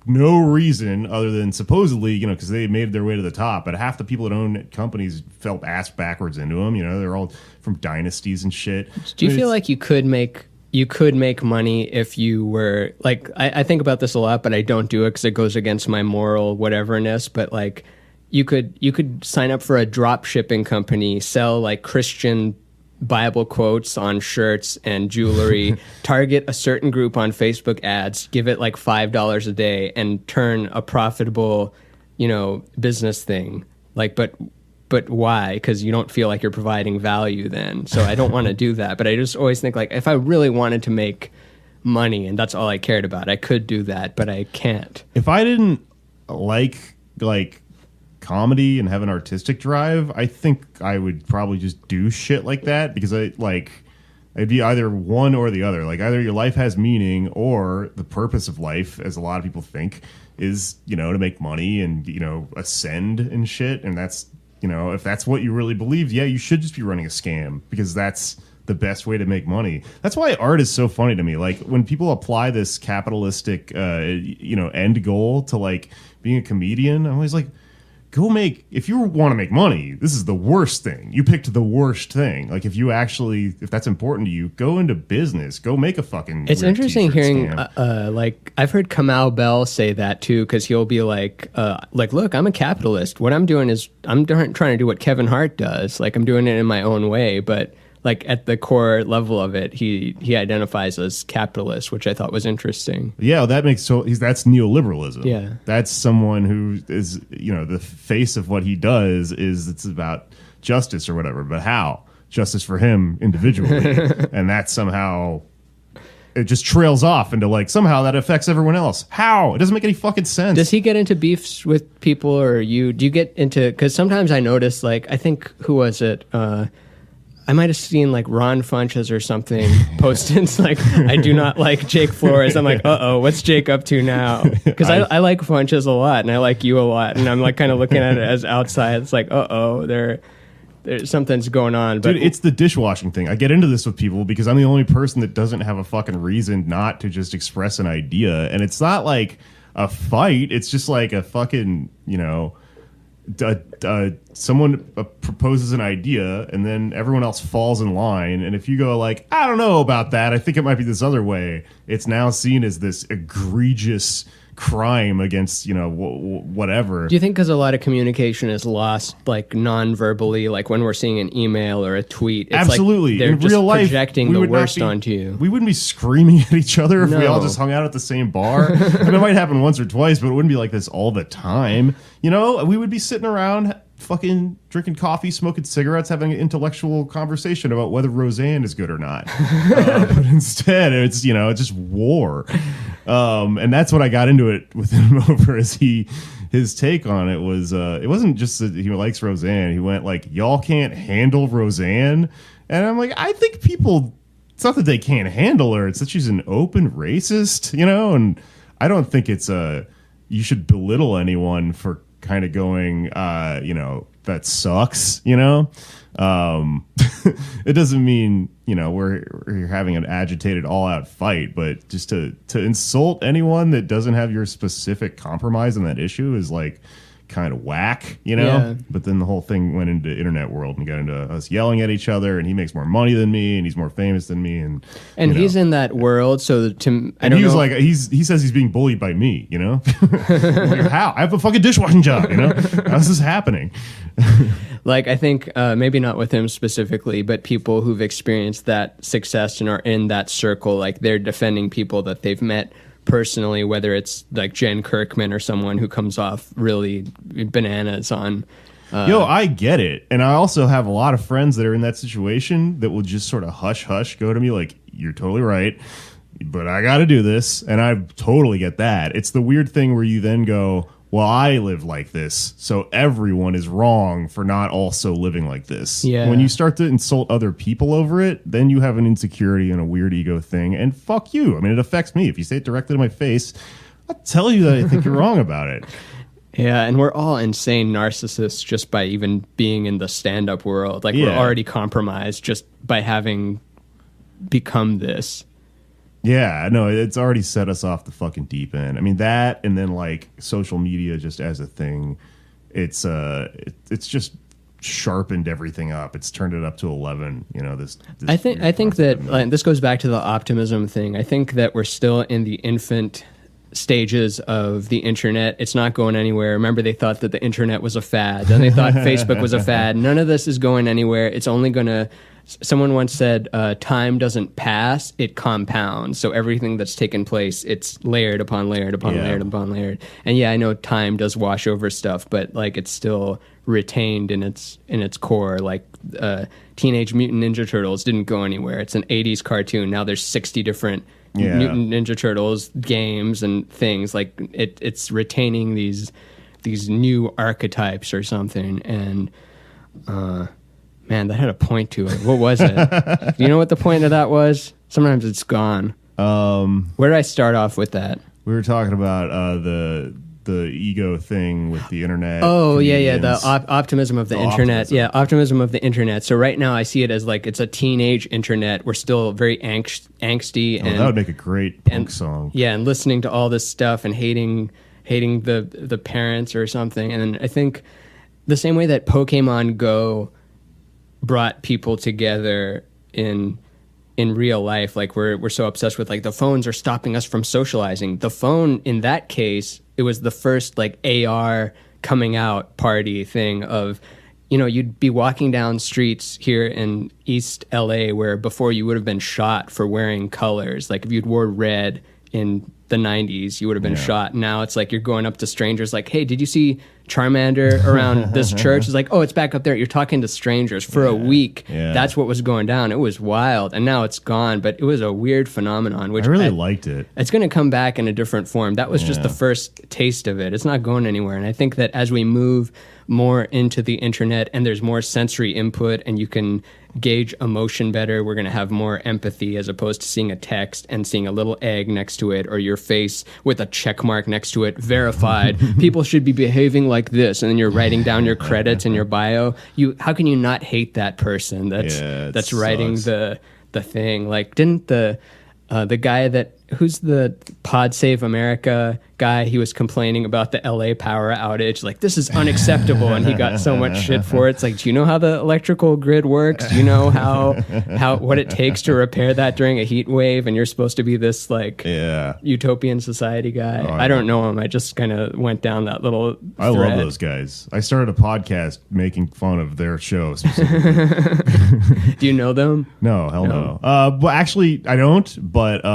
no reason other than supposedly, because they made their way to the top. But half the people that own companies fell ass backwards into them. They're all from dynasties and shit. Do you feel like you could make money if you were like, I think about this a lot, but I don't do it because it goes against my moral whateverness. But like, you could sign up for a drop shipping company, sell like Christian Bible quotes on shirts and jewelry, target a certain group on Facebook ads, give it like $5 a day, and turn a profitable, business thing. Like, but why? Because you don't feel like you're providing value then. So I don't want to do that. But I just always think like, if I really wanted to make money and that's all I cared about, I could do that, but I can't. If I didn't like comedy and have an artistic drive, I think I would probably just do shit like that, because it'd be either one or the other. Like, either your life has meaning, or the purpose of life, as a lot of people think, is, to make money and, ascend and shit. And that's, if that's what you really believe, yeah, you should just be running a scam, because that's the best way to make money. That's why art is so funny to me. Like, when people apply this capitalistic, end goal to like being a comedian, I'm always like, if you want to make money, this is the worst thing. You picked the worst thing. Like, if that's important to you, go into business. Go make a fucking. It's interesting hearing, like, I've heard Kamau Bell say that too, because he'll be like, look, I'm a capitalist. What I'm doing is I'm trying to do what Kevin Hart does. Like, I'm doing it in my own way, but like at the core level of it, he identifies as capitalist, which I thought was interesting. Yeah, that's neoliberalism. Yeah, that's someone who is, the face of what he does is it's about justice or whatever. But how? Justice for him individually, and that somehow it just trails off into like somehow that affects everyone else. How? It doesn't make any fucking sense. Does he get into beefs with people, or do you get into? Because sometimes I notice, like, I think, who was it? I might have seen like Ron Funches or something post-its like, I do not like Jake Flores. I'm like, what's Jake up to now? Because I like Funches a lot, and I like you a lot, and I'm like kind of looking at it as outside. It's like, there's something's going on. But dude, it's the dishwashing thing. I get into this with people because I'm the only person that doesn't have a fucking reason not to just express an idea. And it's not like a fight. It's just like a fucking, someone proposes an idea and then everyone else falls in line, and if you go like, I don't know about that, I think it might be this other way, it's now seen as this egregious crime against whatever. Do you think because a lot of communication is lost, like non-verbally, like when we're seeing an email or a tweet, it's absolutely like they're in just real life projecting the worst onto you? We wouldn't be screaming at each other if we all just hung out at the same bar. I mean, it might happen once or twice, but it wouldn't be like this all the time. We would be sitting around fucking drinking coffee, smoking cigarettes, having an intellectual conversation about whether Roseanne is good or not. But instead, it's it's just war. And that's what I got into it with him over. His take on it was it wasn't just that he likes Roseanne. He went like, y'all can't handle Roseanne, and I'm like, I think people. It's not that they can't handle her; it's that she's an open racist, And I don't think it's you should belittle anyone for kind of going, that sucks, it doesn't mean, we're having an agitated all-out fight, but just to insult anyone that doesn't have your specific compromise on that issue is like kind of whack, Yeah. But then the whole thing went into internet world and got into us yelling at each other, and he makes more money than me, and he's more famous tthan me, and he's in that world. So he says he's being bullied by me, How? I have a fucking dishwashing job, How's this happening? Like, I think maybe not with him specifically, but people who've experienced that success and are in that circle, like they're defending people that they've met personally, whether it's like Jen Kirkman or someone who comes off really bananas on. I get it. And I also have a lot of friends that are in that situation that will just sort of hush go to me like, you're totally right, but I got to do this. And I totally get that. It's the weird thing where you then go, well, I live like this, so everyone is wrong for not also living like this. Yeah. When you start to insult other people over it, then you have an insecurity and a weird ego thing, and fuck you. I mean, it affects me. If you say it directly to my face, I'll tell you that I think you're wrong about it. Yeah, and we're all insane narcissists just by even being in the stand-up world. Like, we're already compromised just by having become this. Yeah, no, it's already set us off the fucking deep end. I mean, that, and then, like, social media just as a thing, it's just sharpened everything up. It's turned it up to 11, you know, this I think that this goes back to the optimism thing. I think that we're still in the infant stages of the internet. It's not going anywhere. Remember, they thought that the internet was a fad. Then they thought Facebook was a fad. None of this is going anywhere. It's only going to... Someone once said, time doesn't pass, it compounds. So everything that's taken place, it's layered upon layered upon layered upon layered. And yeah, I know time does wash over stuff, but like it's still retained in its core. Like Teenage Mutant Ninja Turtles didn't go anywhere. It's an 80s cartoon. Now there's 60 different Mutant Ninja Turtles games and things. Like it's retaining these new archetypes or something. And man, that had a point to it. What was it? Do you know what the point of that was? Sometimes it's gone. Where did I start off with that? We were talking about the ego thing with the internet. Oh, yeah. The optimism of the internet. Optimism. Yeah, optimism of the internet. So right now I see it as like it's a teenage internet. We're still very angsty. Oh, that would make a great punk song. Yeah, and listening to all this stuff and hating the parents or something. And then I think the same way that Pokemon Go brought people together in real life, like we're so obsessed with like the phones are stopping us from socializing. The phone in that case, it was the first like AR coming out party thing of, you know, you'd be walking down streets here in East LA where before you would have been shot for wearing colors. Like if you'd wore red in the 90s, you would have been shot. Now it's like you're going up to strangers like, hey, did you see Charmander around this church? It's like, oh, it's back up there. You're talking to strangers for a week. Yeah. That's what was going down. It was wild. And now it's gone. But it was a weird phenomenon. Which I really liked it. It's going to come back in a different form. That was just the first taste of it. It's not going anywhere. And I think that as we move more into the internet and there's more sensory input and you can gauge emotion better, we're going to have more empathy as opposed to seeing a text and seeing a little egg next to it or your face with a check mark next to it, verified. People should be behaving like this, and then you're writing down your credits and your bio. How can you not hate that person that's writing the thing? Like, didn't the guy who's the Pod Save America guy, he was complaining about the LA power outage, like this is unacceptable, and he got so much shit for it. It's like, do you know how the electrical grid works? Do you know how what it takes to repair that during a heat wave? And you're supposed to be this like utopian society guy. Oh, I don't know him. I just kind of went down that little thread. I love those guys. I started a podcast making fun of their show specifically. Do you know them? No, hell no. Well, actually, I don't, but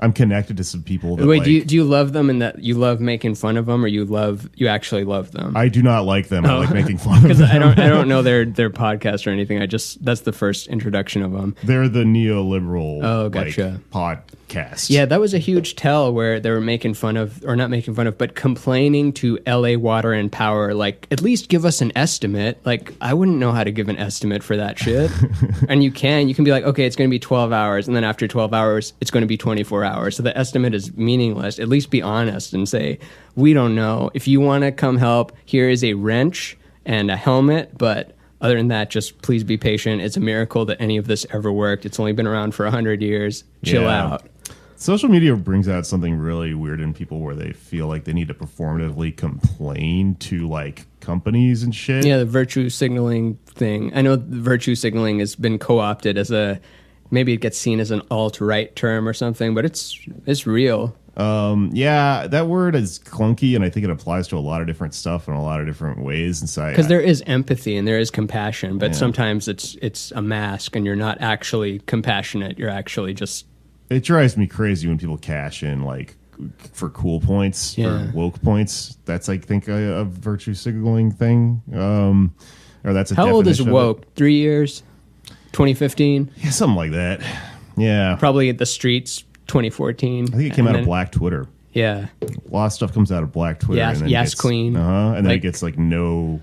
I'm connected to some people that Wait, do you love them in that you love making fun of them, or you actually love them? I do not like them. I like making fun of them. Because I don't know their podcast or anything. That's the first introduction of them. They're the neoliberal gotcha. podcast. Yeah, that was a huge tell where they were making fun of, or not making fun of, but complaining to LA Water and Power, like, at least give us an estimate. Like, I wouldn't know how to give an estimate for that shit. And you can be like, okay, it's going to be 12 hours, and then after 12 hours, it's going to be 24 hours. So the estimate is meaningless. At least be honest and say, we don't know. If you want to come help, here is a wrench and a helmet, but other than that, just please be patient. It's a miracle that any of this ever worked. It's only been around for 100 years. Chill out. Social media brings out something really weird in people where they feel like they need to performatively complain to like companies and shit. Yeah, the virtue signaling thing. I know the virtue signaling has been co-opted as maybe it gets seen as an alt-right term or something, but it's real. Yeah, that word is clunky, and I think it applies to a lot of different stuff in a lot of different ways. Because there is empathy and there is compassion, but sometimes it's a mask, and you're not actually compassionate. You're actually just... It drives me crazy when people cash in like for cool points, for woke points. That's I think a virtue signaling thing. Or that's a How old is woke? 3 years? 2015? Yeah, something like that. Yeah. Probably at the streets, 2014. I think it came out of Black Twitter. Yeah. A lot of stuff comes out of Black Twitter. Yes, and then yes, gets, Queen. And then Like- it gets like no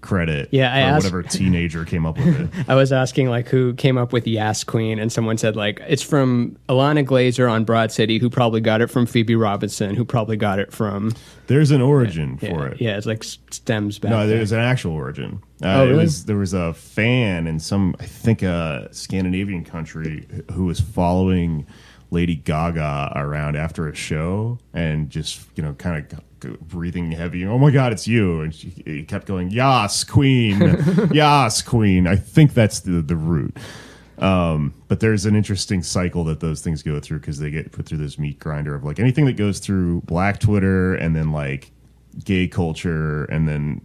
credit Yeah, I for asked- whatever teenager came up with it. I was asking like who came up with Yas Queen, and someone said like it's from Alana Glazer on Broad City, who probably got it from Phoebe Robinson, who probably got it from There's an origin for it. Yeah, it's like stems back. No, there. there's an actual origin. Really? There was a fan in some, I think, Scandinavian country who was following Lady Gaga around after a show and just, kind of breathing heavy. Oh my God, it's you! And he kept going, "Yas, Queen, Yas, Queen." I think that's the root. But there's an interesting cycle that those things go through because they get put through this meat grinder of like anything that goes through Black Twitter and then like gay culture and then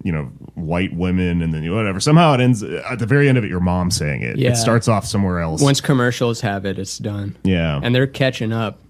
white women and then whatever. Somehow it ends at the very end of it. Your mom saying it. Yeah. It starts off somewhere else. Once commercials have it, it's done. Yeah, And they're catching up.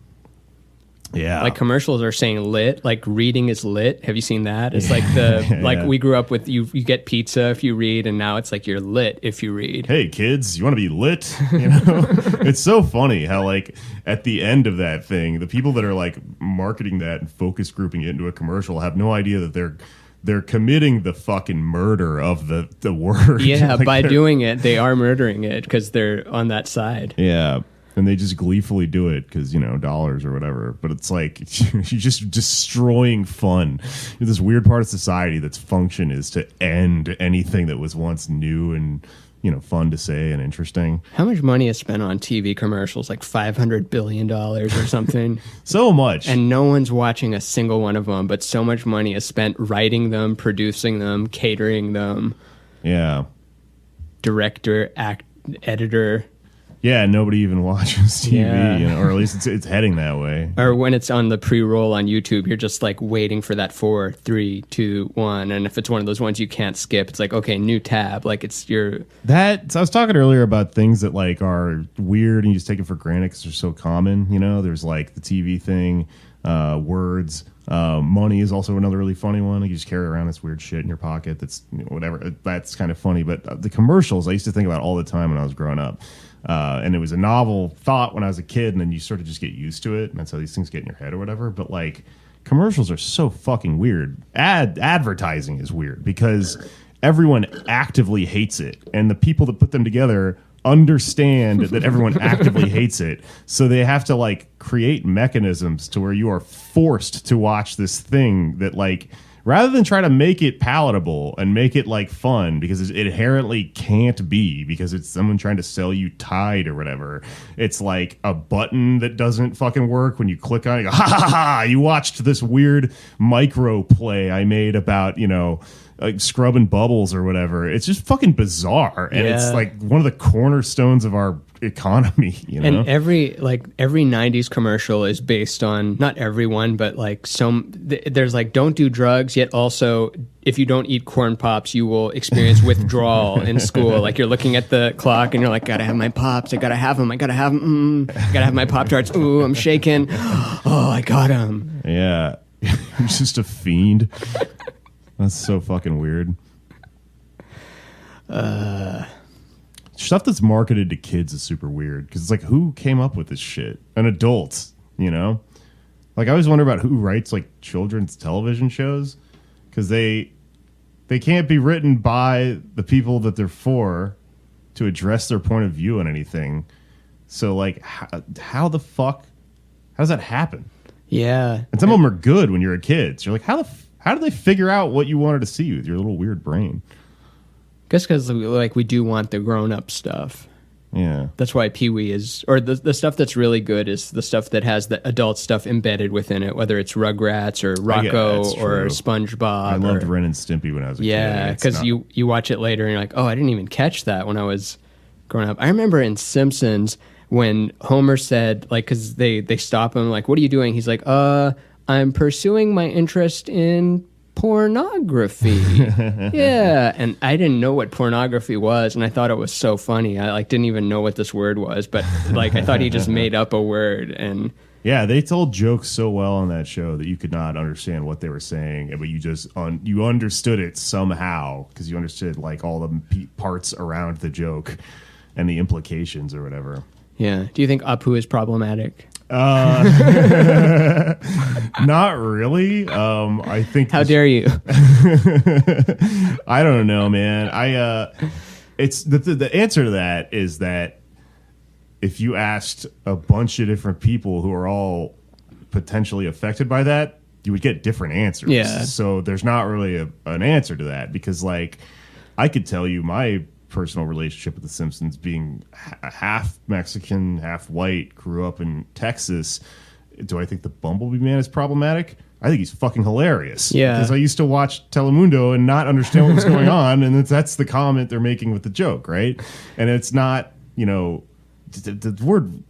yeah. Like commercials are saying lit, like reading is lit. Have you seen that? It's like the like Yeah. we grew up with you get pizza if you read, and now it's like you're lit if you read. Hey kids, you want to be lit? It's so funny how like at the end of that thing, the people that are like marketing that and focus grouping it into a commercial have no idea that they're committing the fucking murder of the word. Yeah, Like, by they're- doing it, they are murdering it because they're on that side. Yeah. And they just gleefully do it because, dollars or whatever. But it's like you're just destroying fun. This weird part of society that's function is to end anything that was once new and, fun to say and interesting. How much money is spent on TV commercials? Like $500 billion or something. So much. And no one's watching a single one of them, but so much money is spent writing them, producing them, catering them, yeah. director, editor. Yeah, nobody even watches TV, Yeah. or at least it's heading that way. Or when it's on the pre-roll on YouTube, you're just like waiting for that 4, 3, 2, 1. And if it's one of those ones you can't skip, it's like, okay, new tab. Like it's your... So I was talking earlier about things that like are weird and you just take it for granted because they're so common. There's like the TV thing, words. Money is also another really funny one. Like you just carry around this weird shit in your pocket that's whatever. That's kind of funny. But the commercials I used to think about all the time when I was growing up. And it was a novel thought when I was a kid, and then you sort of just get used to it, and that's how these things get in your head or whatever. But like commercials are so fucking weird. Advertising is weird because everyone actively hates it, and the people that put them together understand that everyone actively hates it, so they have to like create mechanisms to where you are forced to watch this thing that like rather than try to make it palatable and make it like fun because it inherently can't be because it's someone trying to sell you Tide or whatever. It's like a button that doesn't fucking work when you click on it. You go, ha ha ha! You watched this weird micro play I made about like scrubbing bubbles or whatever. It's just fucking bizarre, and it's like one of the cornerstones of our economy. And every 90s commercial is based on, not everyone, but like there's like don't do drugs, yet also if you don't eat corn pops you will experience withdrawal in school. Like you're looking at the clock and you're like, gotta have my pops, I gotta have them, I gotta have them, I gotta have my Pop-Tarts, ooh, I'm shaking, oh, I got them. Yeah. I'm just a fiend. That's so fucking weird. Stuff that's marketed to kids is super weird because it's like, who came up with this shit? An adult, Like I always wonder about who writes like children's television shows because they can't be written by the people that they're for to address their point of view on anything. So like, how the fuck? How does that happen? Yeah. And some of them are good when you're a kid. So you're like, how do they figure out what you wanted to see with your little weird brain? Guess because like we do want the grown-up stuff. Yeah. That's why Pee-wee is, or the stuff that's really good is the stuff that has the adult stuff embedded within it, whether it's Rugrats or Rocco that's or true. SpongeBob. I loved Ren and Stimpy when I was a kid. Yeah, It's because not- you watch it later and you're like, oh, I didn't even catch that when I was growing up. I remember in Simpsons when Homer said, like, because they stop him, like, what are you doing? He's like, I'm pursuing my interest in pornography. Yeah, and I didn't know what pornography was, and I thought it was so funny. I like didn't even know what this word was, but like I thought he just made up a word. And Yeah, they told jokes so well on that show that you could not understand what they were saying, but you just you understood it somehow because you understood like all the parts around the joke and the implications or whatever. yeah, do you think Apu is problematic? Not really. I think. How dare you? I don't know, man. It's the answer to that is that if you asked a bunch of different people who are all potentially affected by that, you would get different answers. Yeah. So there's not really an answer to that because, like, I could tell you my personal relationship with The Simpsons being half Mexican, half white, grew up in Texas. Do I think the Bumblebee Man is problematic? I think he's fucking hilarious. Yeah. Because I used to watch Telemundo and not understand what was going on, and that's the comment they're making with the joke, right? And it's not, the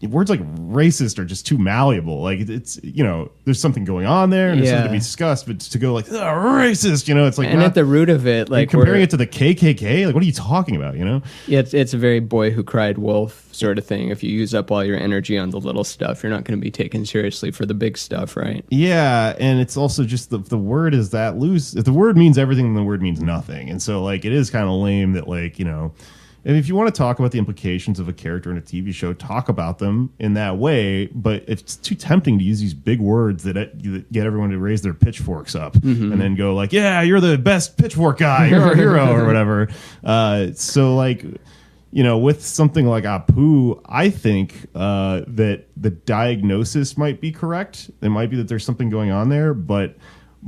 words like racist are just too malleable. Like it's there's something going on there and there's something to be discussed, but to go like racist, it's like, and at the root of it, like comparing it to the KKK, like what are you talking about? Yeah, it's a very boy who cried wolf sort of thing. If you use up all your energy on the little stuff, you're not going to be taken seriously for the big stuff, right? Yeah, and it's also just the word is that loose. If the word means everything, then the word means nothing, and so like it is kind of lame that like and if you want to talk about the implications of a character in a TV show, talk about them in that way. But it's too tempting to use these big words that get everyone to raise their pitchforks up and then go like, yeah, you're the best pitchfork guy. You're our hero or whatever. So like, with something like Apu, I think that the diagnosis might be correct. It might be that there's something going on there. But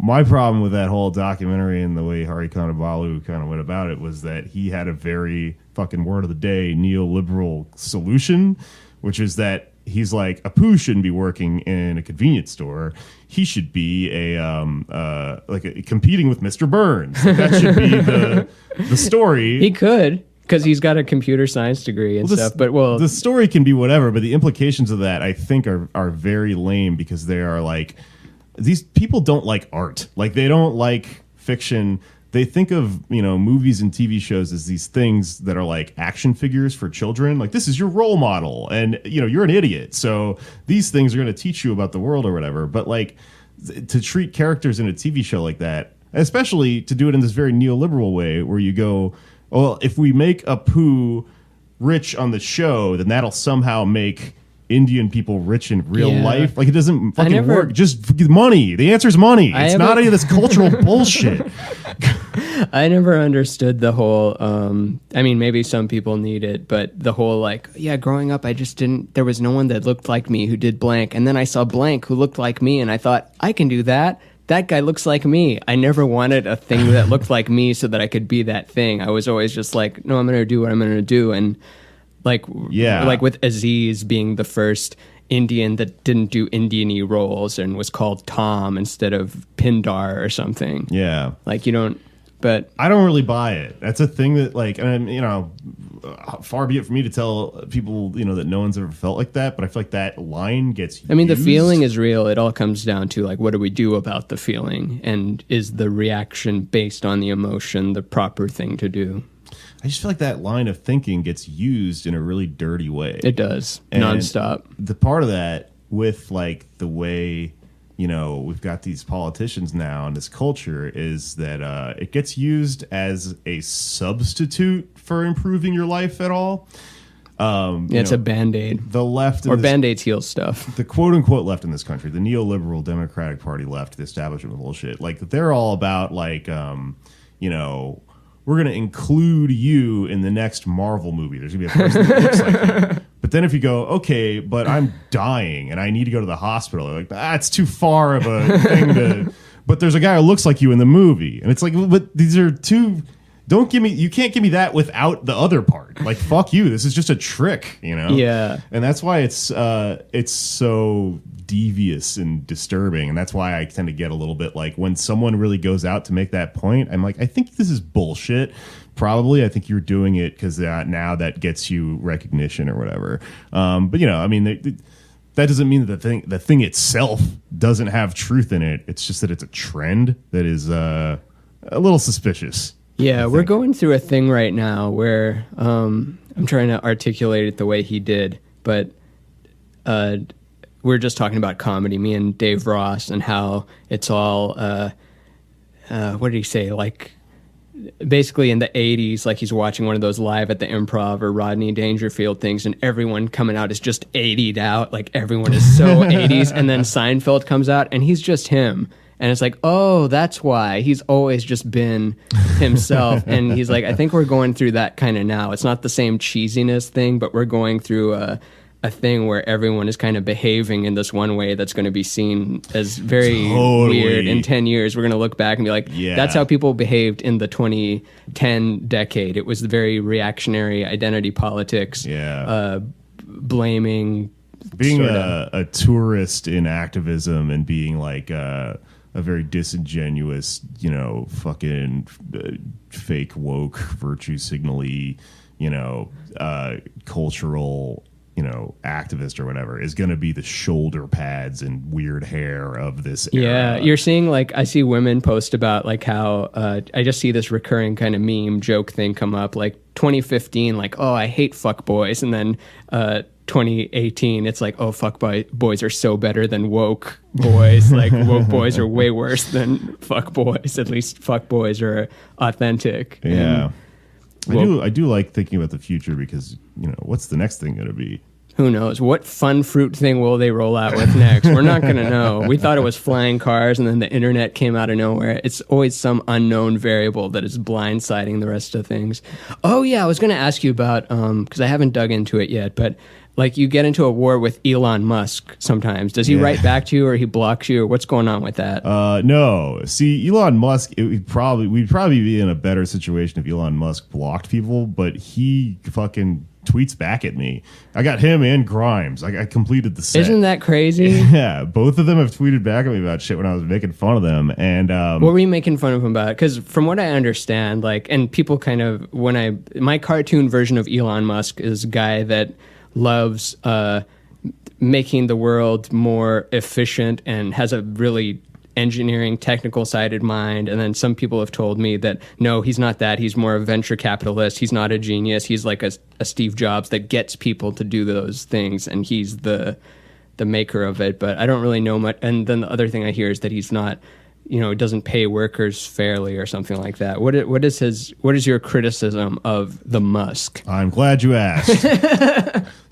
my problem with that whole documentary and the way Hari Kondabolu kind of went about it was that he had a very fucking word of the day neoliberal solution, which is that he's like, Apu shouldn't be working in a convenience store. He should be competing with Mr. Burns. Like, that should be the story. He could, because he's got a computer science degree and stuff. But the story can be whatever, but the implications of that I think are very lame because they are like, these people don't like art. Like they don't like fiction. They think of, movies and TV shows as these things that are like action figures for children. Like this is your role model and, you're an idiot. So these things are going to teach you about the world or whatever. But like to treat characters in a TV show like that, especially to do it in this very neoliberal way where you go, well, if we make Apu rich on the show, then that'll somehow make Indian people rich in real life. Like it doesn't fucking work. Just money. The answer is money. It's not any of this cultural bullshit. I never understood the whole maybe some people need it, but the whole growing up I just didn't, there was no one that looked like me who did blank, and then I saw blank who looked like me and I thought I can do that. That guy looks like me. I never wanted a thing that looked like me so that I could be that thing. I was always just like, no, I'm going to do what I'm going to do. And like with Aziz being the first Indian that didn't do Indian-y roles and was called Tom instead of Pindar or something. Yeah. Like you don't, but I don't really buy it. That's a thing that like, and far be it for me to tell people, that no one's ever felt like that, but I feel like that line gets used. I mean, the feeling is real. It all comes down to like, what do we do about the feeling? And is the reaction based on the emotion the proper thing to do? I just feel like that line of thinking gets used in a really dirty way. It does, and nonstop. The part of that with like the way, we've got these politicians now and this culture is that it gets used as a substitute for improving your life at all. It's a Band-Aid. The left or Band-Aids heal stuff. The quote-unquote left in this country, the neoliberal Democratic Party left, the establishment bullshit, like they're all about like, we're going to include you in the next Marvel movie. There's going to be a person that looks like you. But then if you go, okay, but I'm dying and I need to go to the hospital, they're like, that's too far of a thing to... But there's a guy who looks like you in the movie. And it's like, but these are two... You can't give me that without the other part. Like, fuck you. This is just a trick, Yeah. And that's why it's so devious and disturbing. And that's why I tend to get a little bit like when someone really goes out to make that point, I'm like, I think this is bullshit. Probably. I think you're doing it because now that gets you recognition or whatever. But, that doesn't mean that the thing itself doesn't have truth in it. It's just that it's a trend that is a little suspicious. Yeah, we're going through a thing right now where I'm trying to articulate it the way he did, but we're just talking about comedy, me and Dave Ross, and how it's all, what did he say, like basically in the 80s, like he's watching one of those Live at the Improv or Rodney Dangerfield things, and everyone coming out is just 80'd out. Like everyone is so 80s. And then Seinfeld comes out and he's just him. And it's like, oh, that's why. He's always just been himself. And he's like, I think we're going through that kind of now. It's not the same cheesiness thing, but we're going through a thing where everyone is kind of behaving in this one way that's going to be seen as very weird. In 10 years, we're going to look back and be like, that's how people behaved in the 2010 decade. It was the very reactionary identity politics, blaming. Being a tourist in activism and being like a very disingenuous, fucking fake woke, virtue signal-y, cultural, activist or whatever is going to be the shoulder pads and weird hair of this era. Yeah, you're seeing, like, I see women post about, like, how I just see this recurring kind of meme joke thing come up, like 2015, like, oh, I hate fuck boys, and then 2018, it's like, oh, fuck boys are so better than woke boys. Like, woke boys are way worse than fuck boys. At least fuck boys are authentic. Yeah. I do like thinking about the future because, what's the next thing going to be? Who knows? What fun fruit thing will they roll out with next? We're not going to know. We thought it was flying cars, and then the internet came out of nowhere. It's always some unknown variable that is blindsiding the rest of things. Oh, yeah, I was going to ask you about, because I haven't dug into it yet, but like you get into a war with Elon Musk sometimes. Does he write back to you, or he blocks you, or what's going on with that? No. See, Elon Musk, we'd probably be in a better situation if Elon Musk blocked people, but he fucking tweets back at me. I got him and Grimes. I completed the set. Isn't that crazy? Yeah, both of them have tweeted back at me about shit when I was making fun of them. And what were you making fun of him about? Because from what I understand, like, and people kind of, my cartoon version of Elon Musk is a guy that loves making the world more efficient and has a really engineering, technical sided mind. And then some people have told me that no, he's not that. He's more a venture capitalist. He's not a genius. He's like a Steve Jobs that gets people to do those things, and he's the maker of it. But I don't really know much. And then the other thing I hear is that he's not, doesn't pay workers fairly or something like that. What is your criticism of the Musk? I'm glad you asked.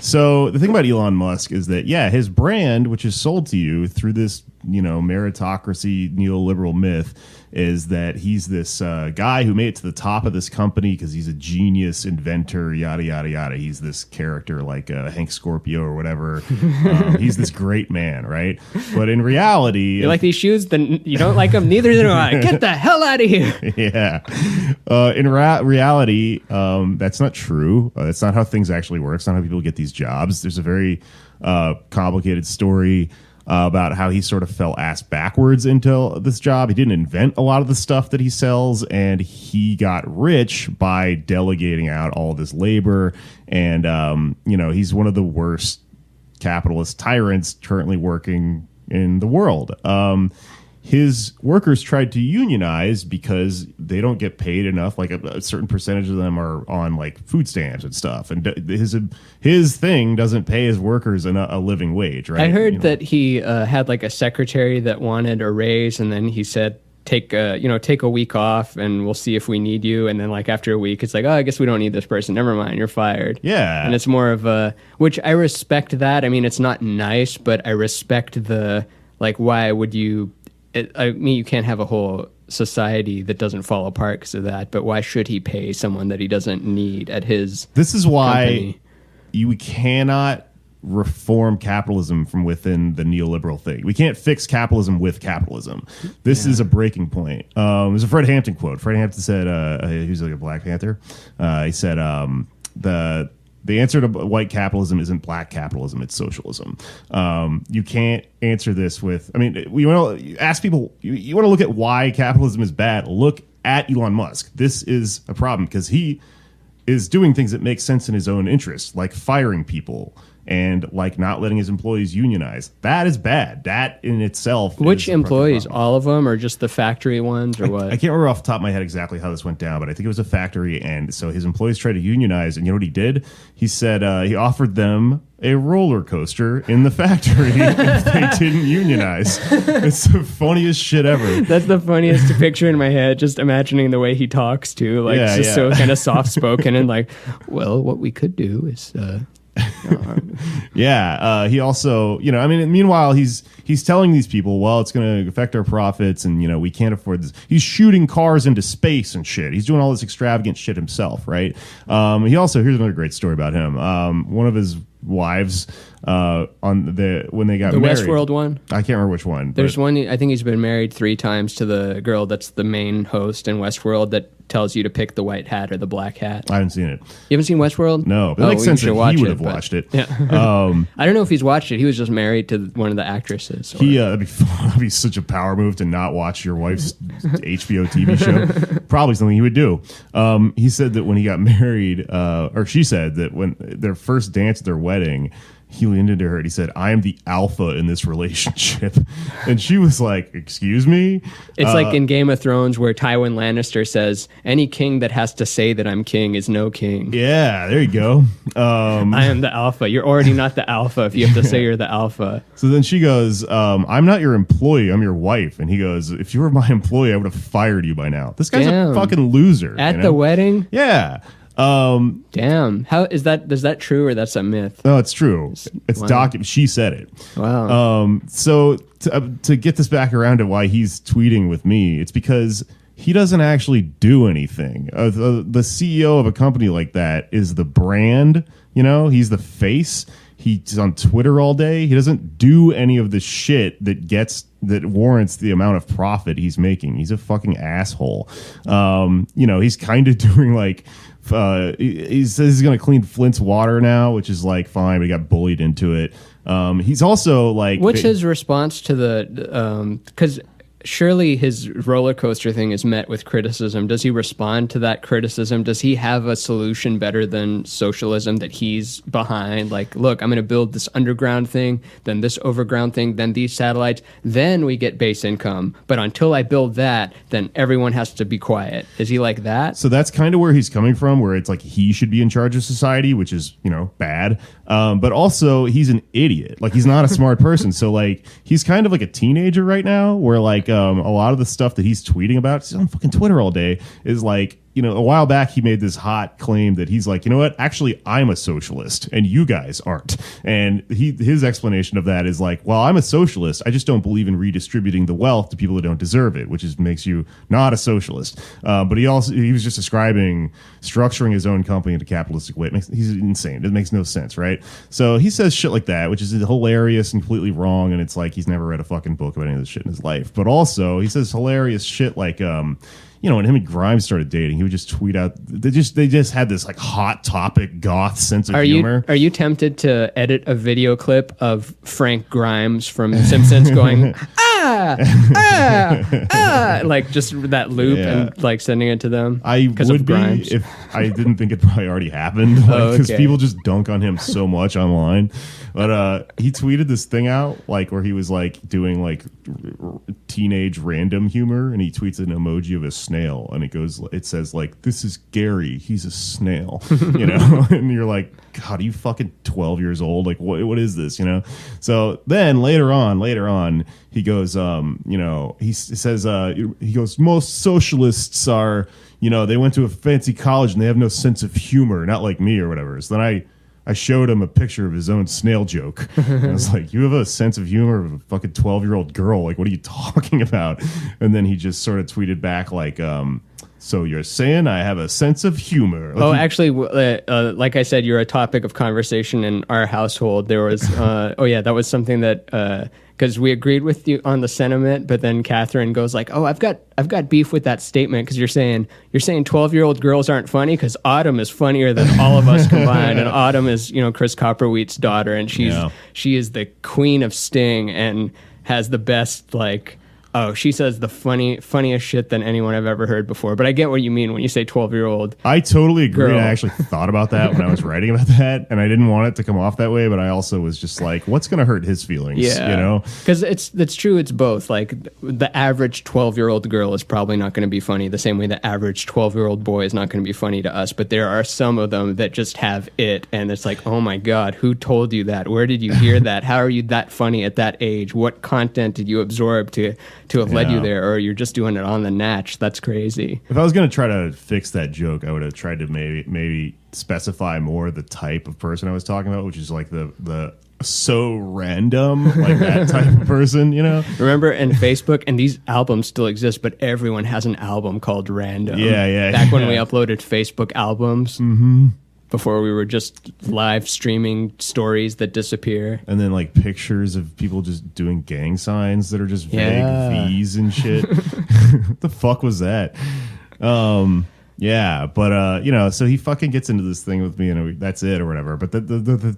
So the thing about Elon Musk is that, his brand, which is sold to you through this, meritocracy neoliberal myth, is that he's this guy who made it to the top of this company because he's a genius inventor, yada, yada, yada. He's this character like Hank Scorpio or whatever. He's this great man, right? But in reality... You like these shoes? Then you don't like them? Neither do I. Get the hell out of here. Yeah. In reality, that's not true. That's not how things actually work. It's not how people get these jobs. There's a very complicated story about how he sort of fell ass backwards into this job. He didn't invent a lot of the stuff that he sells, and he got rich by delegating out all this labor. And, he's one of the worst capitalist tyrants currently working in the world. His workers tried to unionize because they don't get paid enough. Like a certain percentage of them are on like food stamps and stuff. And his thing doesn't pay his workers a living wage, right? I heard that he had like a secretary that wanted a raise, and then he said, take a week off and we'll see if we need you. And then like after a week, it's like, oh, I guess we don't need this person. Never mind, you're fired. Yeah. And it's more of which I respect that. I mean, it's not nice, but I respect like, why would you... you can't have a whole society that doesn't fall apart because of that, but why should he pay someone that he doesn't need at his This is why company? You cannot reform capitalism from within the neoliberal thing. We can't fix capitalism with capitalism. This is a breaking point. There's a Fred Hampton quote. Fred Hampton said, he was like a Black Panther. He said, the answer to white capitalism isn't black capitalism, it's socialism. You can't answer this with, we want to ask people, you want to look at why capitalism is bad, look at Elon Musk. This is a problem because he is doing things that make sense in his own interest, like firing people and like not letting his employees unionize. That is bad. That in itself. Which employees? All of them, or just the factory ones, or what? I can't remember off the top of my head exactly how this went down, but I think it was a factory, and so his employees tried to unionize, and you know what he did? He said he offered them a roller coaster in the factory if they didn't unionize. It's the funniest shit ever. That's the funniest picture in my head, just imagining the way he talks too, like so kind of soft spoken and like, well, what we could do is he also, meanwhile he's telling these people, well, it's going to affect our profits, and we can't afford this. He's shooting cars into space and shit. He's doing all this extravagant shit himself, right? He also, here's another great story about him. One of his wives when they got married. The Westworld one? I can't remember which one. There's one, I think he's been married 3 times to the girl that's the main host in Westworld that tells you to pick the white hat or the black hat. I haven't seen it. You haven't seen Westworld? No, but it makes sense that he would have watched it. Yeah. I don't know if he's watched it. He was just married to one of the actresses. That'd be such a power move to not watch your wife's HBO TV show. Probably something he would do. He said that when he got married, or she said that when their first dance at their wedding, he leaned into her and he said, I am the alpha in this relationship. And she was like, excuse me? It's like in Game of Thrones where Tywin Lannister says, any king that has to say that I'm king is no king. Yeah, there you go. I am the alpha. You're already not the alpha if you have to say you're the alpha. So then she goes, I'm not your employee, I'm your wife. And he goes, if you were my employee, I would have fired you by now. This guy's a fucking loser. At the wedding? Yeah. Damn. How is that? Is that true or that's a myth? No, it's true. It's documented. She said it. Wow. So to get this back around to why he's tweeting with me, it's because he doesn't actually do anything. The CEO of a company like that is the brand. He's the face. He's on Twitter all day. He doesn't do any of the shit that warrants the amount of profit he's making. He's a fucking asshole. He's kind of doing like. He says he's going to clean Flint's water now, which is like fine, but he got bullied into it. He's also like, what's his response to the? Because surely his roller coaster thing is met with criticism. Does he respond to that criticism? Does he have a solution better than socialism that he's behind? Like, look, I'm going to build this underground thing, then this overground thing, then these satellites, then we get base income. But until I build that, then everyone has to be quiet. Is he like that? So that's kind of where he's coming from, where it's like he should be in charge of society, which is, bad. But also he's an idiot. Like, he's not a smart person. So like, he's kind of like a teenager right now, where like, a lot of the stuff that he's tweeting about, he's on fucking Twitter all day, is like, a while back he made this hot claim that he's like, you know what, actually I'm a socialist and you guys aren't. And his explanation of that is like, well, I'm a socialist, I just don't believe in redistributing the wealth to people who don't deserve it, which makes you not a socialist. But he was just describing structuring his own company into a capitalistic way. He's insane. It makes no sense, right? So he says shit like that, which is hilarious and completely wrong, and it's like he's never read a fucking book about any of this shit in his life. But also he says hilarious shit like when him and Grimes started dating, he would just tweet out. They just had this like hot topic goth sense of humor. Are you tempted to edit a video clip of Frank Grimes from Simpsons going like just that loop and like sending it to them? I would be if I didn't think it probably already happened, because people just dunk on him so much online. But he tweeted this thing out like where he was like doing like teenage random humor, and he tweets an emoji of a snail, and it says like, this is Gary, he's a snail. And you're like, God, are you fucking 12 years old? Like, what is this? So then later on he goes, he says, he goes, most socialists are, they went to a fancy college and they have no sense of humor, not like me or whatever. So then I showed him a picture of his own snail joke. And I was like, you have a sense of humor of a fucking 12-year-old girl. Like, what are you talking about? And then he just sort of tweeted back like, so you're saying I have a sense of humor? Like actually, like I said, you're a topic of conversation in our household. There was, that was something that, because we agreed with you on the sentiment, but then Catherine goes like, "Oh, I've got beef with that statement because you're saying 12-year-old girls aren't funny, because Autumn is funnier than all of us combined, and Autumn is Chris Copperwheat's daughter, and she is the queen of Sting and has the best like." Oh, she says the funniest shit than anyone I've ever heard before. But I get what you mean when you say 12-year-old. I totally agree. Girl. I actually thought about that when I was writing about that, and I didn't want it to come off that way. But I also was just like, what's going to hurt his feelings? Yeah, you know, because it's true. It's both. Like the average 12-year-old girl is probably not going to be funny the same way the average 12-year-old boy is not going to be funny to us. But there are some of them that just have it, and it's like, oh my god, who told you that? Where did you hear that? How are you that funny at that age? What content did you absorb to have led you there? Or you're just doing it on the natch? That's crazy. If I was going to try to fix that joke, I would have tried to maybe specify more the type of person I was talking about, which is like the so random, like that type of person, you know? Remember in Facebook, and these albums still exist, but everyone has an album called Random. Yeah. Back when we uploaded Facebook albums. Mm-hmm. Before we were just live streaming stories that disappear. And then like pictures of people just doing gang signs that are just vague V's and shit. What the fuck was that? Yeah, but you know, so he fucking gets into this thing with me and that's it or whatever. But the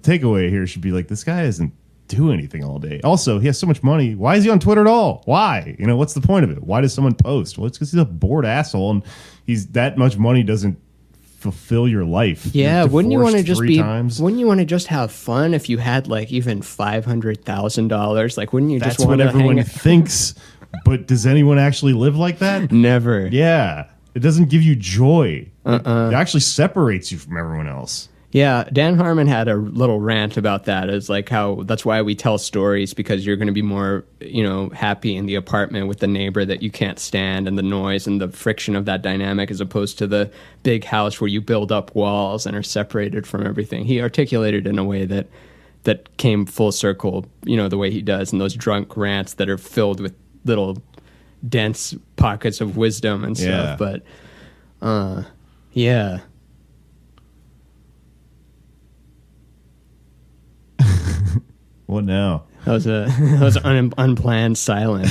takeaway here should be like, this guy doesn't do anything all day. Also, he has so much money. Why is he on Twitter at all? Why? You know, what's the point of it? Why does someone post? Well, it's because he's a bored asshole and he's that much money doesn't fulfill your life. Yeah, wouldn't you want to just wouldn't you want to just have fun if you had like even $500,000? Like, wouldn't you That's just want what to everyone thinks, but does anyone actually live like that? Never. Yeah, it doesn't give you joy. It actually separates you from everyone else. Yeah, Dan Harmon had a little rant about that. It's like how that's why we tell stories, because you're going to be more, you know, happy in the apartment with the neighbor that you can't stand and the noise and the friction of that dynamic, as opposed to the big house where you build up walls and are separated from everything. He articulated in a way that came full circle, you know, the way he does in those drunk rants that are filled with little dense pockets of wisdom and stuff. Yeah. But yeah. What now? That was unplanned silence.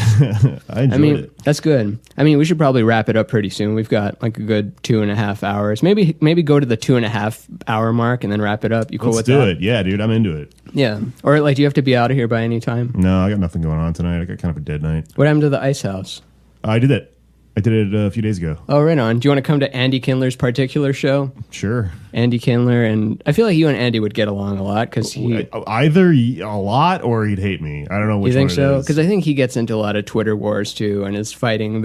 I enjoyed it. That's good. I mean, we should probably wrap it up pretty soon. We've got like a good 2.5 hours. Maybe go to the 2.5 hour mark and then wrap it up. You cool Let's with do that? it. Yeah, dude, I'm into it. Yeah. Or like, do you have to be out of here by any time? No, I got nothing going on tonight. I got kind of a dead night. What happened to the Ice House? I did it. I did it a few days ago. Oh, right on. Do you want to come to Andy Kindler's particular show? Sure. Andy Kindler, and I feel like you and Andy would get along a lot because he either a lot or he'd hate me. I don't know which you think one so? it is. Because I think he gets into a lot of Twitter wars too, and is fighting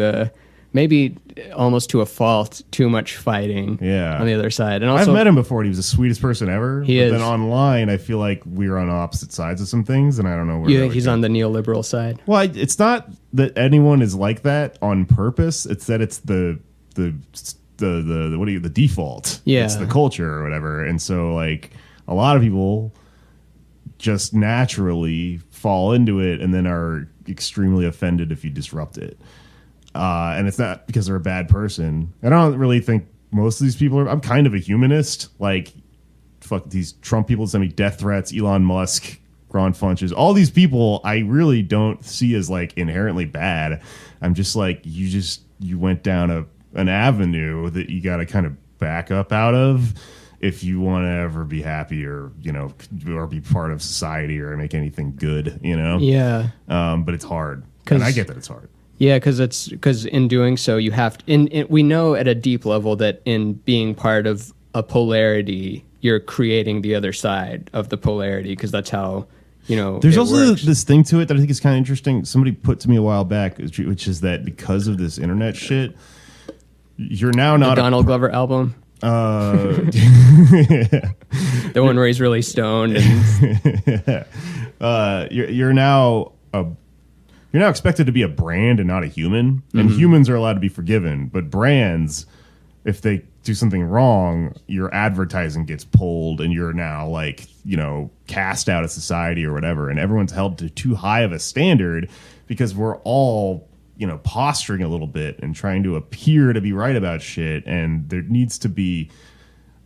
maybe almost to a fault, too much fighting. Yeah. On the other side, and also I've met him before. And he was the sweetest person ever. He is. Then online, I feel like we're on opposite sides of some things, and I don't know where. You think he's on the neoliberal side? Well, it's not that anyone is like that on purpose. It's that it's the default. Yeah. It's the culture or whatever. And so like a lot of people just naturally fall into it and then are extremely offended if you disrupt it. And it's not because they're a bad person. I don't really think most of these people are. I'm kind of a humanist. Like, fuck these Trump people send me death threats, Elon Musk, Ron Funches. All these people I really don't see as like inherently bad. I'm just like, you went down an avenue that you got to kind of back up out of if you want to ever be happy or, you know, or be part of society or make anything good, you know? Yeah. But it's hard. And I get that it's hard. Yeah, because in doing so, you have to, we know at a deep level that in being part of a polarity, you're creating the other side of the polarity, because that's how, you know, there's also works. this thing to it that I think is kind of interesting. Somebody put to me a while back, which is that because of this internet shit, you're now not the Donald Glover album. The one where he's really stoned. And you're now expected to be a brand and not a human. And humans are allowed to be forgiven, but brands, if they do something wrong, your advertising gets pulled and you're now like, you know, cast out of society or whatever. And everyone's held to too high of a standard because we're all, you know, posturing a little bit and trying to appear to be right about shit. And there needs to be,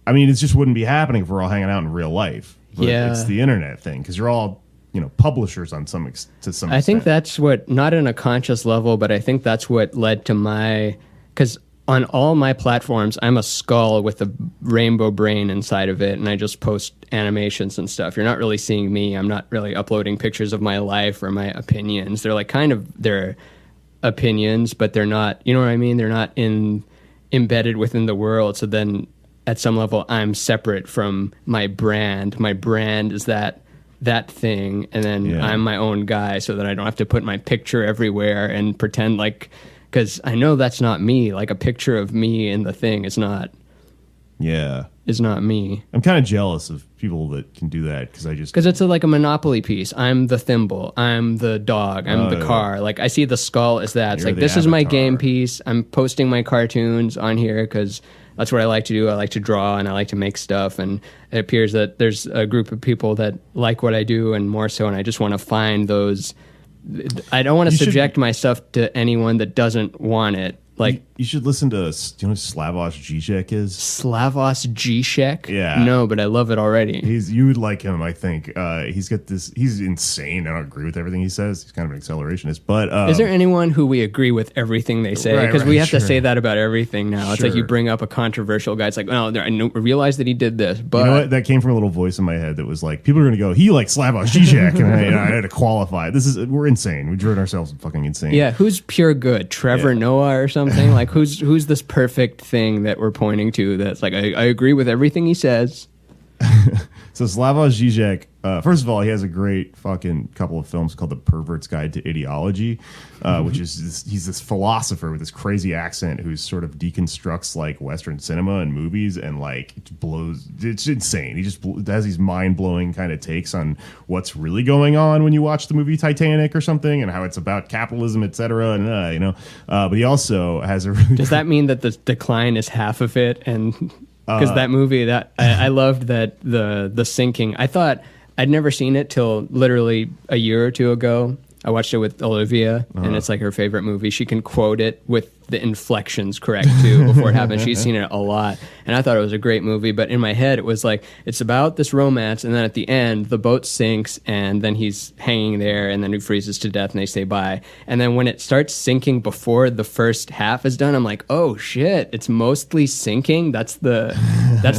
I mean, it just wouldn't be happening if we're all hanging out in real life. But yeah. It's the internet thing because you're all, you know, publishers to some extent. I think that's what, not on a conscious level, but I think that's what led to because on all my platforms, I'm a skull with a rainbow brain inside of it, and I just post animations and stuff. You're not really seeing me. I'm not really uploading pictures of my life or my opinions. They're like they're opinions, but they're not, you know what I mean? They're not embedded within the world. So then at some level, I'm separate from my brand. My brand is that thing, and then I'm my own guy, so that I don't have to put my picture everywhere and pretend like, because I know that's not me. Like a picture of me in the thing is not me. I'm kind of jealous of people that can do that because it's like a Monopoly piece. I'm the thimble, I'm the dog, I'm the car. Like I see the skull as that. It's like, this is my game piece. I'm posting my cartoons on here because that's what I like to do. I like to draw and I like to make stuff, and it appears that there's a group of people that like what I do and more so, and I just want to find those. I don't want to subject my stuff to anyone that doesn't want it. Like, you should listen to, do you know who Slavoj Žižek is? Slavoj Žižek? Yeah. No, but I love it already. You would like him, I think. He's insane. I don't agree with everything he says. He's kind of an accelerationist. But is there anyone who we agree with everything they say? Because we have to say that about everything now. It's like you bring up a controversial guy. It's like, oh, I realize that he did this. But you know what? That came from a little voice in my head that was like, people are going to go, he likes Slavoj Žižek. And I had to qualify. We're insane. We driven ourselves fucking insane. Yeah, who's pure good? Trevor Noah or something? Like, who's this perfect thing that we're pointing to that's like, I agree with everything he says? So Slavoj Žižek, first of all, he has a great fucking couple of films called The Pervert's Guide to Ideology, which is he's this philosopher with this crazy accent who sort of deconstructs like Western cinema and movies, and like it's insane. He just has these mind-blowing kind of takes on what's really going on when you watch the movie Titanic or something, and how it's about capitalism, etc. And but he also has a really Does that mean that the decline is half of it? And because that movie, that I loved that the sinking. I thought I'd never seen it till literally a year or two ago. I watched it with Olivia, and it's like her favorite movie. She can quote it with the inflections correct too before it happens. She's seen it a lot, and I thought it was a great movie. But in my head, it was like, it's about this romance, and then at the end, the boat sinks, and then he's hanging there, and then he freezes to death, and they say bye. And then when it starts sinking before the first half is done, I'm like, oh shit, it's mostly sinking. That's the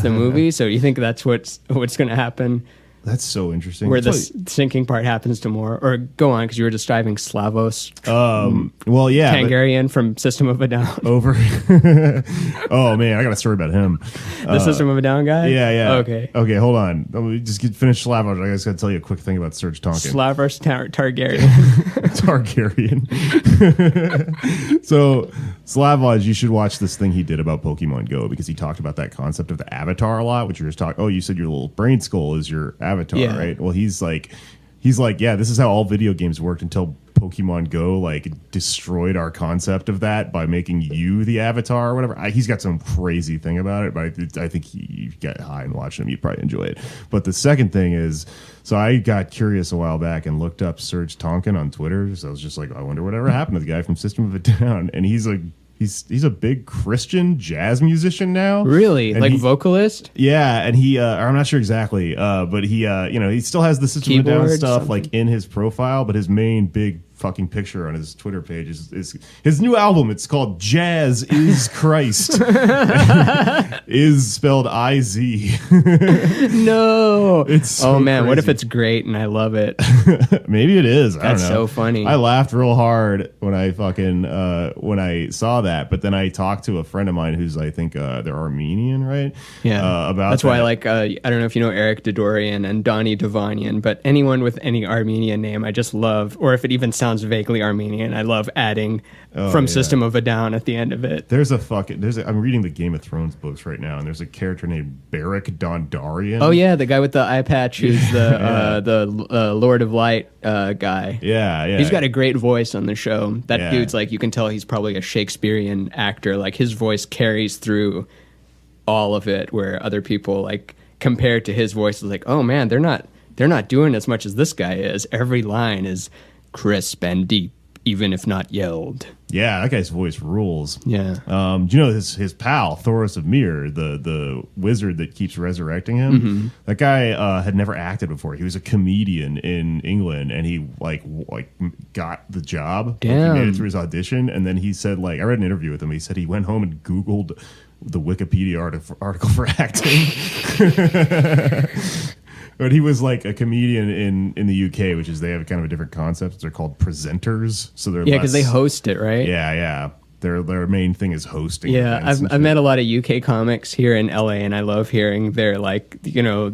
movie. So you think that's what's going to happen? That's so interesting. Where the sinking part happens to more, or go on, because you were describing Slavos. Well, yeah, Hungarian from System of a Down. Over. Oh man, I got a story about him. The System of a Down guy. Yeah. Okay, hold on. Let me just finish Slavoj. I just got to tell you a quick thing about Serge Tonkin. Slavoj Targaryen. Targaryen. So Slavoj, you should watch this thing he did about Pokemon Go, because he talked about that concept of the avatar a lot, which you're just talking. Oh, you said your little brain skull is your avatar, right? Well, he's like, yeah, this is how all video games worked until Pokemon Go like destroyed our concept of that by making you the avatar or whatever. He's got some crazy thing about it, but I think you get high and watch him, you'd probably enjoy it. But the second thing is, so I got curious a while back and looked up Serge Tonkin on Twitter. So I was just like, I wonder whatever happened to the guy from System of a Down, and he's like, he's a big Christian jazz musician now. Really? And like vocalist? Yeah, and he I'm not sure exactly, but he he still has the System of a Down stuff like in his profile, but his main big fucking picture on his Twitter page is his new album. It's called Jazz Is Christ. Is spelled I-Z. No. It's so man, crazy. What if it's great and I love it? Maybe it is. I don't know. That's so funny. I laughed real hard when I fucking when I saw that, but then I talked to a friend of mine who's, I think they're Armenian, right? Yeah. About that's that. why, like, I don't know if you know Eric Dodorian and Donny Devanian, but anyone with any Armenian name I just love, or if it even sounds vaguely Armenian, I love adding System of a Down at the end of it. I'm reading the Game of Thrones books right now, and there's a character named Beric Dondarrion. Oh yeah, the guy with the eye patch who's the Lord of Light guy. Yeah. He's got a great voice on the show. That dude's like, you can tell he's probably a Shakespearean actor. Like his voice carries through all of it, where other people, like, compared to his voice, is like, oh man, they're not doing as much as this guy is. Every line is crisp and deep, even if not yelled. Yeah, that guy's voice rules. Yeah. Do you know his pal Thoros of Myr, the wizard that keeps resurrecting him? Mm-hmm. That guy had never acted before. He was a comedian in England, and he like got the job. Damn. Like, he made it through his audition, and then he said, like, I read an interview with him. He said he went home and Googled the Wikipedia article for acting. But he was like a comedian in the UK, which is they have kind of a different concept. They're called presenters. So they're because they host it, right? Yeah. Their main thing is hosting. Yeah, I've met a lot of UK comics here in LA, and I love hearing their, like, you know,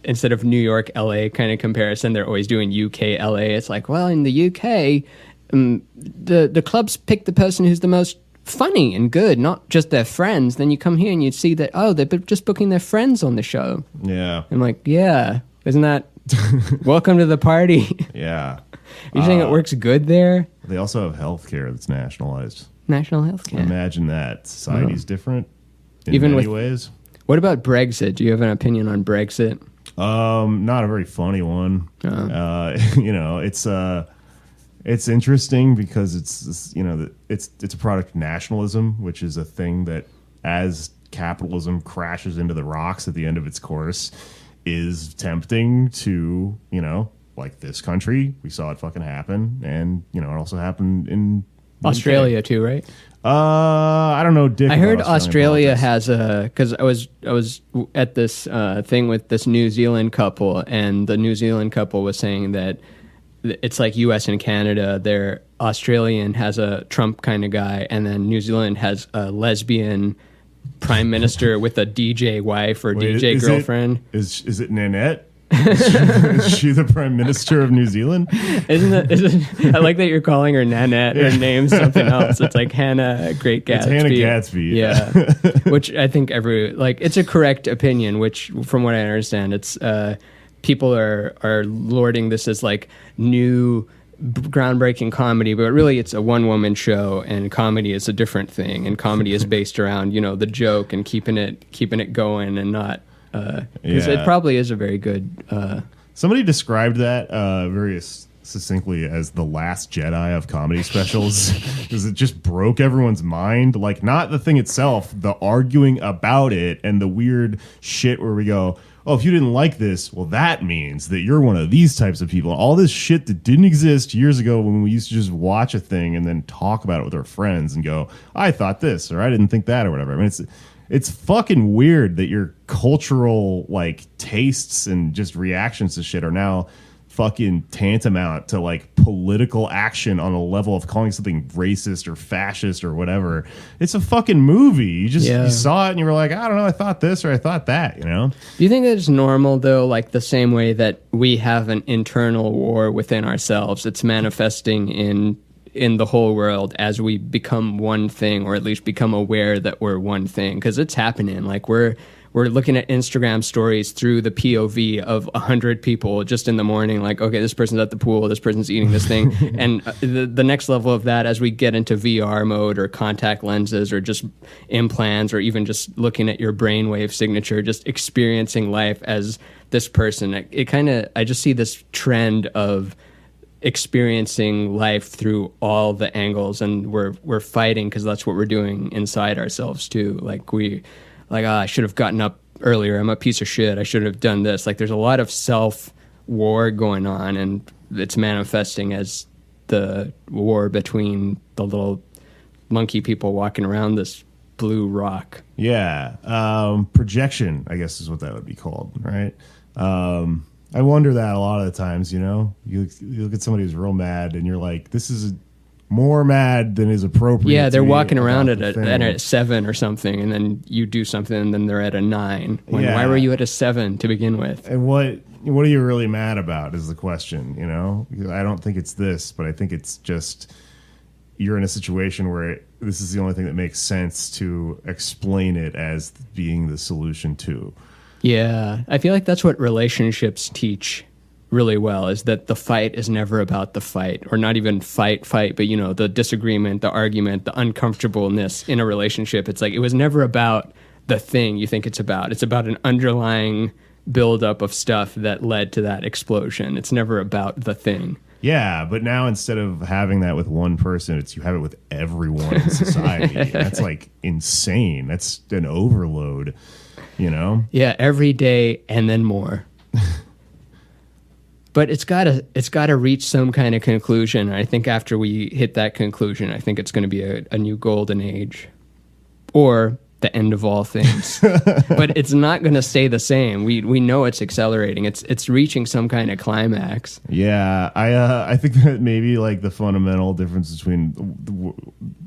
instead of New York LA kind of comparison, they're always doing UK LA. It's like, well, in the UK, the clubs pick the person who's the most funny and good, not just their friends. Then you come here and you see that, oh, they're just booking their friends on the show. Yeah. I'm like, yeah, isn't that welcome to the party? Yeah. You're saying it works good there? They also have healthcare that's nationalized. National health care. Imagine that. Society's different in Even many with- ways. What about Brexit? Do you have an opinion on Brexit? Not a very funny one. You know, it's interesting because it's you know, it's a product of nationalism, which is a thing that as capitalism crashes into the rocks at the end of its course is tempting to, you know, like this country. We saw it fucking happen, and you know, it also happened in Australia too, right? I don't know. Dick I heard about Australia politics. has a, because I was at this thing with this New Zealand couple, and the New Zealand couple was saying that it's like U.S. and Canada. Their Australian has a Trump kind of guy, and then New Zealand has a lesbian prime minister with a DJ wife or Wait, DJ girlfriend. Is it Nanette? Is she the prime minister of New Zealand? I like that you're calling her Nanette. Her name's something else. It's like Hannah Great Gatsby. It's Hannah Gatsby. Yeah. Which I think it's a correct opinion, which from what I understand, it's people are lording this as like new groundbreaking comedy, but really it's a one-woman show, and comedy is a different thing, and comedy is based around, you know, the joke and keeping it going, and not because it probably is a very good Somebody described that very succinctly as the last Jedi of comedy specials, because it just broke everyone's mind. Like, not the thing itself, the arguing about it, and the weird shit where we go, oh, if you didn't like this, well, that means that you're one of these types of people. All this shit that didn't exist years ago when we used to just watch a thing and then talk about it with our friends and go, I thought this, or I didn't think that, or whatever. I mean, it's fucking weird that your cultural, like, tastes and just reactions to shit are now fucking tantamount to, like, political action on a level of calling something racist or fascist or whatever. It's a fucking movie. You saw it and you were like, I don't know, I thought this or I thought that, you know? Do you think that it's normal, though, like the same way that we have an internal war within ourselves? It's manifesting in the whole world as we become one thing, or at least become aware that we're one thing, because it's happening. Like we're looking at Instagram stories through the POV of 100 people just in the morning, like, okay, this person's at the pool, this person's eating this thing. And the next level of that, as we get into VR mode or contact lenses or just implants, or even just looking at your brainwave signature, just experiencing life as this person, I just see this trend of experiencing life through all the angles, and we're fighting because that's what we're doing inside ourselves too. I should have gotten up earlier. I'm a piece of shit. I should have done this. Like, there's a lot of self-war going on, and it's manifesting as the war between the little monkey people walking around this blue rock. Yeah. Projection, I guess is what that would be called, right? I wonder that a lot of the times, you know? You look at somebody who's real mad, and you're like, this is more mad than is appropriate. Yeah, they're walking around at thing. a 7 or something, and then you do something, and then they're at a 9. Why were you at a 7 to begin with? And what are you really mad about is the question, you know? I don't think it's this, but I think it's just you're in a situation where this is the only thing that makes sense to explain it as being the solution to. Yeah, I feel like that's what relationships teach really well, is that the fight is never about the fight, or not even fight, but, you know, the disagreement, the argument, the uncomfortableness in a relationship. It's like, it was never about the thing you think it's about. It's about an underlying buildup of stuff that led to that explosion. It's never about the thing. Yeah, but now instead of having that with one person, you have it with everyone in society. That's like insane. That's an overload, you know? Yeah, every day and then more. But it's gotta reach some kind of conclusion. I think after we hit that conclusion, I think it's going to be a new golden age. Or the end of all things. But it's not going to stay the same. We know it's accelerating. It's reaching some kind of climax. Yeah, I think that maybe like the fundamental difference between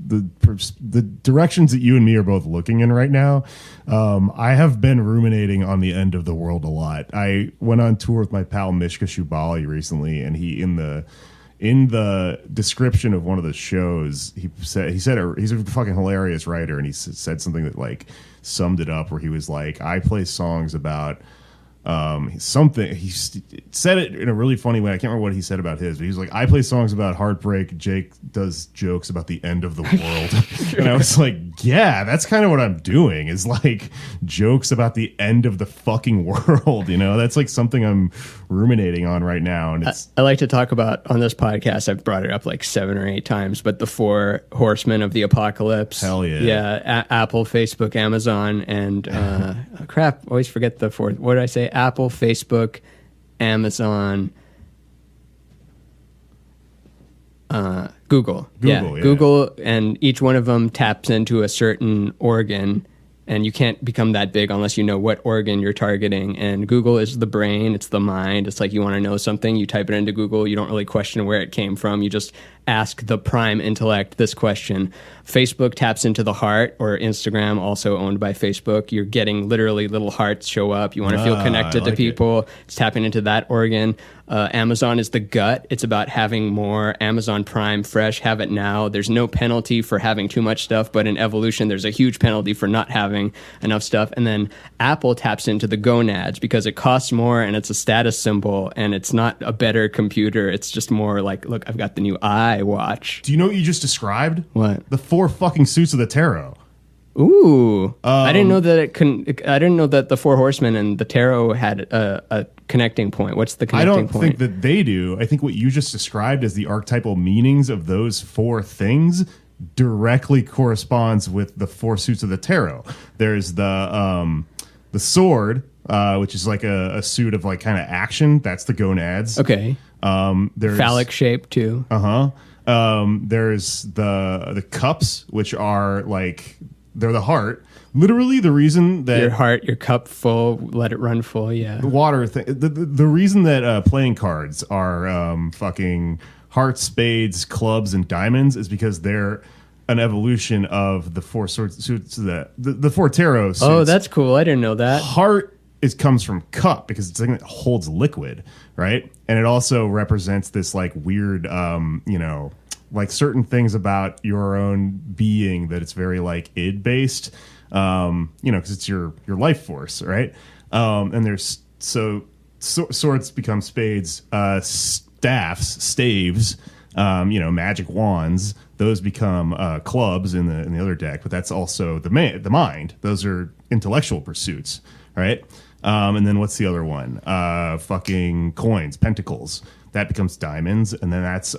the directions that you and me are both looking in right now. I have been ruminating on the end of the world a lot. I went on tour with my pal Mishka Shubali recently, and he in the description of one of the shows, he said he's a fucking hilarious writer, and he said something that like summed it up, where he was like, I play songs about something. He said it in a really funny way. I can't remember what he said about his, but he was like, I play songs about heartbreak. Jake does jokes about the end of the world. And I was like, yeah, that's kind of what I'm doing, is like jokes about the end of the fucking world. You know, that's like something I'm ruminating on right now. And it's I like to talk about on this podcast, I've brought it up like 7 or 8 times, but the 4 horsemen of the apocalypse. Hell yeah. Yeah. Apple, Facebook, Amazon, and crap, always forget the 4th. What did I say? Apple, Facebook, Amazon, Google. Yeah. Google, and each one of them taps into a certain organ, and you can't become that big unless you know what organ you're targeting. And Google is the brain, it's the mind. It's like you want to know something, you type it into Google, you don't really question where it came from, you just ask the prime intellect this question. Facebook taps into the heart, or Instagram, also owned by Facebook. You're getting literally little hearts show up. You want to feel connected to people. It's tapping into that organ. Amazon is the gut. It's about having more. Amazon Prime Fresh, have it now. There's no penalty for having too much stuff, but in evolution, there's a huge penalty for not having enough stuff. And then Apple taps into the gonads because it costs more and it's a status symbol, and it's not a better computer. It's just more like, look, I've got the new iWatch. Do you know what you just described? What? The 4 fucking suits of the tarot. Ooh, I didn't know that I didn't know that the 4 horsemen and the tarot had a connecting point. What's the connecting point? I don't think that they do. I think what you just described as the archetypal meanings of those 4 things directly corresponds with the 4 suits of the tarot. There's the sword, which is like a suit of like kind of action. That's the gonads. Okay. There's phallic shape too. There's the cups, which are like, they're the heart. Literally, the reason that your heart, your cup full, let it run full. Yeah. The water thing. The reason that playing cards are fucking hearts, spades, clubs, and diamonds is because they're an evolution of the 4 suits, the 4 tarot suits. Oh, that's cool. I didn't know that. Heart comes from cup because it's something that holds liquid, right? And it also represents this like weird, like certain things about your own being that it's very like id based, because it's your life force, right? And there's swords become spades, staves, magic wands. Those become clubs in the other deck, but that's also the mind. Those are intellectual pursuits, right? And then what's the other one? Fucking coins, pentacles. That becomes diamonds, and then that's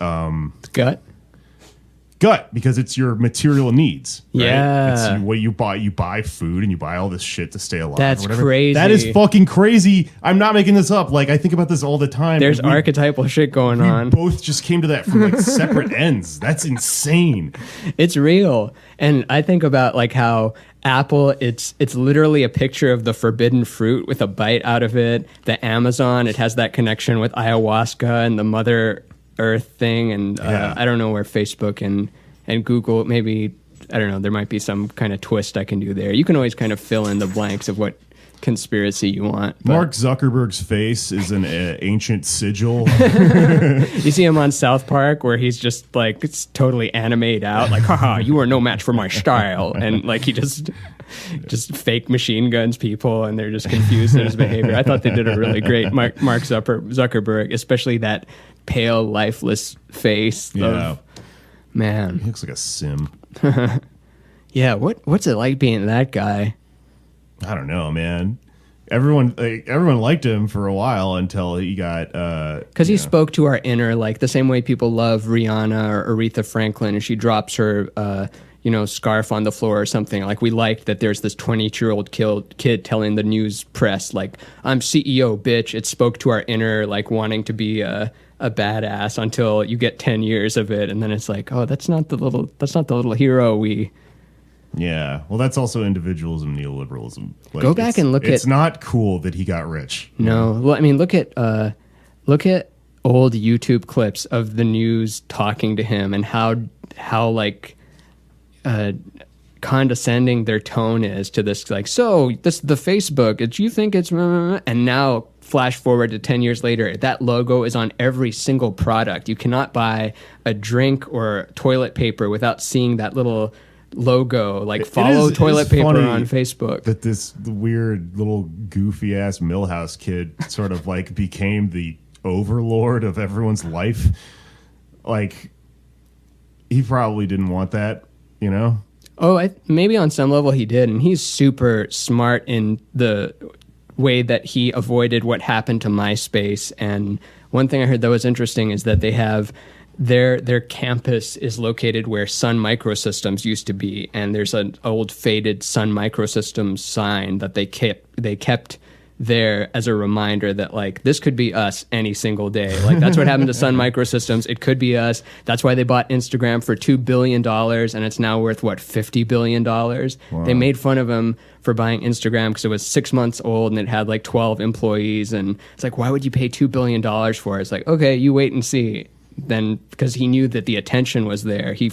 gut, because it's your material needs. Right? Yeah, it's what you buy. You buy food and you buy all this shit to stay alive. That's or whatever. crazy. That is fucking crazy. I'm not making this up. Like, I think about this all the time. There's archetypal shit going on. Both just came to that from like separate ends. That's insane. It's real. And I think about like how Apple, it's literally a picture of the forbidden fruit with a bite out of it. The Amazon, it has that connection with ayahuasca and the Mother Earth thing. And I don't know where Facebook and Google, maybe, I don't know, there might be some kind of twist I can do there. You can always kind of fill in the blanks of what conspiracy you want. Mark Zuckerberg's face is an ancient sigil. You see him on South Park where he's just like, it's totally animated out, like, haha, you are no match for my style. And like he just fake machine guns people, and they're just confused at his behavior. I thought they did a really great Mark Zuckerberg, especially that pale, lifeless face. Yeah. Man. He looks like a sim. Yeah, what's it like being that guy? I don't know, man. Everyone liked him for a while until he got because he spoke to our inner, like the same way people love Rihanna or Aretha Franklin, and she drops her scarf on the floor or something. Like, we liked that there's this 22-year-old kid telling the news press, like, I'm CEO, bitch. It spoke to our inner, like, wanting to be a badass until you get 10 years of it, and then it's like, oh, that's not the little hero we Yeah. Well, that's also individualism, neoliberalism. Like, Go back and look It's not cool that he got rich. No. Well, I mean, look at old YouTube clips of the news talking to him and how like condescending their tone is to this, like, so this the Facebook, do you think it's, and now flash forward to 10 years later, that logo is on every single product. You cannot buy a drink or toilet paper without seeing that little logo, like follow toilet paper on Facebook. That this weird little goofy ass Millhouse kid sort of like became the overlord of everyone's life. Like, he probably didn't want that, you know? Oh, maybe on some level he did, and he's super smart in the way that he avoided what happened to MySpace. And one thing I heard that was interesting is that they have their campus is located where Sun Microsystems used to be, and there's an old faded Sun Microsystems sign that they kept there as a reminder that, like, this could be us any single day. Like, that's what happened to Sun Microsystems. It could be us. That's why they bought Instagram for $2 billion, and it's now worth, what, $50 billion? Wow. They made fun of him for buying Instagram because it was 6 months old and it had like 12 employees. And it's like, why would you pay $2 billion for it? It's like, okay, you wait and see. Then, because he knew that the attention was there. He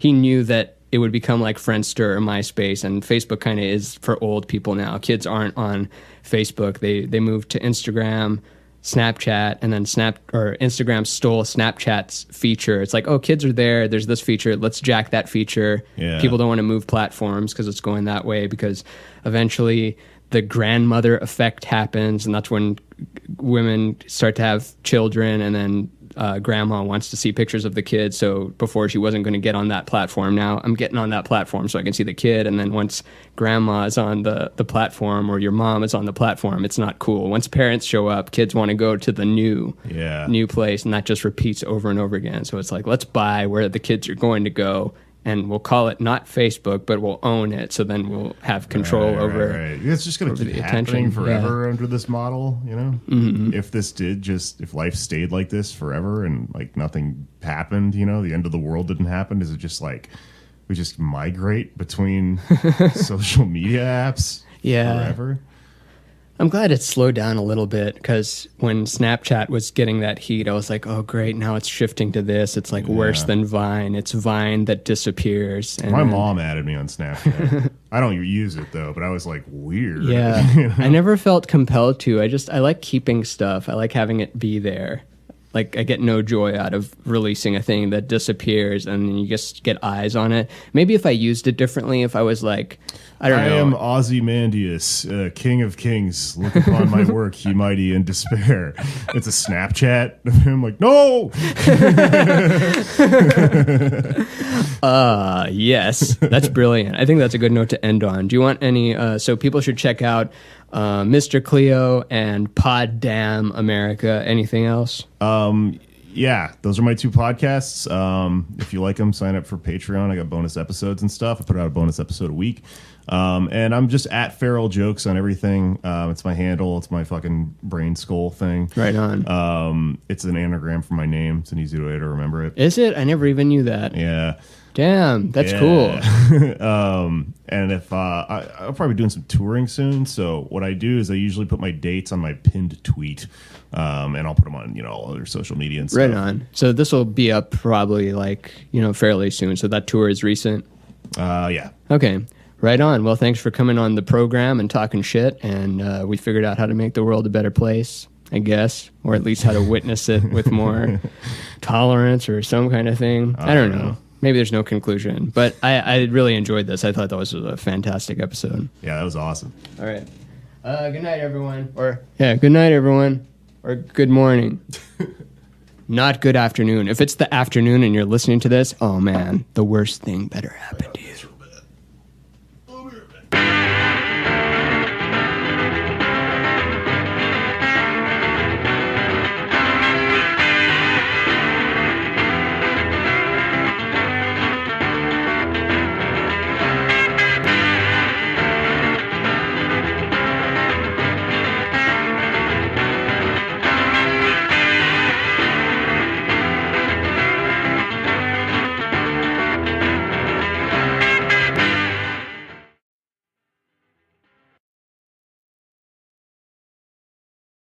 knew that it would become like Friendster or MySpace, and Facebook kind of is for old people now. Kids aren't on Facebook. They moved to Instagram, Snapchat, and then Instagram stole Snapchat's feature. It's like, oh, kids are there. There's this feature. Let's jack that feature. Yeah. People don't want to move platforms because it's going that way, because eventually the grandmother effect happens, and that's when women start to have children, and then grandma wants to see pictures of the kid. So before she wasn't going to get on that platform. Now I'm getting on that platform so I can see the kid. And then once grandma is on the platform, or your mom is on the platform, it's not cool. Once parents show up, kids want to go to the new place, and that just repeats over and over again. So it's like, let's buy where the kids are going to go, and we'll call it not Facebook, but we'll own it. So then we'll have control over. Right. It's just going to keep happening forever under this model, you know. Mm-hmm. If life stayed like this forever and like nothing happened, you know, the end of the world didn't happen. Is it just like we just migrate between social media apps forever? I'm glad it slowed down a little bit, because when Snapchat was getting that heat, I was like, oh, great, now it's shifting to this. It's like worse than Vine. It's Vine that disappears. And my mom added me on Snapchat. I don't use it, though, but I was like, weird. Yeah. You know? I never felt compelled to. I like keeping stuff. I like having it be there. Like, I get no joy out of releasing a thing that disappears and you just get eyes on it. Maybe if I used it differently, if I was like, I don't know. I am Ozymandias, king of kings. Look upon my work, ye mighty in despair. It's a Snapchat of him like, no! Yes. That's brilliant. I think that's a good note to end on. Do you want any... so people should check out Mr. CLEO and Pod Damn America. Anything else? Yeah, those are my two podcasts. If you like them, sign up for Patreon. I got bonus episodes and stuff. I put out a bonus episode a week. And I'm just at Feral Jokes on everything. It's my handle. It's my fucking Brainskull thing. Right on. It's an anagram for my name. It's an easy way to remember it. Is it? I never even knew that. Yeah. Damn, that's cool. And if I'll probably be doing some touring soon. So what I do is I usually put my dates on my pinned tweet, and I'll put them on all other social media and stuff. Right on. So this will be up probably fairly soon. So that tour is recent. Yeah. Okay. Right on. Well, thanks for coming on the program and talking shit. And we figured out how to make the world a better place, I guess, or at least how to witness it with more tolerance or some kind of thing. I don't know. Maybe there's no conclusion, but I really enjoyed this. I thought that was a fantastic episode. Yeah, that was awesome. All right. Good night, everyone. Good night, everyone. Or good morning. Not good afternoon. If it's the afternoon and you're listening to this, oh man, the worst thing better happen to you.